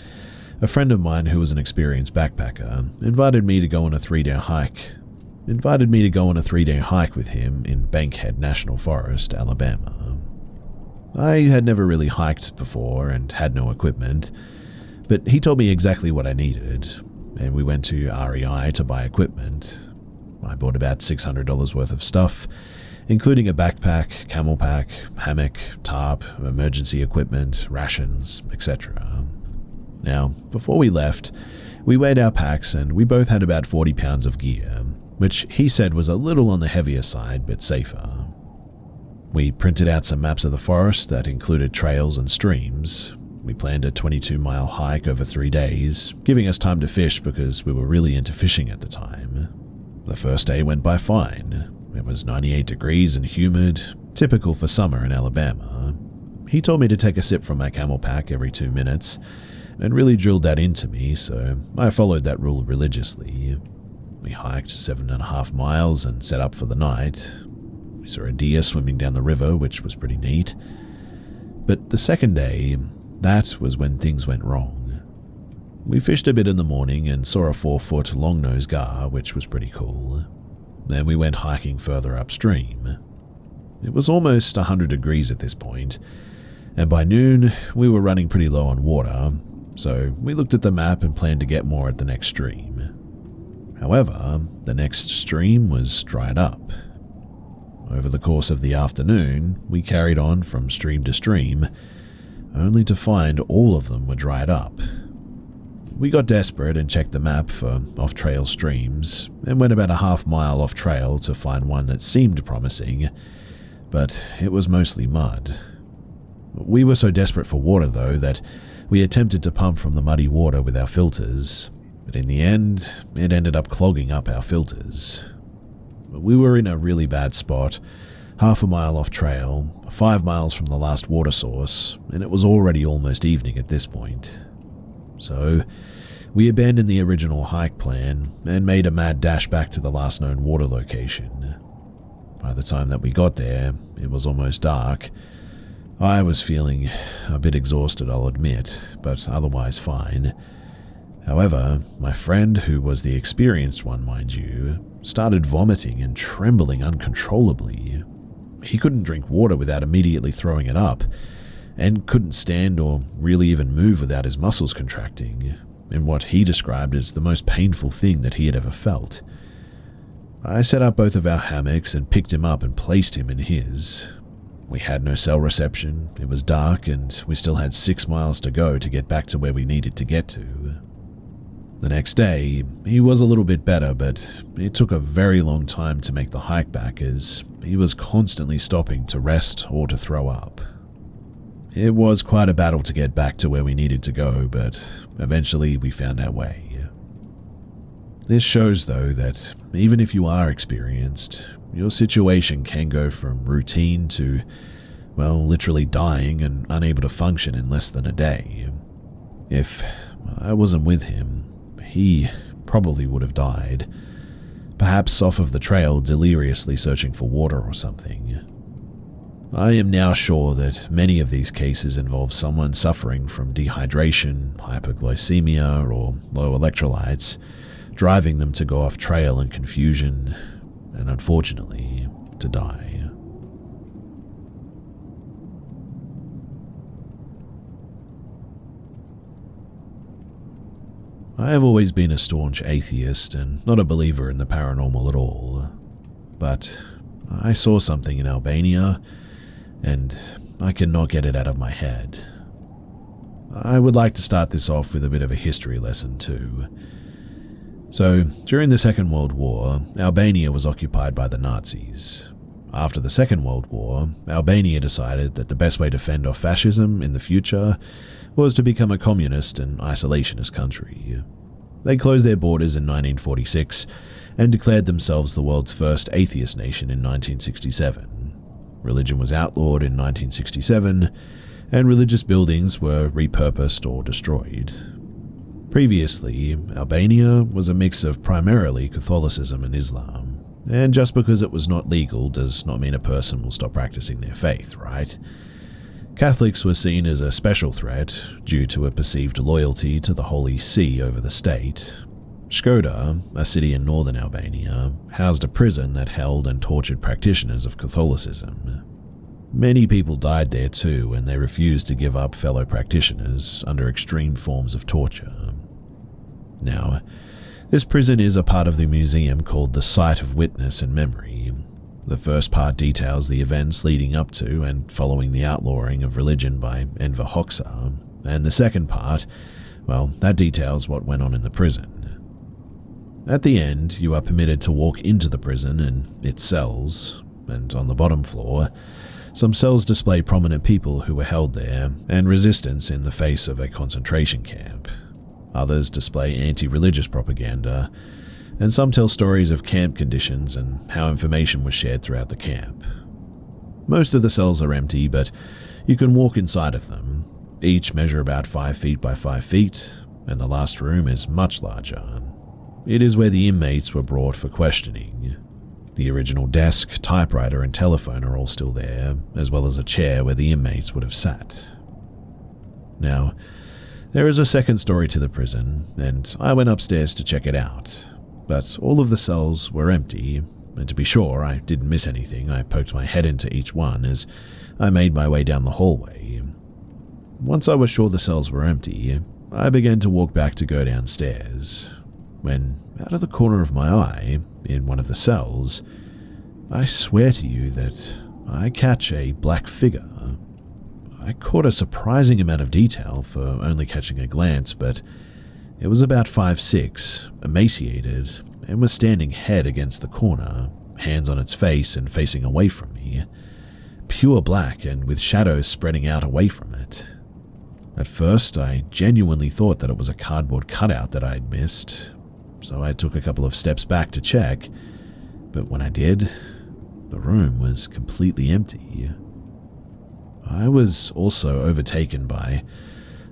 a friend of mine who was an experienced backpacker invited me to go on a 3-day hike with him in Bankhead National Forest, Alabama. I had never really hiked before and had no equipment, but he told me exactly what I needed, and we went to REI to buy equipment. I bought about $600 worth of stuff, including a backpack, camel pack, hammock, tarp, emergency equipment, rations, etc. Now, before we left, we weighed our packs and we both had about 40 pounds of gear, which he said was a little on the heavier side but safer. We printed out some maps of the forest that included trails and streams. We planned a 22-mile hike over 3 days, giving us time to fish because we were really into fishing at the time. The first day went by fine. It was 98 degrees and humid, typical for summer in Alabama. He told me to take a sip from my camel pack every 2 minutes, and really drilled that into me, so I followed that rule religiously. We hiked 7.5 miles and set up for the night. We saw a deer swimming down the river, which was pretty neat. But the second day, that was when things went wrong. We fished a bit in the morning and saw a 4-foot long-nosed gar, which was pretty cool. Then we went hiking further upstream. It was almost 100 degrees at this point, and by noon we were running pretty low on water, so we looked at the map and planned to get more at the next stream. However, the next stream was dried up. Over the course of the afternoon, we carried on from stream to stream, only to find all of them were dried up. We got desperate and checked the map for off-trail streams, and went about a half-mile off-trail to find one that seemed promising, but it was mostly mud. We were so desperate for water, though, that we attempted to pump from the muddy water with our filters, but in the end, it ended up clogging up our filters. We were in a really bad spot, half a mile off trail, 5 miles from the last water source, and it was already almost evening at this point. So, we abandoned the original hike plan and made a mad dash back to the last known water location. By the time that we got there, it was almost dark. I was feeling a bit exhausted, I'll admit, but otherwise fine. However, my friend, who was the experienced one, mind you, started vomiting and trembling uncontrollably. He couldn't drink water without immediately throwing it up, and couldn't stand or really even move without his muscles contracting, in what he described as the most painful thing that he had ever felt. I set up both of our hammocks and picked him up and placed him in his. We had no cell reception, it was dark, and we still had 6 miles to go to get back to where we needed to get to. The next day, he was a little bit better, but it took a very long time to make the hike back as he was constantly stopping to rest or to throw up. It was quite a battle to get back to where we needed to go, but eventually we found our way. This shows, though, that even if you are experienced, your situation can go from routine to, well, literally dying and unable to function in less than a day. If I wasn't with him, he probably would have died, perhaps off of the trail deliriously searching for water or something. I am now sure that many of these cases involve someone suffering from dehydration, hypoglycemia, or low electrolytes, driving them to go off trail in confusion, and unfortunately, to die. I have always been a staunch atheist and not a believer in the paranormal at all, but I saw something in Albania, and I cannot get it out of my head. I would like to start this off with a bit of a history lesson too. So, during the Second World War, Albania was occupied by the Nazis. After the Second World War, Albania decided that the best way to fend off fascism in the future was to become a communist and isolationist country. They closed their borders in 1946 and declared themselves the world's first atheist nation in 1967. Religion was outlawed in 1967, and religious buildings were repurposed or destroyed. Previously, Albania was a mix of primarily Catholicism and Islam, and just because it was not legal does not mean a person will stop practicing their faith, right? Catholics were seen as a special threat due to a perceived loyalty to the Holy See over the state. Shkoda, a city in northern Albania, housed a prison that held and tortured practitioners of Catholicism. Many people died there too, and they refused to give up fellow practitioners under extreme forms of torture. Now, this prison is a part of the museum called the Site of Witness and Memory. The first part details the events leading up to and following the outlawing of religion by Enver Hoxha, and the second part, well, that details what went on in the prison. At the end, you are permitted to walk into the prison and its cells, and on the bottom floor, some cells display prominent people who were held there and resistance in the face of a concentration camp. Others display anti-religious propaganda, and some tell stories of camp conditions and how information was shared throughout the camp. Most of the cells are empty, but you can walk inside of them. Each measure about 5 feet by 5 feet, and the last room is much larger. It is where the inmates were brought for questioning. The original desk, typewriter, and telephone are all still there, as well as a chair where the inmates would have sat. Now, there is a second story to the prison, and I went upstairs to check it out. But all of the cells were empty, and to be sure I didn't miss anything, I poked my head into each one as I made my way down the hallway. Once I was sure the cells were empty, I began to walk back to go downstairs, when, out of the corner of my eye, in one of the cells, I swear to you that I catch a black figure. I caught a surprising amount of detail for only catching a glance, but it was about 5'6", emaciated, and was standing head against the corner, hands on its face and facing away from me. Pure black and with shadows spreading out away from it. At first, I genuinely thought that it was a cardboard cutout that I'd missed, so I took a couple of steps back to check, but when I did, the room was completely empty. I was also overtaken by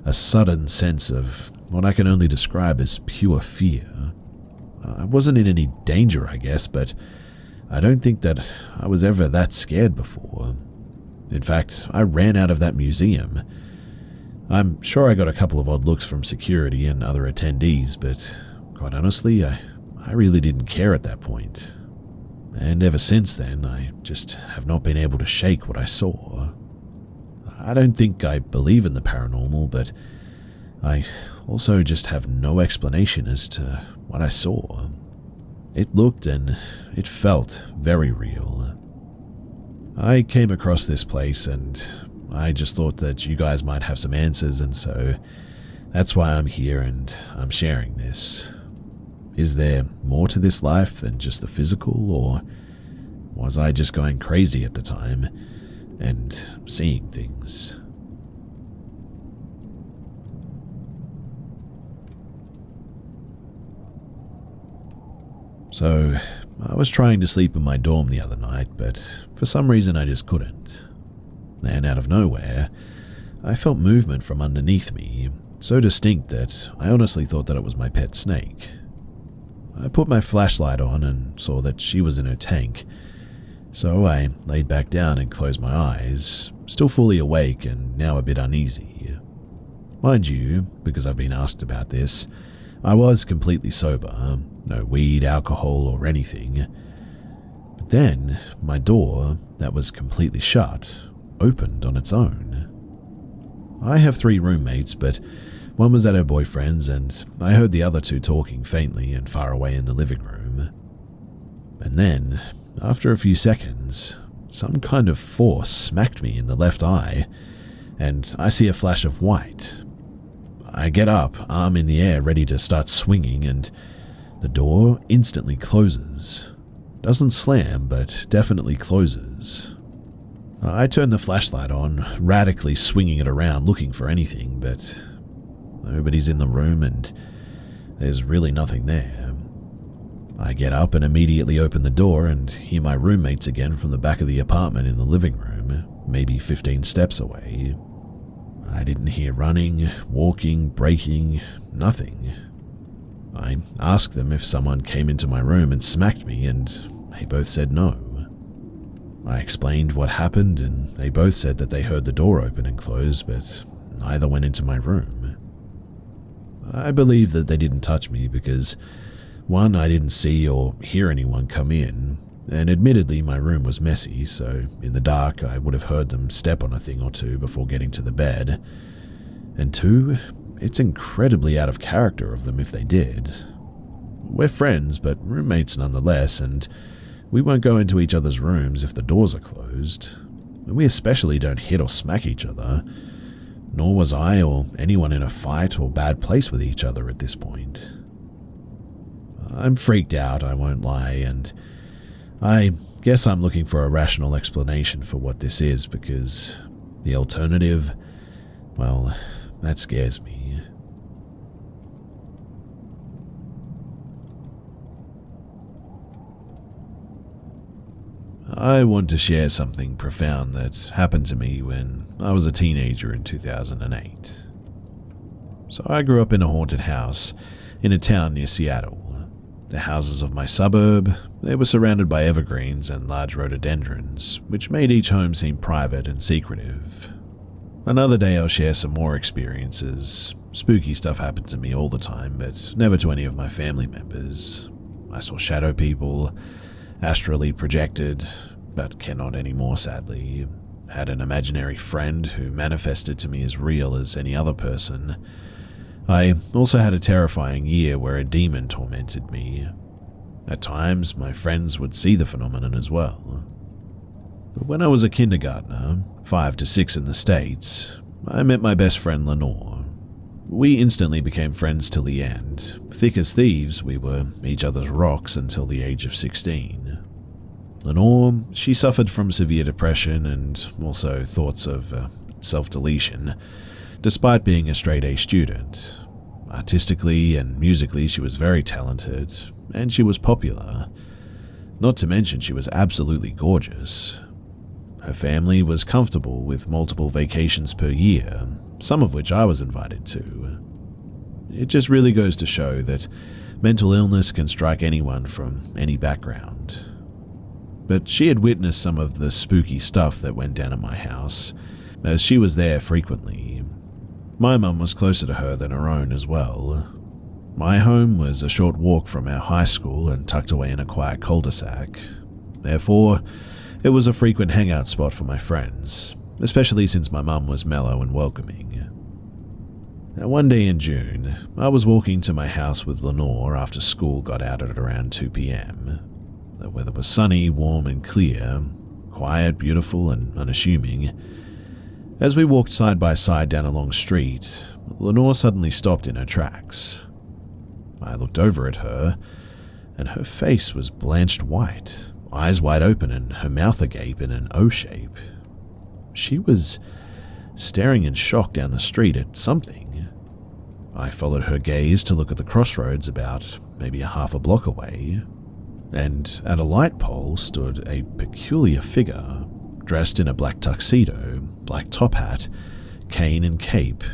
a sudden sense of what I can only describe as pure fear. I wasn't in any danger, I guess, but I don't think that I was ever that scared before. In fact, I ran out of that museum. I'm sure I got a couple of odd looks from security and other attendees, but quite honestly, I really didn't care at that point. And ever since then, I just have not been able to shake what I saw. I don't think I believe in the paranormal, but I also just have no explanation as to what I saw. It looked and it felt very real. I came across this place and I just thought that you guys might have some answers, and so that's why I'm here and I'm sharing this. Is there more to this life than just the physical, or was I just going crazy at the time and seeing things? So, I was trying to sleep in my dorm the other night, but for some reason I just couldn't. Then, out of nowhere, I felt movement from underneath me, so distinct that I honestly thought that it was my pet snake. I put my flashlight on and saw that she was in her tank, so I laid back down and closed my eyes, still fully awake and now a bit uneasy. Mind you, because I've been asked about this, I was completely sober, no weed, alcohol, or anything. But then, my door, that was completely shut, opened on its own. I have 3 roommates, but one was at her boyfriend's, and I heard the other 2 talking faintly and far away in the living room. And then, after a few seconds, some kind of force smacked me in the left eye, and I see a flash of white. I get up, arm in the air, ready to start swinging, and the door instantly closes. Doesn't slam, but definitely closes. I turn the flashlight on, radically swinging it around, looking for anything, but nobody's in the room and there's really nothing there. I get up and immediately open the door and hear my roommates again from the back of the apartment in the living room, maybe 15 steps away. I didn't hear running, walking, breaking, nothing. I asked them if someone came into my room and smacked me, and they both said no. I explained what happened, and they both said that they heard the door open and close, but neither went into my room. I believe that they didn't touch me because, 1, I didn't see or hear anyone come in, and admittedly my room was messy, so in the dark I would have heard them step on a thing or 2 before getting to the bed. And 2, it's incredibly out of character of them if they did. We're friends, but roommates nonetheless, and we won't go into each other's rooms if the doors are closed. And we especially don't hit or smack each other. Nor was I or anyone in a fight or bad place with each other at this point. I'm freaked out, I won't lie, and I guess I'm looking for a rational explanation for what this is, because the alternative, well, that scares me. I want to share something profound that happened to me when I was a teenager in 2008. So I grew up in a haunted house in a town near Seattle. The houses of my suburb, they were surrounded by evergreens and large rhododendrons, which made each home seem private and secretive. Another day I'll share some more experiences. Spooky stuff happened to me all the time, but never to any of my family members. I saw shadow people, astrally projected, but cannot anymore sadly. Had an imaginary friend who manifested to me as real as any other person. I also had a terrifying year where a demon tormented me. At times, my friends would see the phenomenon as well. When I was a kindergartner, 5 to 6 in the States, I met my best friend Lenore. We instantly became friends till the end. Thick as thieves, we were each other's rocks until the age of 16. Lenore, she suffered from severe depression and also thoughts of self-deletion, despite being a straight-A student. Artistically and musically, she was very talented, and she was popular. Not to mention she was absolutely gorgeous. Her family was comfortable with multiple vacations per year, some of which I was invited to. It just really goes to show that mental illness can strike anyone from any background. But she had witnessed some of the spooky stuff that went down at my house, as she was there frequently. My mum was closer to her than her own as well. My home was a short walk from our high school and tucked away in a quiet cul-de-sac. Therefore, it was a frequent hangout spot for my friends, especially since my mum was mellow and welcoming. Now, one day in June, I was walking to my house with Lenore after school got out at around 2 p.m. The weather was sunny, warm and clear, quiet, beautiful and unassuming. As we walked side by side down a long street, Lenore suddenly stopped in her tracks. I looked over at her, and her face was blanched white, eyes wide open and her mouth agape in an O shape. She was staring in shock down the street at something. I followed her gaze to look at the crossroads about maybe a half a block away, and at a light pole stood a peculiar figure, dressed in a black tuxedo, black top hat, cane and cape.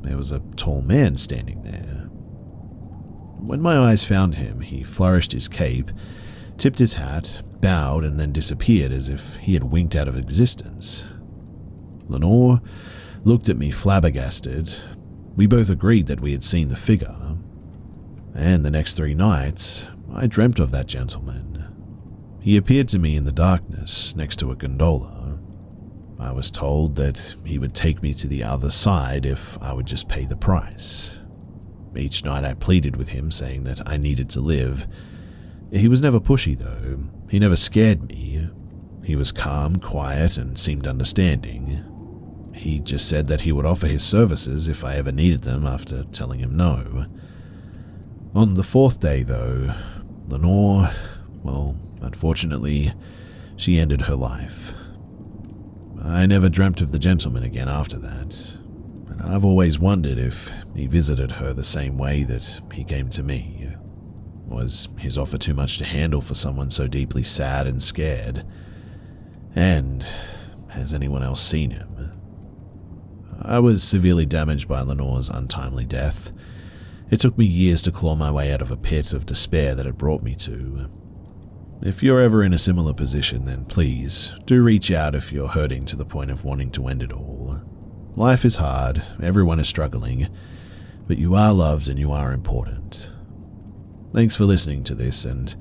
There was a tall man standing there. When my eyes found him, he flourished his cape, tipped his hat, bowed, and then disappeared as if he had winked out of existence. Lenore looked at me flabbergasted. We both agreed that we had seen the figure. And the next 3 nights, I dreamt of that gentleman. He appeared to me in the darkness next to a gondola. I was told that he would take me to the other side if I would just pay the price. Each night I pleaded with him, saying that I needed to live. He was never pushy, though. He never scared me. He was calm, quiet, and seemed understanding. He just said that he would offer his services if I ever needed them after telling him no. On the 4th day, though, Lenore, well, unfortunately, she ended her life. I never dreamt of the gentleman again after that, and I've always wondered if he visited her the same way that he came to me. Was his offer too much to handle for someone so deeply sad and scared? And has anyone else seen him? I was severely damaged by Lenore's untimely death. It took me years to claw my way out of a pit of despair that it brought me to. If you're ever in a similar position, then please do reach out if you're hurting to the point of wanting to end it all. Life is hard, everyone is struggling, but you are loved and you are important. Thanks for listening to this, and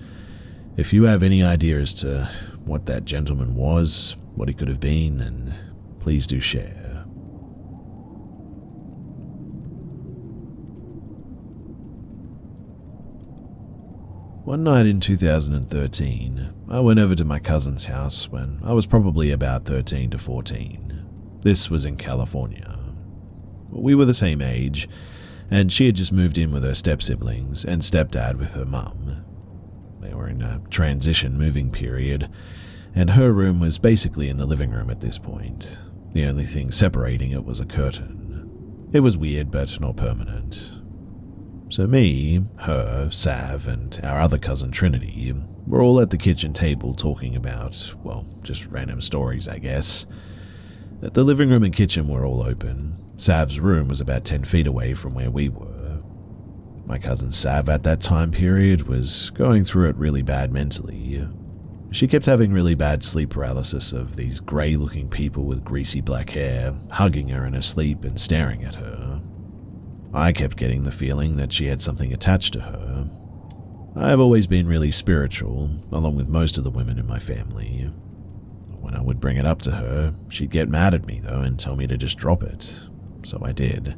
if you have any idea as to what that gentleman was, what he could have been, then please do share. One night in 2013, I went over to my cousin's house when I was probably about 13 to 14. This was in California. We were the same age, and she had just moved in with her step-siblings and stepdad with her mum. They were in a transition moving period, and her room was basically in the living room at this point. The only thing separating it was a curtain. It was weird, but not permanent. So me, her, Sav, and our other cousin Trinity were all at the kitchen table talking about, well, just random stories, I guess. The living room and kitchen were all open. Sav's room was about 10 feet away from where we were. My cousin Sav at that time period was going through it really bad mentally. She kept having really bad sleep paralysis of these grey-looking people with greasy black hair hugging her in her sleep and staring at her. I kept getting the feeling that she had something attached to her. I have always been really spiritual, along with most of the women in my family. When I would bring it up to her, she'd get mad at me, though, and tell me to just drop it. So I did.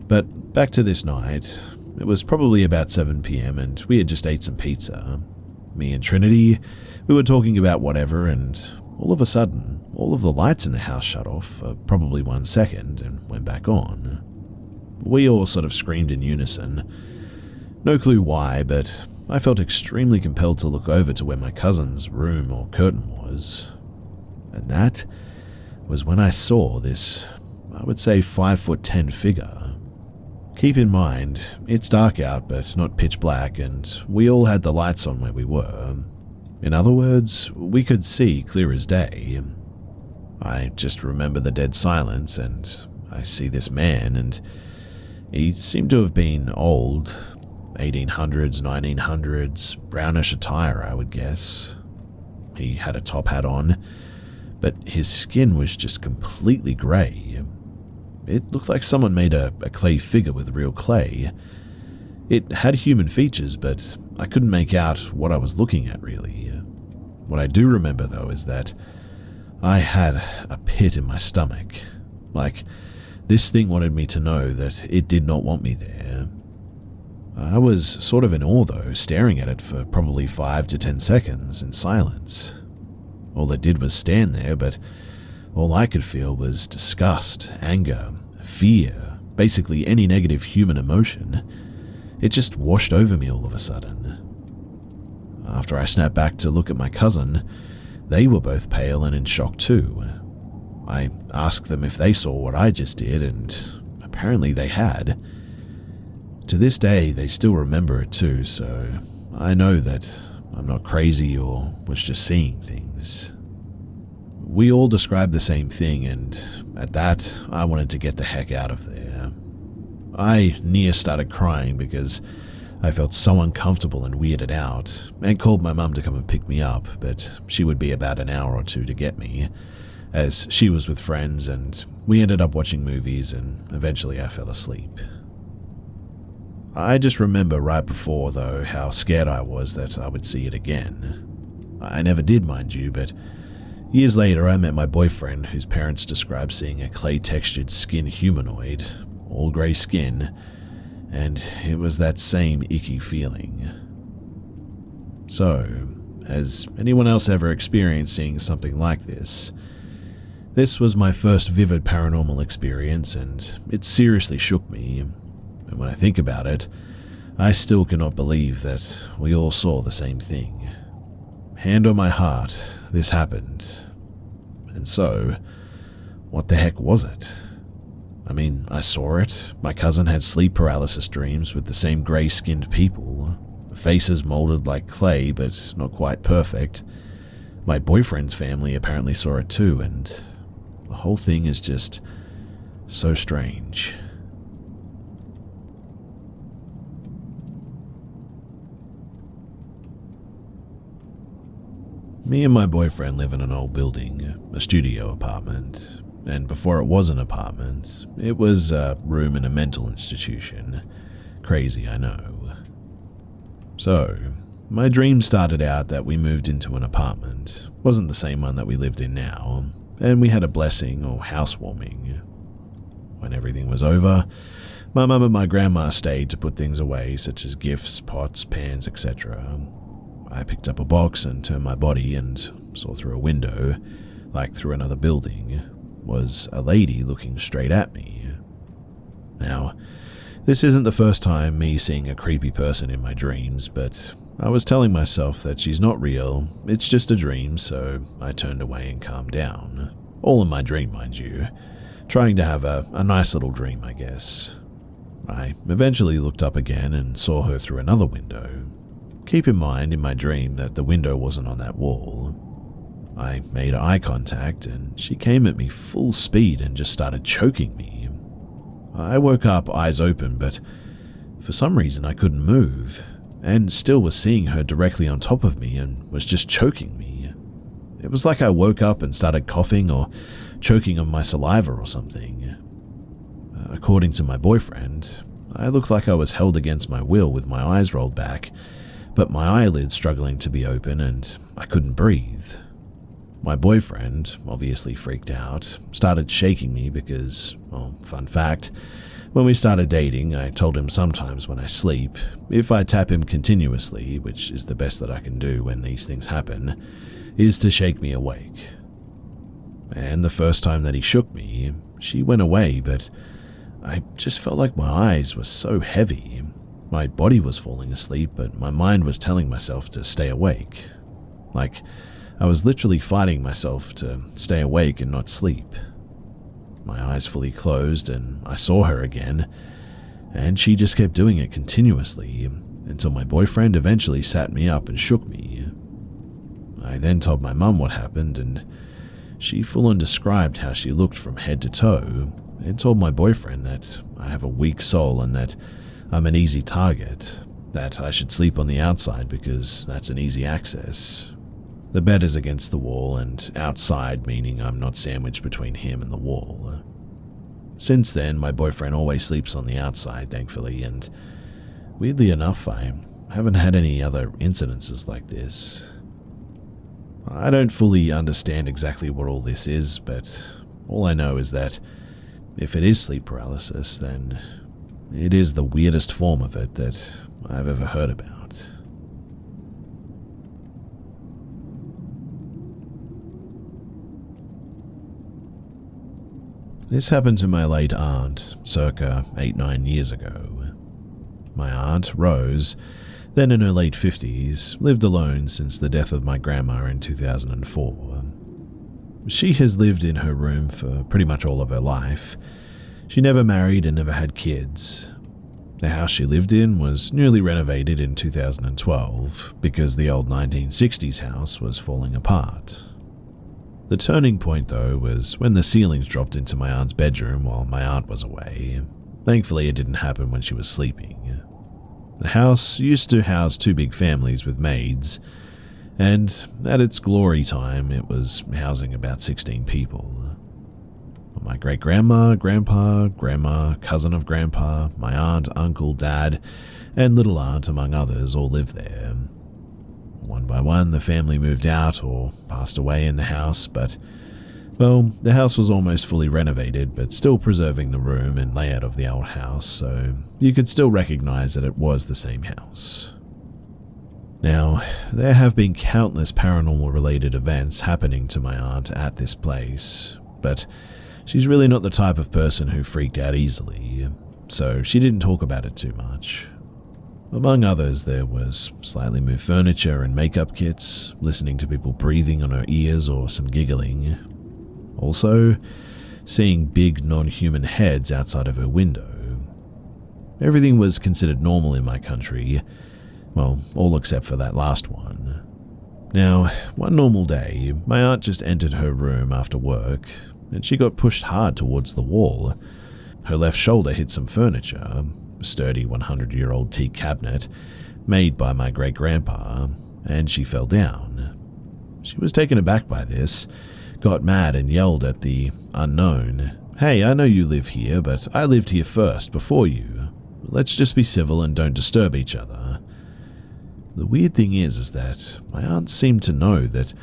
But back to this night. It was probably about 7 p.m. and we had just ate some pizza. Me and Trinity, we were talking about whatever, and all of a sudden, all of the lights in the house shut off for probably 1 second and went back on. We all sort of screamed in unison. No clue why, but I felt extremely compelled to look over to where my cousin's room or curtain was. And that was when I saw this, I would say 5'10" figure. Keep in mind, it's dark out but not pitch black, and we all had the lights on where we were. In other words, we could see clear as day. I just remember the dead silence, and I see this man, and he seemed to have been old, 1800s, 1900s, brownish attire, I would guess. He had a top hat on, but his skin was just completely grey. It looked like someone made a clay figure with real clay. It had human features, but I couldn't make out what I was looking at, really. What I do remember, though, is that I had a pit in my stomach. Like, this thing wanted me to know that it did not want me there. I was sort of in awe, though, staring at it for probably 5 to 10 seconds in silence. All it did was stand there, but all I could feel was disgust, anger, fear, basically any negative human emotion. It just washed over me all of a sudden. After I snapped back to look at my cousin, they were both pale and in shock too. I asked them if they saw what I just did, and apparently they had. To this day, they still remember it too, so I know that I'm not crazy or was just seeing things. We all described the same thing, and at that, I wanted to get the heck out of there. I near started crying because I felt so uncomfortable and weirded out, and called my mum to come and pick me up, but she would be about an hour or two to get me, as she was with friends, and we ended up watching movies, and eventually I fell asleep. I just remember right before, though, how scared I was that I would see it again. I never did, mind you, but years later I met my boyfriend, whose parents described seeing a clay-textured skin humanoid, all grey skin, and it was that same icky feeling. So, has anyone else ever experienced seeing something like this? This was my first vivid paranormal experience, and it seriously shook me. And when I think about it, I still cannot believe that we all saw the same thing. Hand on my heart, this happened. And so, what the heck was it? I mean, I saw it. My cousin had sleep paralysis dreams with the same grey-skinned people. Faces molded like clay, but not quite perfect. My boyfriend's family apparently saw it too, and the whole thing is just so strange. Me and my boyfriend live in an old building, a studio apartment, and before it was an apartment, it was a room in a mental institution. Crazy, I know. So, my dream started out that we moved into an apartment. Wasn't the same one that we lived in now, and we had a blessing or housewarming. When everything was over, my mum and my grandma stayed to put things away, such as gifts, pots, pans, etc. I picked up a box and turned my body and saw through a window, like through another building, was a lady looking straight at me. Now, this isn't the first time me seeing a creepy person in my dreams, but I was telling myself that she's not real, it's just a dream, so I turned away and calmed down. All in my dream, mind you. Trying to have a nice little dream, I guess. I eventually looked up again and saw her through another window. Keep in mind in my dream that the window wasn't on that wall. I made eye contact and she came at me full speed and just started choking me. I woke up eyes open, but for some reason I couldn't move, and still was seeing her directly on top of me and was just choking me. It was like I woke up and started coughing or choking on my saliva or something. According to my boyfriend, I looked like I was held against my will with my eyes rolled back, but my eyelids struggling to be open and I couldn't breathe. My boyfriend, obviously freaked out, started shaking me because, well, fun fact, when we started dating, I told him sometimes when I sleep, if I tap him continuously, which is the best that I can do when these things happen, is to shake me awake. And the first time that he shook me, she went away, but I just felt like my eyes were so heavy. My body was falling asleep, but my mind was telling myself to stay awake. Like, I was literally fighting myself to stay awake and not sleep. My eyes fully closed, and I saw her again, and she just kept doing it continuously until my boyfriend eventually sat me up and shook me. I then told my mum what happened, and she full-on described how she looked from head to toe and told my boyfriend that I have a weak soul and that I'm an easy target, that I should sleep on the outside because that's an easy access. The bed is against the wall and outside, meaning I'm not sandwiched between him and the wall. Since then, my boyfriend always sleeps on the outside, thankfully, and weirdly enough, I haven't had any other incidences like this. I don't fully understand exactly what all this is, but all I know is that if it is sleep paralysis, then it is the weirdest form of it that I've ever heard about. This happened to my late aunt, circa 8-9 years ago. My aunt, Rose, then in her late 50s, lived alone since the death of my grandma in 2004. She has lived in her room for pretty much all of her life. She never married and never had kids. The house she lived in was newly renovated in 2012 because the old 1960s house was falling apart. The turning point, though, was when the ceilings dropped into my aunt's bedroom while my aunt was away. Thankfully, it didn't happen when she was sleeping. The house used to house 2 big families with maids, and at its glory time, it was housing about 16 people. My great-grandma, grandpa, grandma, cousin of grandpa, my aunt, uncle, dad, and little aunt, among others, all lived there. One by one, the family moved out or passed away in the house, but, well, the house was almost fully renovated, but still preserving the room and layout of the old house, so you could still recognize that it was the same house. Now, there have been countless paranormal-related events happening to my aunt at this place, but she's really not the type of person who freaked out easily, so she didn't talk about it too much. Among others, there was slightly moved furniture and makeup kits, listening to people breathing on her ears or some giggling. Also, seeing big non-human heads outside of her window. Everything was considered normal in my country, well, all except for that last one. Now, one normal day, my aunt just entered her room after work, and she got pushed hard towards the wall. Her left shoulder hit some furniture, a sturdy 100-year-old teak cabinet made by my great-grandpa, and she fell down. She was taken aback by this, got mad and yelled at the unknown, "Hey, I know you live here, but I lived here first, before you. Let's just be civil and don't disturb each other." The weird thing is that my aunt seemed to know that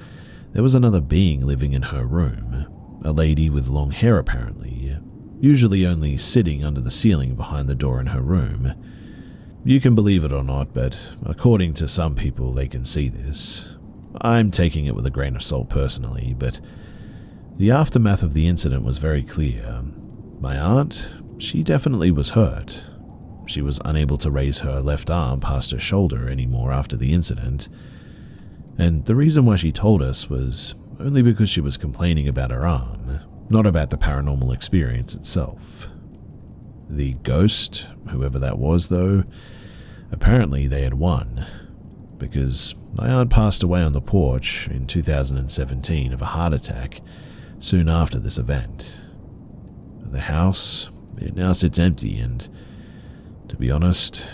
there was another being living in her room, a lady with long hair apparently, usually only sitting under the ceiling behind the door in her room. You can believe it or not, but according to some people, they can see this. I'm taking it with a grain of salt personally, but the aftermath of the incident was very clear. My aunt, she definitely was hurt. She was unable to raise her left arm past her shoulder anymore after the incident, and the reason why she told us was only because she was complaining about her arm, not about the paranormal experience itself. The ghost, whoever that was though, apparently they had won, because my aunt passed away on the porch in 2017 of a heart attack soon after this event. The house, it now sits empty, and to be honest,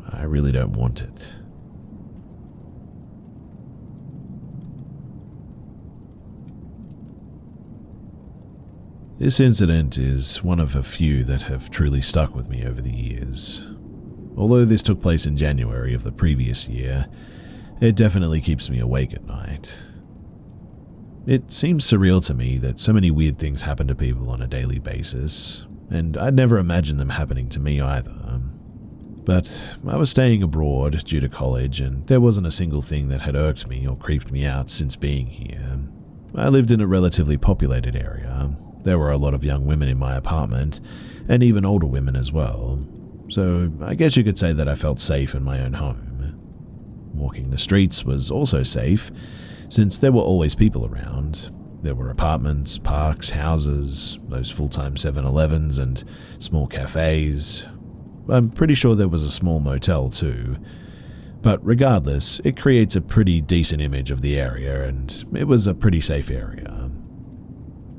I really don't want it. This incident is one of a few that have truly stuck with me over the years. Although this took place in January of the previous year, it definitely keeps me awake at night. It seems surreal to me that so many weird things happen to people on a daily basis, and I'd never imagined them happening to me either. But I was staying abroad due to college, and there wasn't a single thing that had irked me or creeped me out since being here. I lived in a relatively populated area. There were a lot of young women in my apartment, and even older women as well. So I guess you could say that I felt safe in my own home. Walking the streets was also safe, since there were always people around. There were apartments, parks, houses, those full-time 7-Elevens and small cafes. I'm pretty sure there was a small motel too. But regardless, it creates a pretty decent image of the area, and it was a pretty safe area.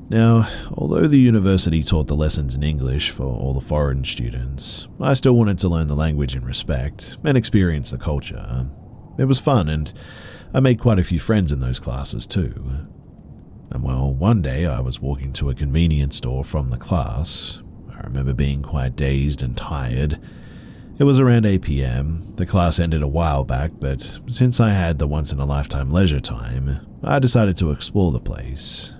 Now, although the university taught the lessons in English for all the foreign students, I still wanted to learn the language in respect and experience the culture. It was fun, and I made quite a few friends in those classes too. And well, one day I was walking to a convenience store from the class. I remember being quite dazed and tired. It was around 8 p.m. The class ended a while back, but since I had the once-in-a-lifetime leisure time, I decided to explore the place.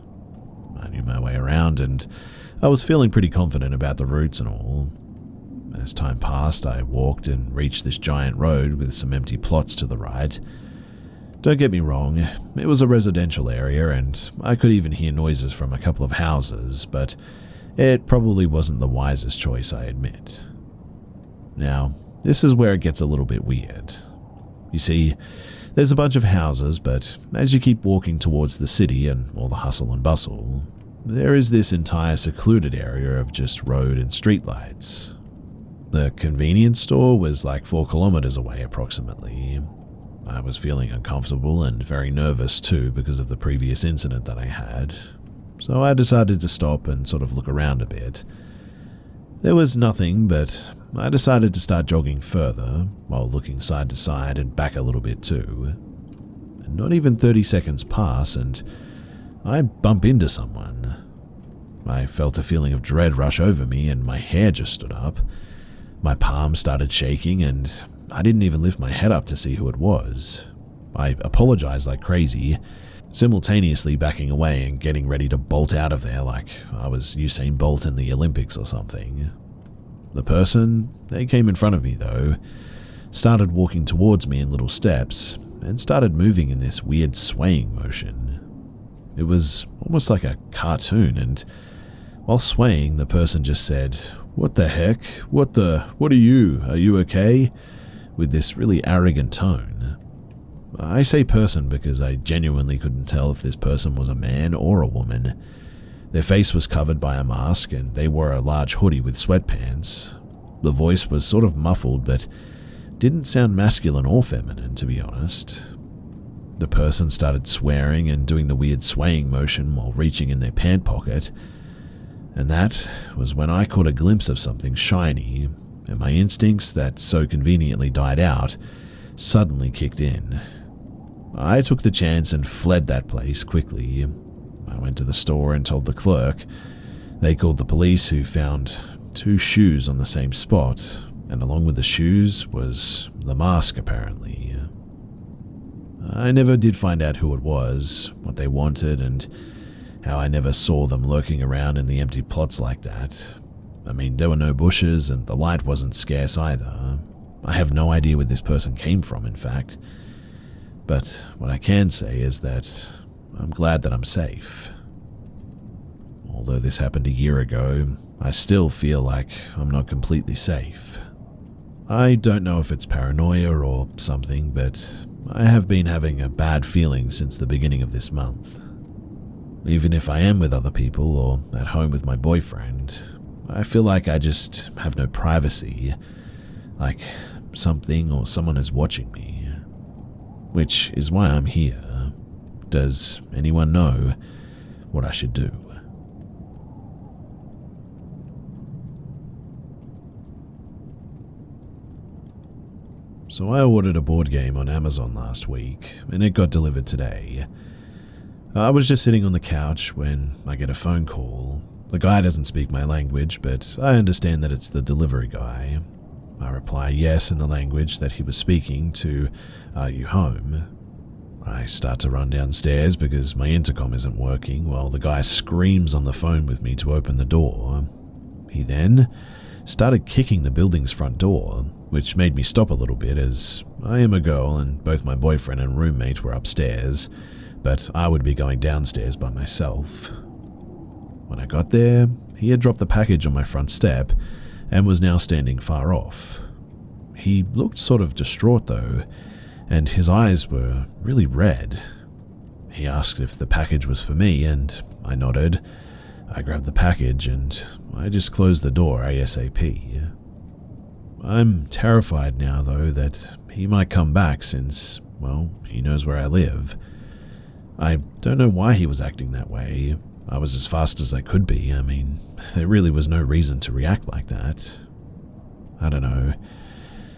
I knew my way around, and I was feeling pretty confident about the routes and all. As time passed, I walked and reached this giant road with some empty plots to the right. Don't get me wrong, it was a residential area, and I could even hear noises from a couple of houses, but it probably wasn't the wisest choice, I admit. Now, this is where it gets a little bit weird. You see, there's a bunch of houses, but as you keep walking towards the city and all the hustle and bustle, there is this entire secluded area of just road and streetlights. The convenience store was like 4 kilometers away approximately. I was feeling uncomfortable and very nervous too because of the previous incident that I had, so I decided to stop and sort of look around a bit. There was nothing, but I decided to start jogging further, while looking side to side and back a little bit too. And not even 30 seconds pass, and I bump into someone. I felt a feeling of dread rush over me, and my hair just stood up. My palms started shaking, and I didn't even lift my head up to see who it was. I apologized like crazy, simultaneously backing away and getting ready to bolt out of there like I was Usain Bolt in the Olympics or something. The person, they came in front of me though, started walking towards me in little steps, and started moving in this weird swaying motion. It was almost like a cartoon, and while swaying, the person just said, "What the heck? What are you? Are you okay?" with this really arrogant tone. I say person because I genuinely couldn't tell if this person was a man or a woman. Their face was covered by a mask, and they wore a large hoodie with sweatpants. The voice was sort of muffled, but didn't sound masculine or feminine, to be honest. The person started swearing and doing the weird swaying motion while reaching in their pant pocket, and that was when I caught a glimpse of something shiny, and my instincts that so conveniently died out suddenly kicked in. I took the chance and fled that place quickly. I went to the store and told the clerk. They called the police, who found 2 shoes on the same spot, and along with the shoes was the mask apparently. I never did find out who it was, what they wanted, and how I never saw them lurking around in the empty plots like that. I mean, there were no bushes and the light wasn't scarce either. I have no idea where this person came from, in fact. But what I can say is that I'm glad that I'm safe. Although this happened a year ago, I still feel like I'm not completely safe. I don't know if it's paranoia or something, but I have been having a bad feeling since the beginning of this month. Even if I am with other people or at home with my boyfriend, I feel like I just have no privacy, like something or someone is watching me. Which is why I'm here. Does anyone know what I should do? So I ordered a board game on Amazon last week, and it got delivered today. I was just sitting on the couch when I get a phone call. The guy doesn't speak my language, but I understand that it's the delivery guy. I reply yes in the language that he was speaking to, "Are you home?" I start to run downstairs because my intercom isn't working while the guy screams on the phone with me to open the door. He then started kicking the building's front door, which made me stop a little bit as I am a girl and both my boyfriend and roommate were upstairs, but I would be going downstairs by myself. When I got there, he had dropped the package on my front step and was now standing far off. He looked sort of distraught though, and his eyes were really red. He asked if the package was for me, and I nodded. I grabbed the package and I just closed the door ASAP. I'm terrified now though that he might come back since, well, he knows where I live. I don't know why he was acting that way. I was as fast as I could be. I mean, there really was no reason to react like that. I don't know.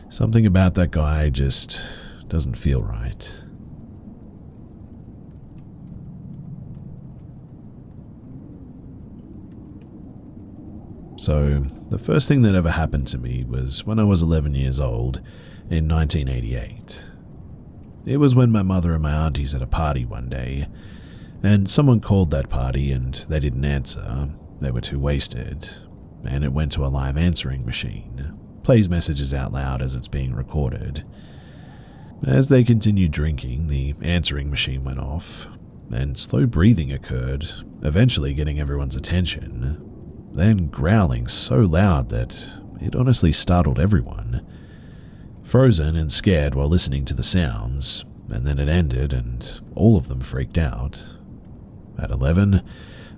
Something about that guy just doesn't feel right. So, the first thing that ever happened to me was when I was 11 years old in 1988. It was when my mother and my aunties had a party one day, and someone called that party and they didn't answer. They were too wasted, and it went to a live answering machine. Plays messages out loud as it's being recorded. As they continued drinking, the answering machine went off, and slow breathing occurred, eventually getting everyone's attention. Then growling so loud that it honestly startled everyone. Frozen and scared while listening to the sounds, and then it ended and all of them freaked out. At 11,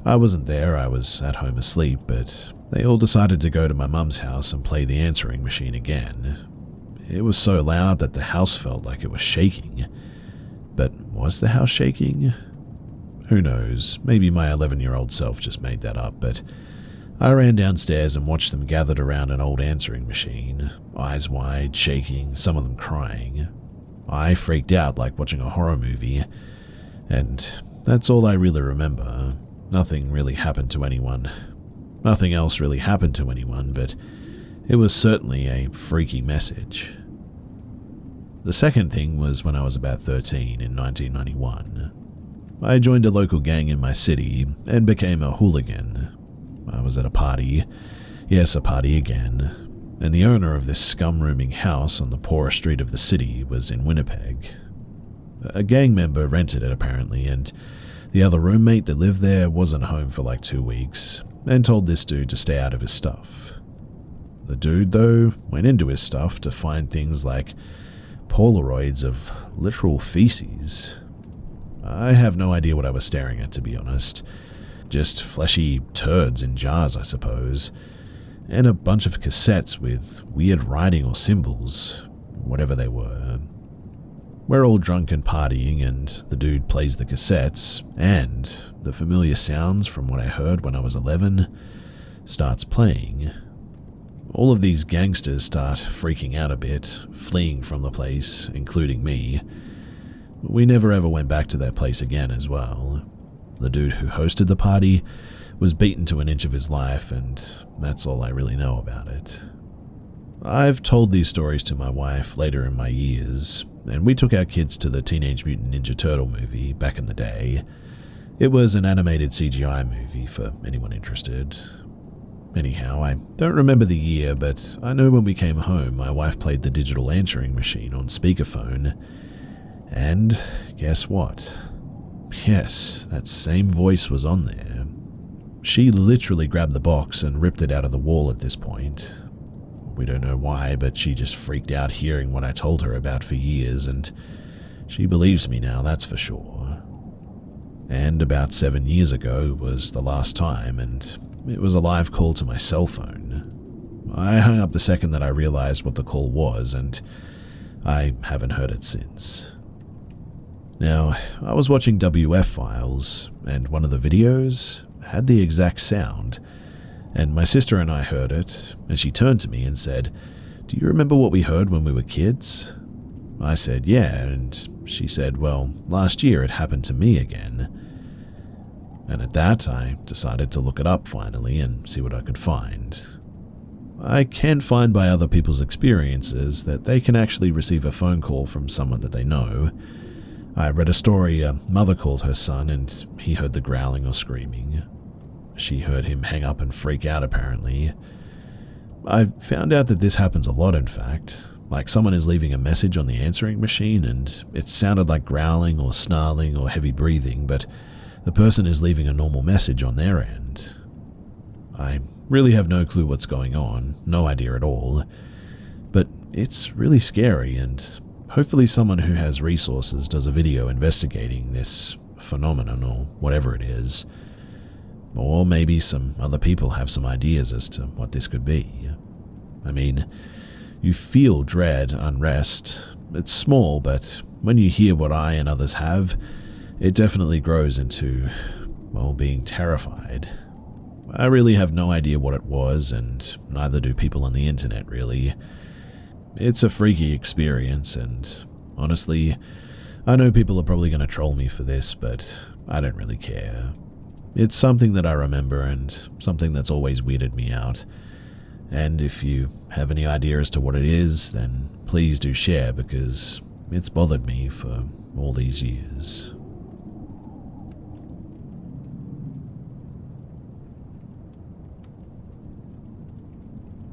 I wasn't there, I was at home asleep, but they all decided to go to my mum's house and play the answering machine again. It was so loud that the house felt like it was shaking. But was the house shaking? Who knows, maybe my 11-year-old self just made that up, but I ran downstairs and watched them gathered around an old answering machine, eyes wide, shaking, some of them crying. I freaked out like watching a horror movie, and that's all I really remember. Nothing really happened to anyone. Nothing else really happened to anyone, but it was certainly a freaky message. The second thing was when I was about 13 in 1991. I joined a local gang in my city and became a hooligan. I was at a party, yes, a party again, and the owner of this scum-rooming house on the poorest street of the city was in Winnipeg. A gang member rented it apparently, and the other roommate that lived there wasn't home for like 2 weeks, and told this dude to stay out of his stuff. The dude, though, went into his stuff to find things like Polaroids of literal feces. I have no idea what I was staring at, to be honest. Just fleshy turds in jars, I suppose, and a bunch of cassettes with weird writing or symbols, whatever they were. We're all drunk and partying, and the dude plays the cassettes, and the familiar sounds from what I heard when I was 11 starts playing. All of these gangsters start freaking out a bit, fleeing from the place, including me. We never ever went back to that place again as well. The dude who hosted the party was beaten to an inch of his life, and that's all I really know about it. I've told these stories to my wife later in my years, and we took our kids to the Teenage Mutant Ninja Turtle movie back in the day. It was an animated CGI movie for anyone interested. Anyhow, I don't remember the year, but I know when we came home, my wife played the digital answering machine on speakerphone, and guess what? Yes, that same voice was on there. She literally grabbed the box and ripped it out of the wall at this point. We don't know why, but she just freaked out hearing what I told her about for years, and she believes me now, that's for sure. And about 7 years ago was the last time, and it was a live call to my cell phone. I hung up the second that I realized what the call was, and I haven't heard it since. Now, I was watching WF Files, and one of the videos had the exact sound, and my sister and I heard it, and she turned to me and said, "Do you remember what we heard when we were kids?" I said, "Yeah," and she said, "Well, last year it happened to me again." And at that, I decided to look it up finally and see what I could find. I can find by other people's experiences that they can actually receive a phone call from someone that they know. I read a story a mother called her son and he heard the growling or screaming. She heard him hang up and freak out apparently. I found out that this happens a lot in fact. like someone is leaving a message on the answering machine and it sounded like growling or snarling or heavy breathing, but the person is leaving a normal message on their end. I really have no clue what's going on, no idea at all, but it's really scary, and hopefully someone who has resources does a video investigating this phenomenon or whatever it is. Or maybe some other people have some ideas as to what this could be. I mean, you feel dread, unrest. It's small, but when you hear what I and others have, it definitely grows into, well, being terrified. I really have no idea what it was, and neither do people on the internet, really. It's a freaky experience, and honestly, I know people are probably going to troll me for this, but I don't really care. It's something that I remember and something that's always weirded me out. And if you have any idea as to what it is, then please do share, because it's bothered me for all these years.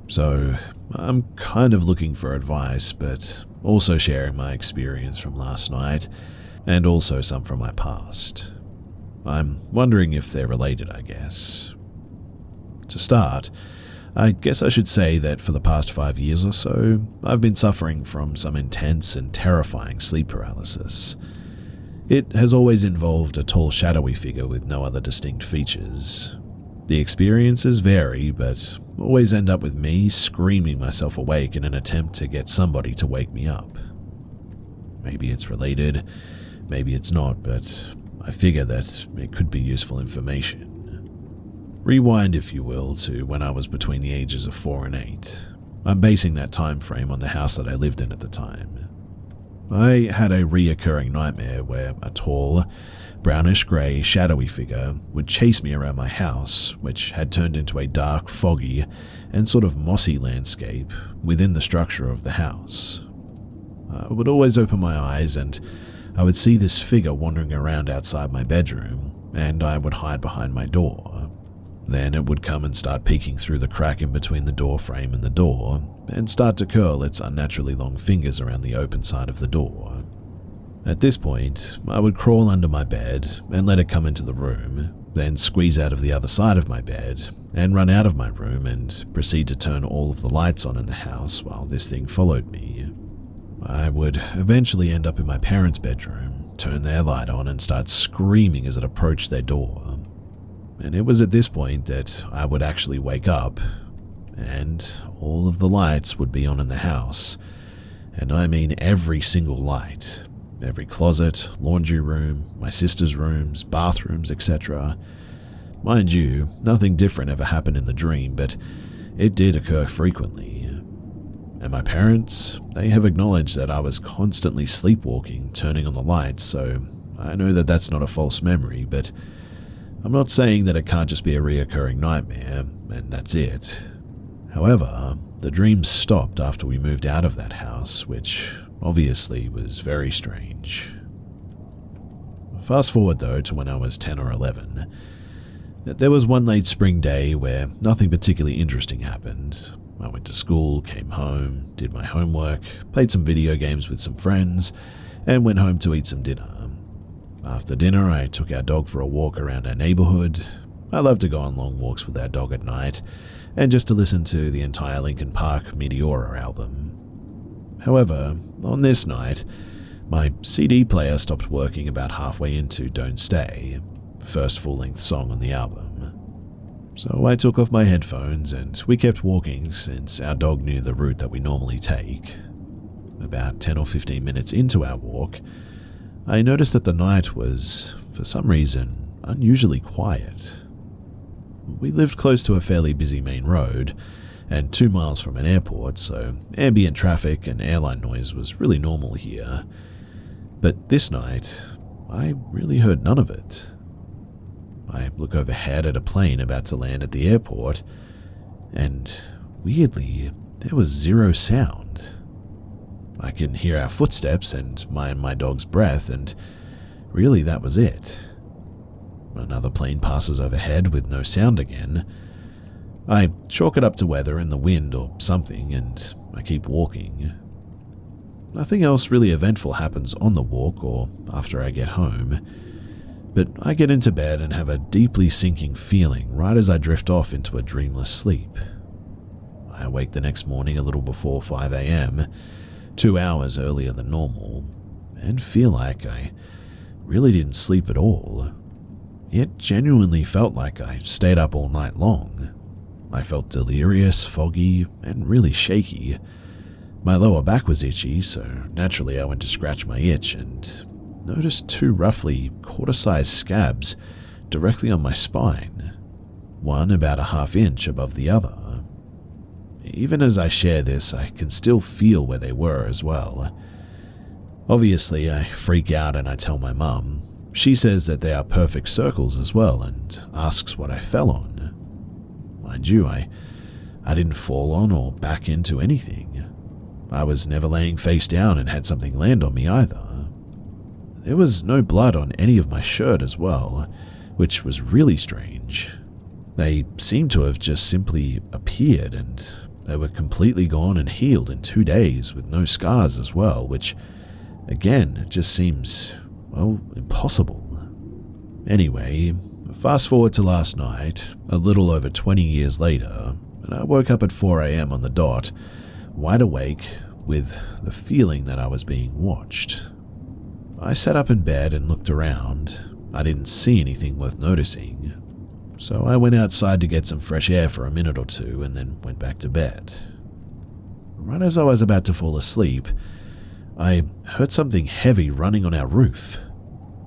So, I'm kind of looking for advice, but also sharing my experience from last night, and also some from my past. I'm wondering if they're related, I guess. To start, I guess I should say that for the past 5 years or so, I've been suffering from some intense and terrifying sleep paralysis. It has always involved a tall, shadowy figure with no other distinct features. The experiences vary, but always end up with me screaming myself awake in an attempt to get somebody to wake me up. Maybe it's related, maybe it's not, but I figure that it could be useful information. Rewind, if you will, to when I was between the ages of 4 and 8. I'm basing that time frame on the house that I lived in at the time. I had a reoccurring nightmare where a tall, brownish-grey, shadowy figure would chase me around my house, which had turned into a dark, foggy, and sort of mossy landscape within the structure of the house. I would always open my eyes and I would see this figure wandering around outside my bedroom, and I would hide behind my door. Then it would come and start peeking through the crack in between the door frame and the door, and start to curl its unnaturally long fingers around the open side of the door. At this point, I would crawl under my bed and let it come into the room, then squeeze out of the other side of my bed and run out of my room and proceed to turn all of the lights on in the house while this thing followed me. I would eventually end up in my parents' bedroom, turn their light on and start screaming as it approached their door. And it was at this point that I would actually wake up, and all of the lights would be on in the house, and I mean every single light. Every closet, laundry room, my sister's rooms, bathrooms, etc. Mind you, nothing different ever happened in the dream, but it did occur frequently. And my parents, they have acknowledged that I was constantly sleepwalking, turning on the lights, so I know that that's not a false memory, but I'm not saying that it can't just be a reoccurring nightmare, and that's it. However, the dreams stopped after we moved out of that house, which obviously was very strange. Fast forward though to when I was 10 or 11. There was one late spring day where nothing particularly interesting happened. I went to school, came home, did my homework, played some video games with some friends, and went home to eat some dinner. After dinner, I took our dog for a walk around our neighborhood. I love to go on long walks with our dog at night, and just to listen to the entire Linkin Park Meteora album. However, on this night, my CD player stopped working about halfway into Don't Stay, the first full-length song on the album. So I took off my headphones and we kept walking since our dog knew the route that we normally take. About 10 or 15 minutes into our walk, I noticed that the night was, for some reason, unusually quiet. We lived close to a fairly busy main road, and 2 miles from an airport, so ambient traffic and airline noise was really normal here. But this night, I really heard none of it. I look overhead at a plane about to land at the airport, and weirdly, there was zero sound. I can hear our footsteps and my dog's breath, and really that was it. Another plane passes overhead with no sound again. I chalk it up to weather and the wind or something, and I keep walking. nothing else really eventful happens on the walk or after I get home. But I get into bed and have a deeply sinking feeling right as I drift off into a dreamless sleep. I awake the next morning a little before 5 a.m., 2 hours earlier than normal, and feel like I really didn't sleep at all. It genuinely felt like I stayed up all night long. I felt delirious, foggy, and really shaky. My lower back was itchy, so naturally I went to scratch my itch and noticed 2 roughly quarter-sized scabs directly on my spine, one about a ½ inch above the other. Even as I share this, I can still feel where they were as well. Obviously, I freak out and I tell my mum. She says that they are perfect circles as well and asks what I fell on. Mind you, I didn't fall on or back into anything. I was never laying face down and had something land on me either. There was no blood on any of my shirt as well, which was really strange. They seemed to have just simply appeared, and they were completely gone and healed in 2 days with no scars as well, which, again, it just seems, well, impossible. Anyway, fast forward to last night, a little over 20 years later, and I woke up at 4 a.m. on the dot, wide awake, with the feeling that I was being watched. I sat up in bed and looked around. I didn't see anything worth noticing, so I went outside to get some fresh air for a minute or two and then went back to bed. Right as I was about to fall asleep, I heard something heavy running on our roof.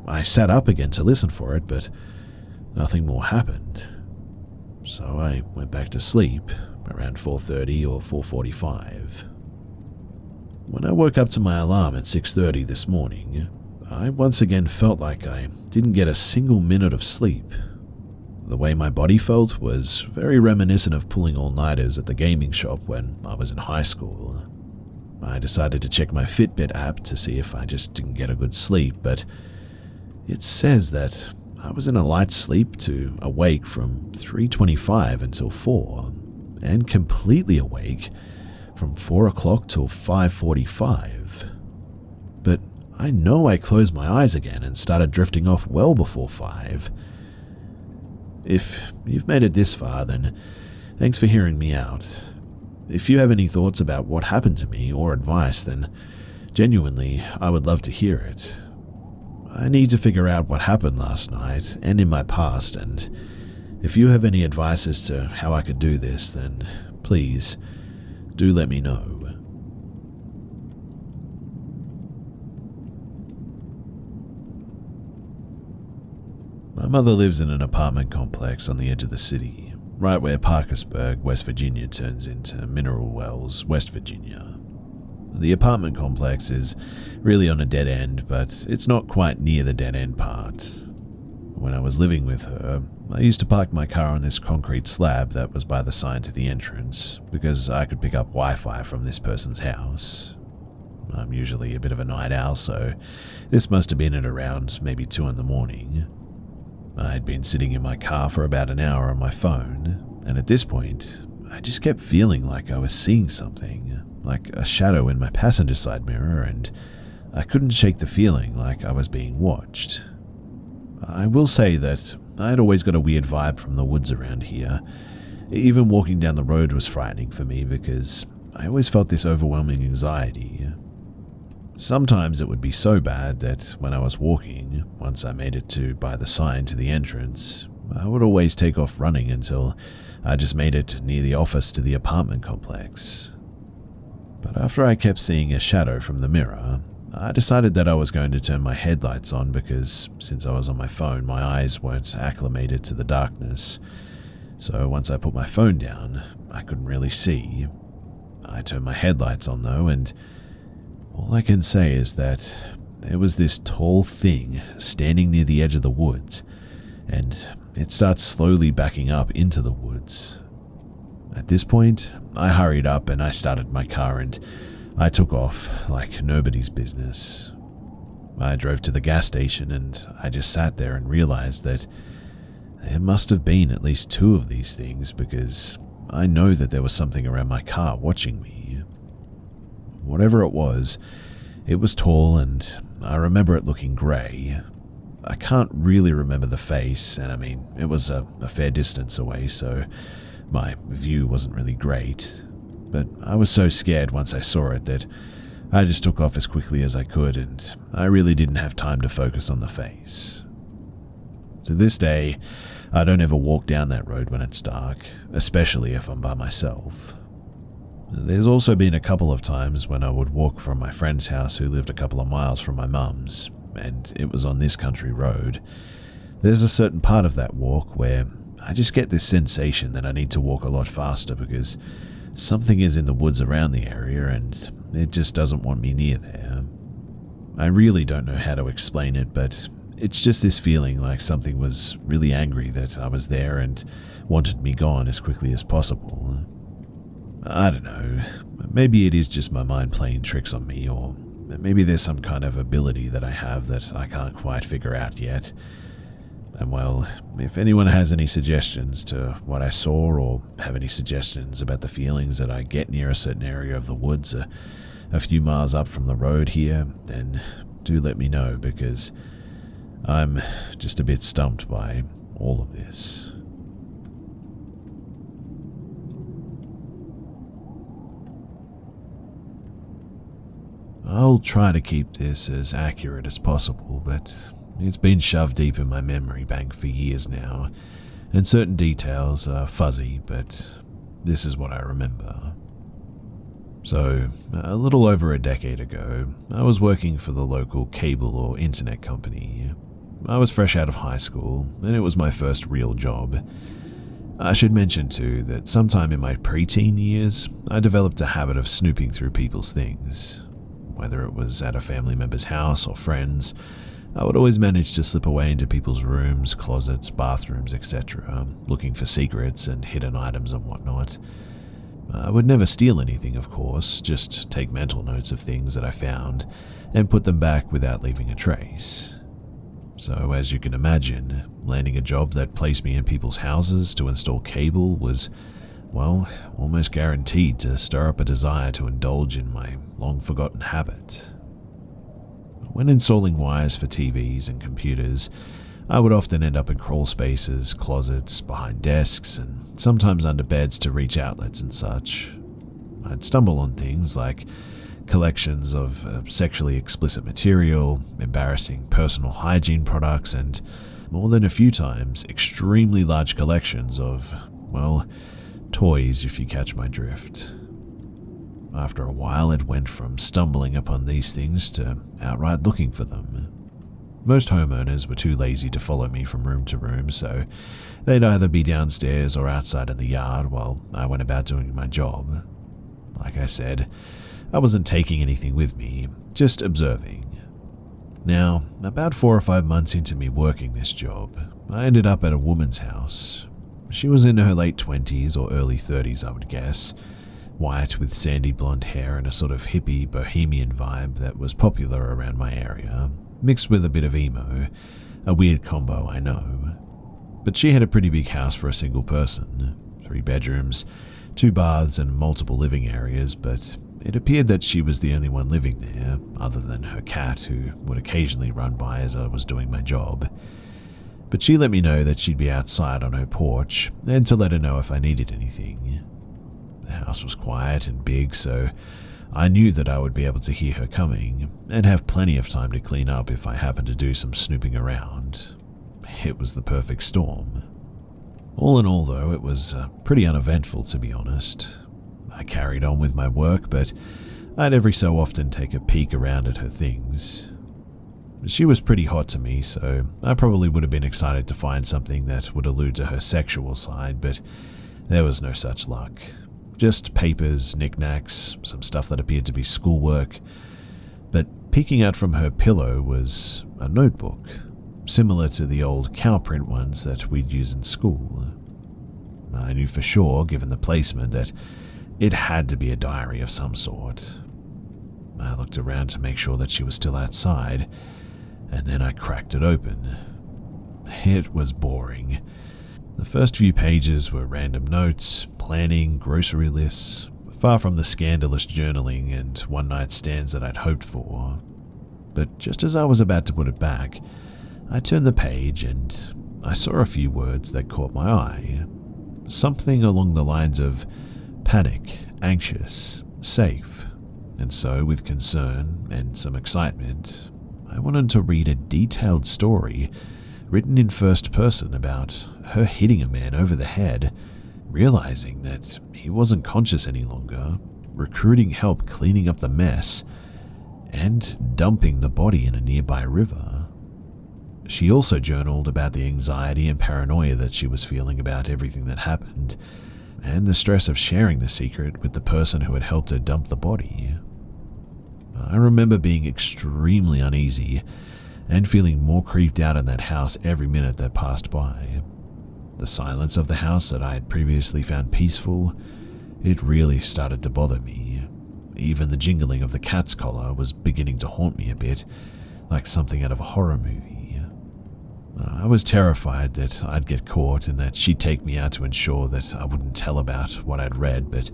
I sat up again to listen for it, but nothing more happened. So I went back to sleep around 4:30 or 4:45. When I woke up to my alarm at 6:30 this morning, I once again felt like I didn't get a single minute of sleep. The way my body felt was very reminiscent of pulling all-nighters at the gaming shop when I was in high school. I decided to check my Fitbit app to see if I just didn't get a good sleep, but it says that I was in a light sleep to awake from 3:25 until 4, and completely awake from 4 o'clock till 5:45. But I know I closed my eyes again and started drifting off well before 5. If you've made it this far, then thanks for hearing me out. If you have any thoughts about what happened to me or advice, then genuinely, I would love to hear it. I need to figure out what happened last night and in my past, and if you have any advice as to how I could do this, then please do let me know. My mother lives in an apartment complex on the edge of the city, right where Parkersburg, West Virginia turns into Mineral Wells, West Virginia. The apartment complex is really on a dead end, but it's not quite near the dead end part. When I was living with her, I used to park my car on this concrete slab that was by the sign to the entrance, because I could pick up Wi-Fi from this person's house. I'm usually a bit of a night owl, so this must have been at around maybe 2 in the morning. I'd been sitting in my car for about an hour on my phone, and at this point, I just kept feeling like I was seeing something, like a shadow in my passenger side mirror, and I couldn't shake the feeling like I was being watched. I will say that I had always got a weird vibe from the woods around here. Even walking down the road was frightening for me because I always felt this overwhelming anxiety. Sometimes it would be so bad that when I was walking, once I made it to by the sign to the entrance, I would always take off running until I just made it near the office to the apartment complex. But after I kept seeing a shadow from the mirror, I decided that I was going to turn my headlights on because since I was on my phone, my eyes weren't acclimated to the darkness. So once I put my phone down, I couldn't really see. I turned my headlights on though, and all I can say is that there was this tall thing standing near the edge of the woods, and it starts slowly backing up into the woods. At this point, I hurried up and I started my car and I took off like nobody's business. I drove to the gas station and I just sat there and realized that there must have been at least 2 of these things because I know that there was something around my car watching me. Whatever it was, It was tall, and I remember it looking grey. I can't really remember the face, and I mean, it was a fair distance away, so my view wasn't really great. But I was so scared once I saw it that I just took off as quickly as I could, and I really didn't have time to focus on the face. To this day, I don't ever walk down that road when it's dark, especially if I'm by myself. There's also been a couple of times when I would walk from my friend's house who lived a couple of miles from my mum's, and it was on this country road. There's a certain part of that walk where I just get this sensation that I need to walk a lot faster because something is in the woods around the area and it just doesn't want me near there. I really don't know how to explain it, but it's just this feeling like something was really angry that I was there and wanted me gone as quickly as possible. I don't know, maybe it is just my mind playing tricks on me, or maybe there's some kind of ability that I have that I can't quite figure out yet. And well, if anyone has any suggestions to what I saw, or have any suggestions about the feelings that I get near a certain area of the woods a few miles up from the road here, then do let me know, because I'm just a bit stumped by all of this. I'll try to keep this as accurate as possible, but it's been shoved deep in my memory bank for years now, and certain details are fuzzy, but this is what I remember. So, a little over a decade ago, I was working for the local cable or internet company. I was fresh out of high school, and it was my first real job. I should mention too that sometime in my preteen years, I developed a habit of snooping through people's things. Whether it was at a family member's house or friends, I would always manage to slip away into people's rooms, closets, bathrooms, etc., looking for secrets and hidden items and whatnot. I would never steal anything, of course, just take mental notes of things that I found and put them back without leaving a trace. So, as you can imagine, landing a job that placed me in people's houses to install cable was, well, almost guaranteed to stir up a desire to indulge in my long-forgotten habit. When installing wires for TVs and computers, I would often end up in crawl spaces, closets, behind desks, and sometimes under beds to reach outlets and such. I'd stumble on things like collections of sexually explicit material, embarrassing personal hygiene products, and more than a few times, extremely large collections of, well, toys, if you catch my drift. After a while, it went from stumbling upon these things to outright looking for them. Most homeowners were too lazy to follow me from room to room, so they'd either be downstairs or outside in the yard while I went about doing my job. Like I said, I wasn't taking anything with me, just observing. Now, about 4 or 5 months into me working this job, I ended up at a woman's house. She was in her late 20s or early 30s, I would guess, white with sandy blonde hair and a sort of hippie bohemian vibe that was popular around my area, mixed with a bit of emo, a weird combo, I know. But she had a pretty big house for a single person, 3 bedrooms, 2 baths and multiple living areas, but it appeared that she was the only one living there, other than her cat, who would occasionally run by as I was doing my job. But she let me know that she'd be outside on her porch, and to let her know if I needed anything. The house was quiet and big, so I knew that I would be able to hear her coming, and have plenty of time to clean up if I happened to do some snooping around. It was the perfect storm. All in all, though, it was pretty uneventful, to be honest. I carried on with my work, but I'd every so often take a peek around at her things. She was pretty hot to me, so I probably would have been excited to find something that would allude to her sexual side, but there was no such luck. Just papers, knickknacks, some stuff that appeared to be schoolwork. But peeking out from her pillow was a notebook, similar to the old cow print ones that we'd use in school. I knew for sure, given the placement, that it had to be a diary of some sort. I looked around to make sure that she was still outside, and then I cracked it open. It was boring. The first few pages were random notes, planning, grocery lists, far from the scandalous journaling and one-night stands that I'd hoped for. But just as I was about to put it back, I turned the page and I saw a few words that caught my eye. Something along the lines of panic, anxious, safe. And so, with concern and some excitement, I wanted to read a detailed story written in first person about her hitting a man over the head, realizing that he wasn't conscious any longer, recruiting help cleaning up the mess, and dumping the body in a nearby river. She also journaled about the anxiety and paranoia that she was feeling about everything that happened, and the stress of sharing the secret with the person who had helped her dump the body. I remember being extremely uneasy and feeling more creeped out in that house every minute that passed by. The silence of the house that I had previously found peaceful, it really started to bother me. Even the jingling of the cat's collar was beginning to haunt me a bit, like something out of a horror movie. I was terrified that I'd get caught and that she'd take me out to ensure that I wouldn't tell about what I'd read, but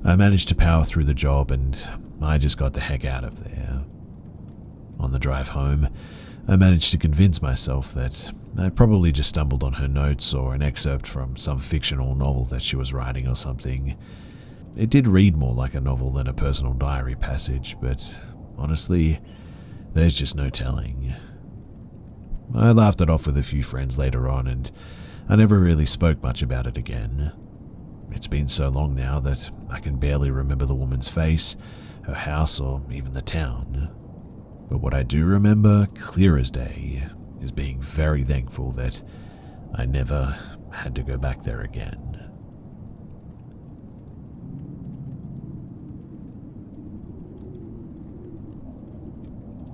I managed to power through the job and I just got the heck out of there. On the drive home, I managed to convince myself that I probably just stumbled on her notes or an excerpt from some fictional novel that she was writing or something. It did read more like a novel than a personal diary passage, but honestly, there's just no telling. I laughed it off with a few friends later on, and I never really spoke much about it again. It's been so long now that I can barely remember the woman's face, her house, or even the town. But what I do remember, clear as day, is being very thankful that I never had to go back there again.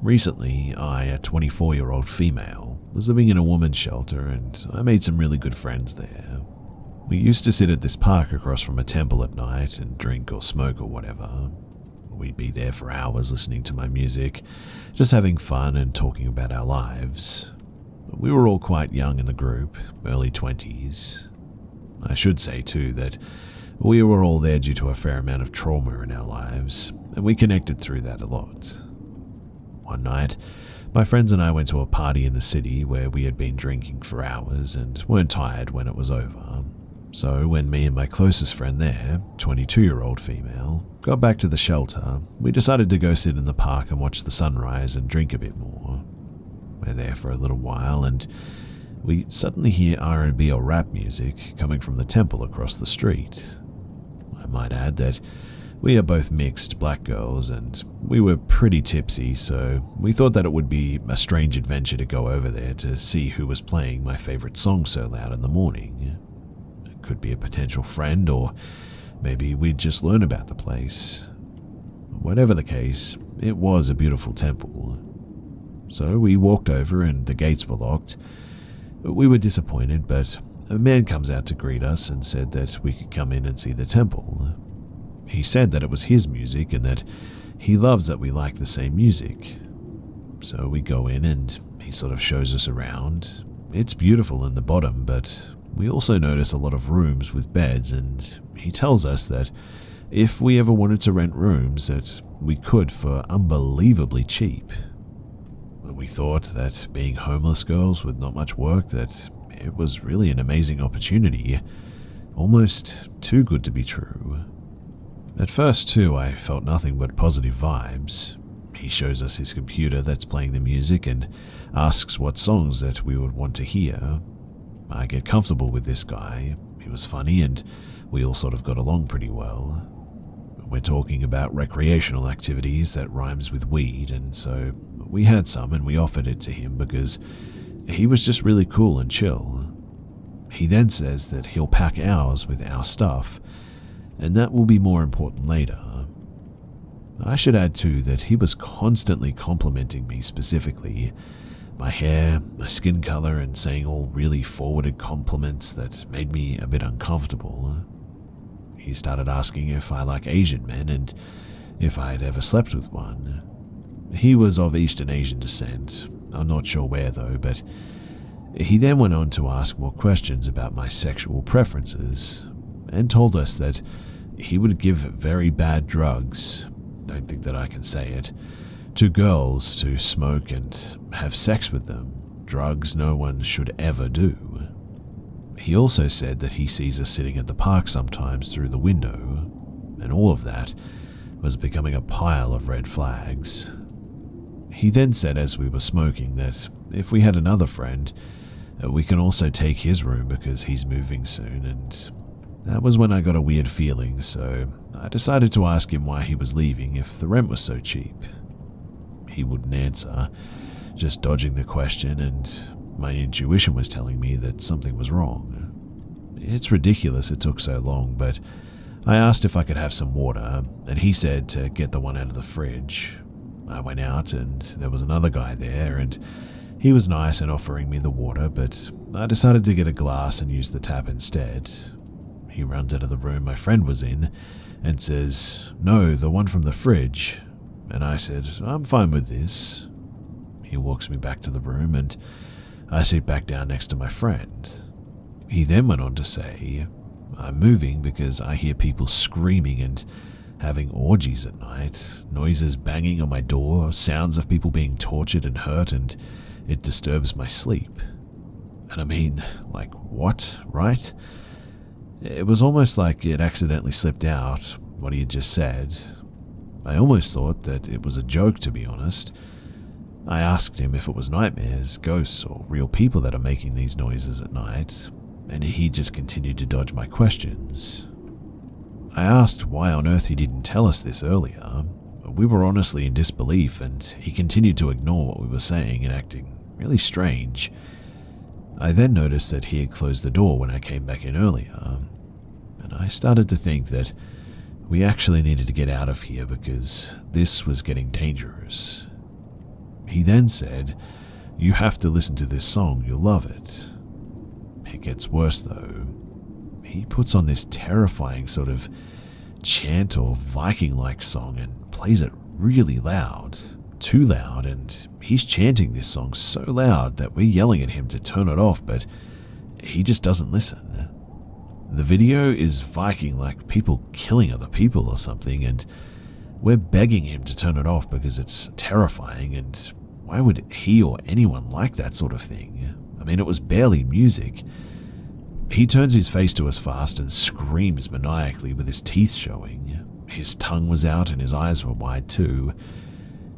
Recently, I, a 24-year-old female, was living in a woman's shelter and I made some really good friends there. We used to sit at this park across from a temple at night and drink or smoke or whatever. We'd be there for hours listening to my music, just having fun and talking about our lives. We were all quite young in the group, early 20s. I should say too that we were all there due to a fair amount of trauma in our lives, and we connected through that a lot. One night, my friends and I went to a party in the city where we had been drinking for hours and weren't tired when it was over. So when me and my closest friend there, 22-year-old female, got back to the shelter, we decided to go sit in the park and watch the sunrise and drink a bit more. We're there for a little while and we suddenly hear R&B or rap music coming from the temple across the street. I might add that we are both mixed black girls and we were pretty tipsy, so we thought that it would be a strange adventure to go over there to see who was playing my favorite song so loud in the morning. It could be a potential friend, or maybe we'd just learn about the place. Whatever the case, it was a beautiful temple. So we walked over and the gates were locked. We were disappointed, but a man comes out to greet us and said that we could come in and see the temple. He said that it was his music and that he loves that we like the same music. So we go in and he sort of shows us around. It's beautiful in the bottom, but we also notice a lot of rooms with beds, and he tells us that if we ever wanted to rent rooms that we could for unbelievably cheap. We thought that being homeless girls with not much work, that it was really an amazing opportunity, almost too good to be true. At first, too, I felt nothing but positive vibes. He shows us his computer that's playing the music and asks what songs that we would want to hear. I get comfortable with this guy. He was funny and we all sort of got along pretty well. We're talking about recreational activities that rhymes with weed, and so we had some and we offered it to him because he was just really cool and chill. He then says that he'll pack ours with our stuff, and that will be more important later. I should add too that he was constantly complimenting me specifically. My hair, my skin color, and saying all really forwarded compliments that made me a bit uncomfortable. He started asking if I like Asian men and if I had ever slept with one. He was of Eastern Asian descent, I'm not sure where though, but he then went on to ask more questions about my sexual preferences and told us that he would give very bad drugs, don't think that I can say it, to girls to smoke and have sex with them, drugs no one should ever do. He also said that he sees us sitting at the park sometimes through the window, and all of that was becoming a pile of red flags. He then said as we were smoking that if we had another friend, we can also take his room because he's moving soon, and that was when I got a weird feeling, so I decided to ask him why he was leaving if the rent was so cheap. He wouldn't answer, just dodging the question, and my intuition was telling me that something was wrong. It's ridiculous it took so long, but I asked if I could have some water, and he said to get the one out of the fridge. I went out, and there was another guy there, and he was nice in offering me the water, but I decided to get a glass and use the tap instead. He runs out of the room my friend was in and says, "No, the one from the fridge." And I said, "I'm fine with this." He walks me back to the room and I sit back down next to my friend. He then went on to say, "I'm moving because I hear people screaming and having orgies at night, noises banging on my door, sounds of people being tortured and hurt, and it disturbs my sleep." And I mean, like, what, right? It was almost like it accidentally slipped out, what he had just said. I almost thought that it was a joke, to be honest. I asked him if it was nightmares, ghosts, or real people that are making these noises at night, and he just continued to dodge my questions. I asked why on earth he didn't tell us this earlier. We were honestly in disbelief, and he continued to ignore what we were saying and acting really strange. I then noticed that he had closed the door when I came back in earlier, and I started to think that we actually needed to get out of here because this was getting dangerous. He then said, "You have to listen to this song, you'll love it." It gets worse though. He puts on this terrifying sort of chant or Viking-like song and plays it really loud, too loud, and he's chanting this song so loud that we're yelling at him to turn it off, but he just doesn't listen. The video is Viking, like people killing other people or something, and we're begging him to turn it off because it's terrifying, and why would he or anyone like that sort of thing? I mean, it was barely music. He turns his face to us fast and screams maniacally with his teeth showing. His tongue was out and his eyes were wide too.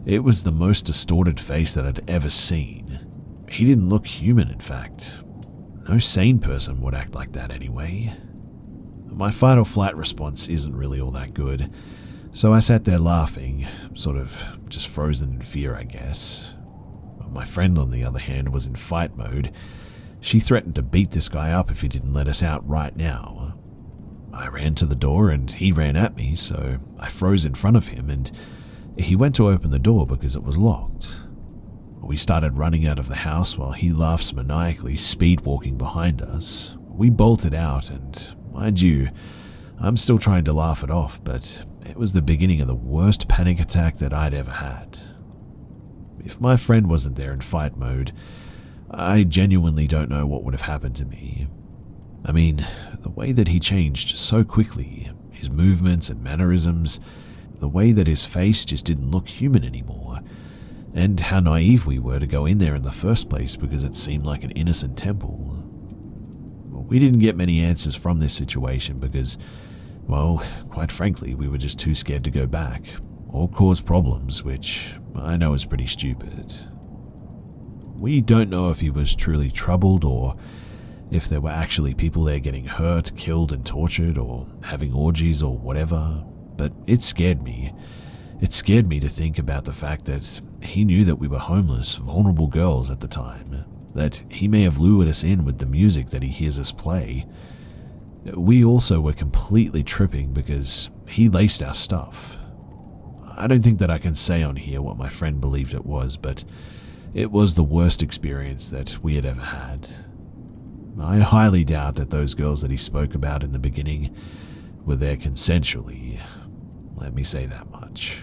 It was the most distorted face that I'd ever seen. He didn't look human, in fact. No sane person would act like that anyway. My fight or flight response isn't really all that good, so I sat there laughing, sort of just frozen in fear, I guess. My friend, on the other hand, was in fight mode. She threatened to beat this guy up if he didn't let us out right now. I ran to the door and he ran at me, so I froze in front of him and he went to open the door because it was locked. We started running out of the house while he laughs maniacally, speed walking behind us. We bolted out, and mind you, I'm still trying to laugh it off, but it was the beginning of the worst panic attack that I'd ever had. If my friend wasn't there in fight mode, I genuinely don't know what would have happened to me. I mean, the way that he changed so quickly, his movements and mannerisms, the way that his face just didn't look human anymore, and how naive we were to go in there in the first place because it seemed like an innocent temple. We didn't get many answers from this situation because, well, quite frankly, we were just too scared to go back or cause problems, which I know is pretty stupid. We don't know if he was truly troubled or if there were actually people there getting hurt, killed and tortured or having orgies or whatever, but it scared me. It scared me to think about the fact that he knew that we were homeless, vulnerable girls at the time, that he may have lured us in with the music that he hears us play. We also were completely tripping because he laced our stuff. I don't think that I can say on here what my friend believed it was, but it was the worst experience that we had ever had. I highly doubt that those girls that he spoke about in the beginning were there consensually. Let me say that much.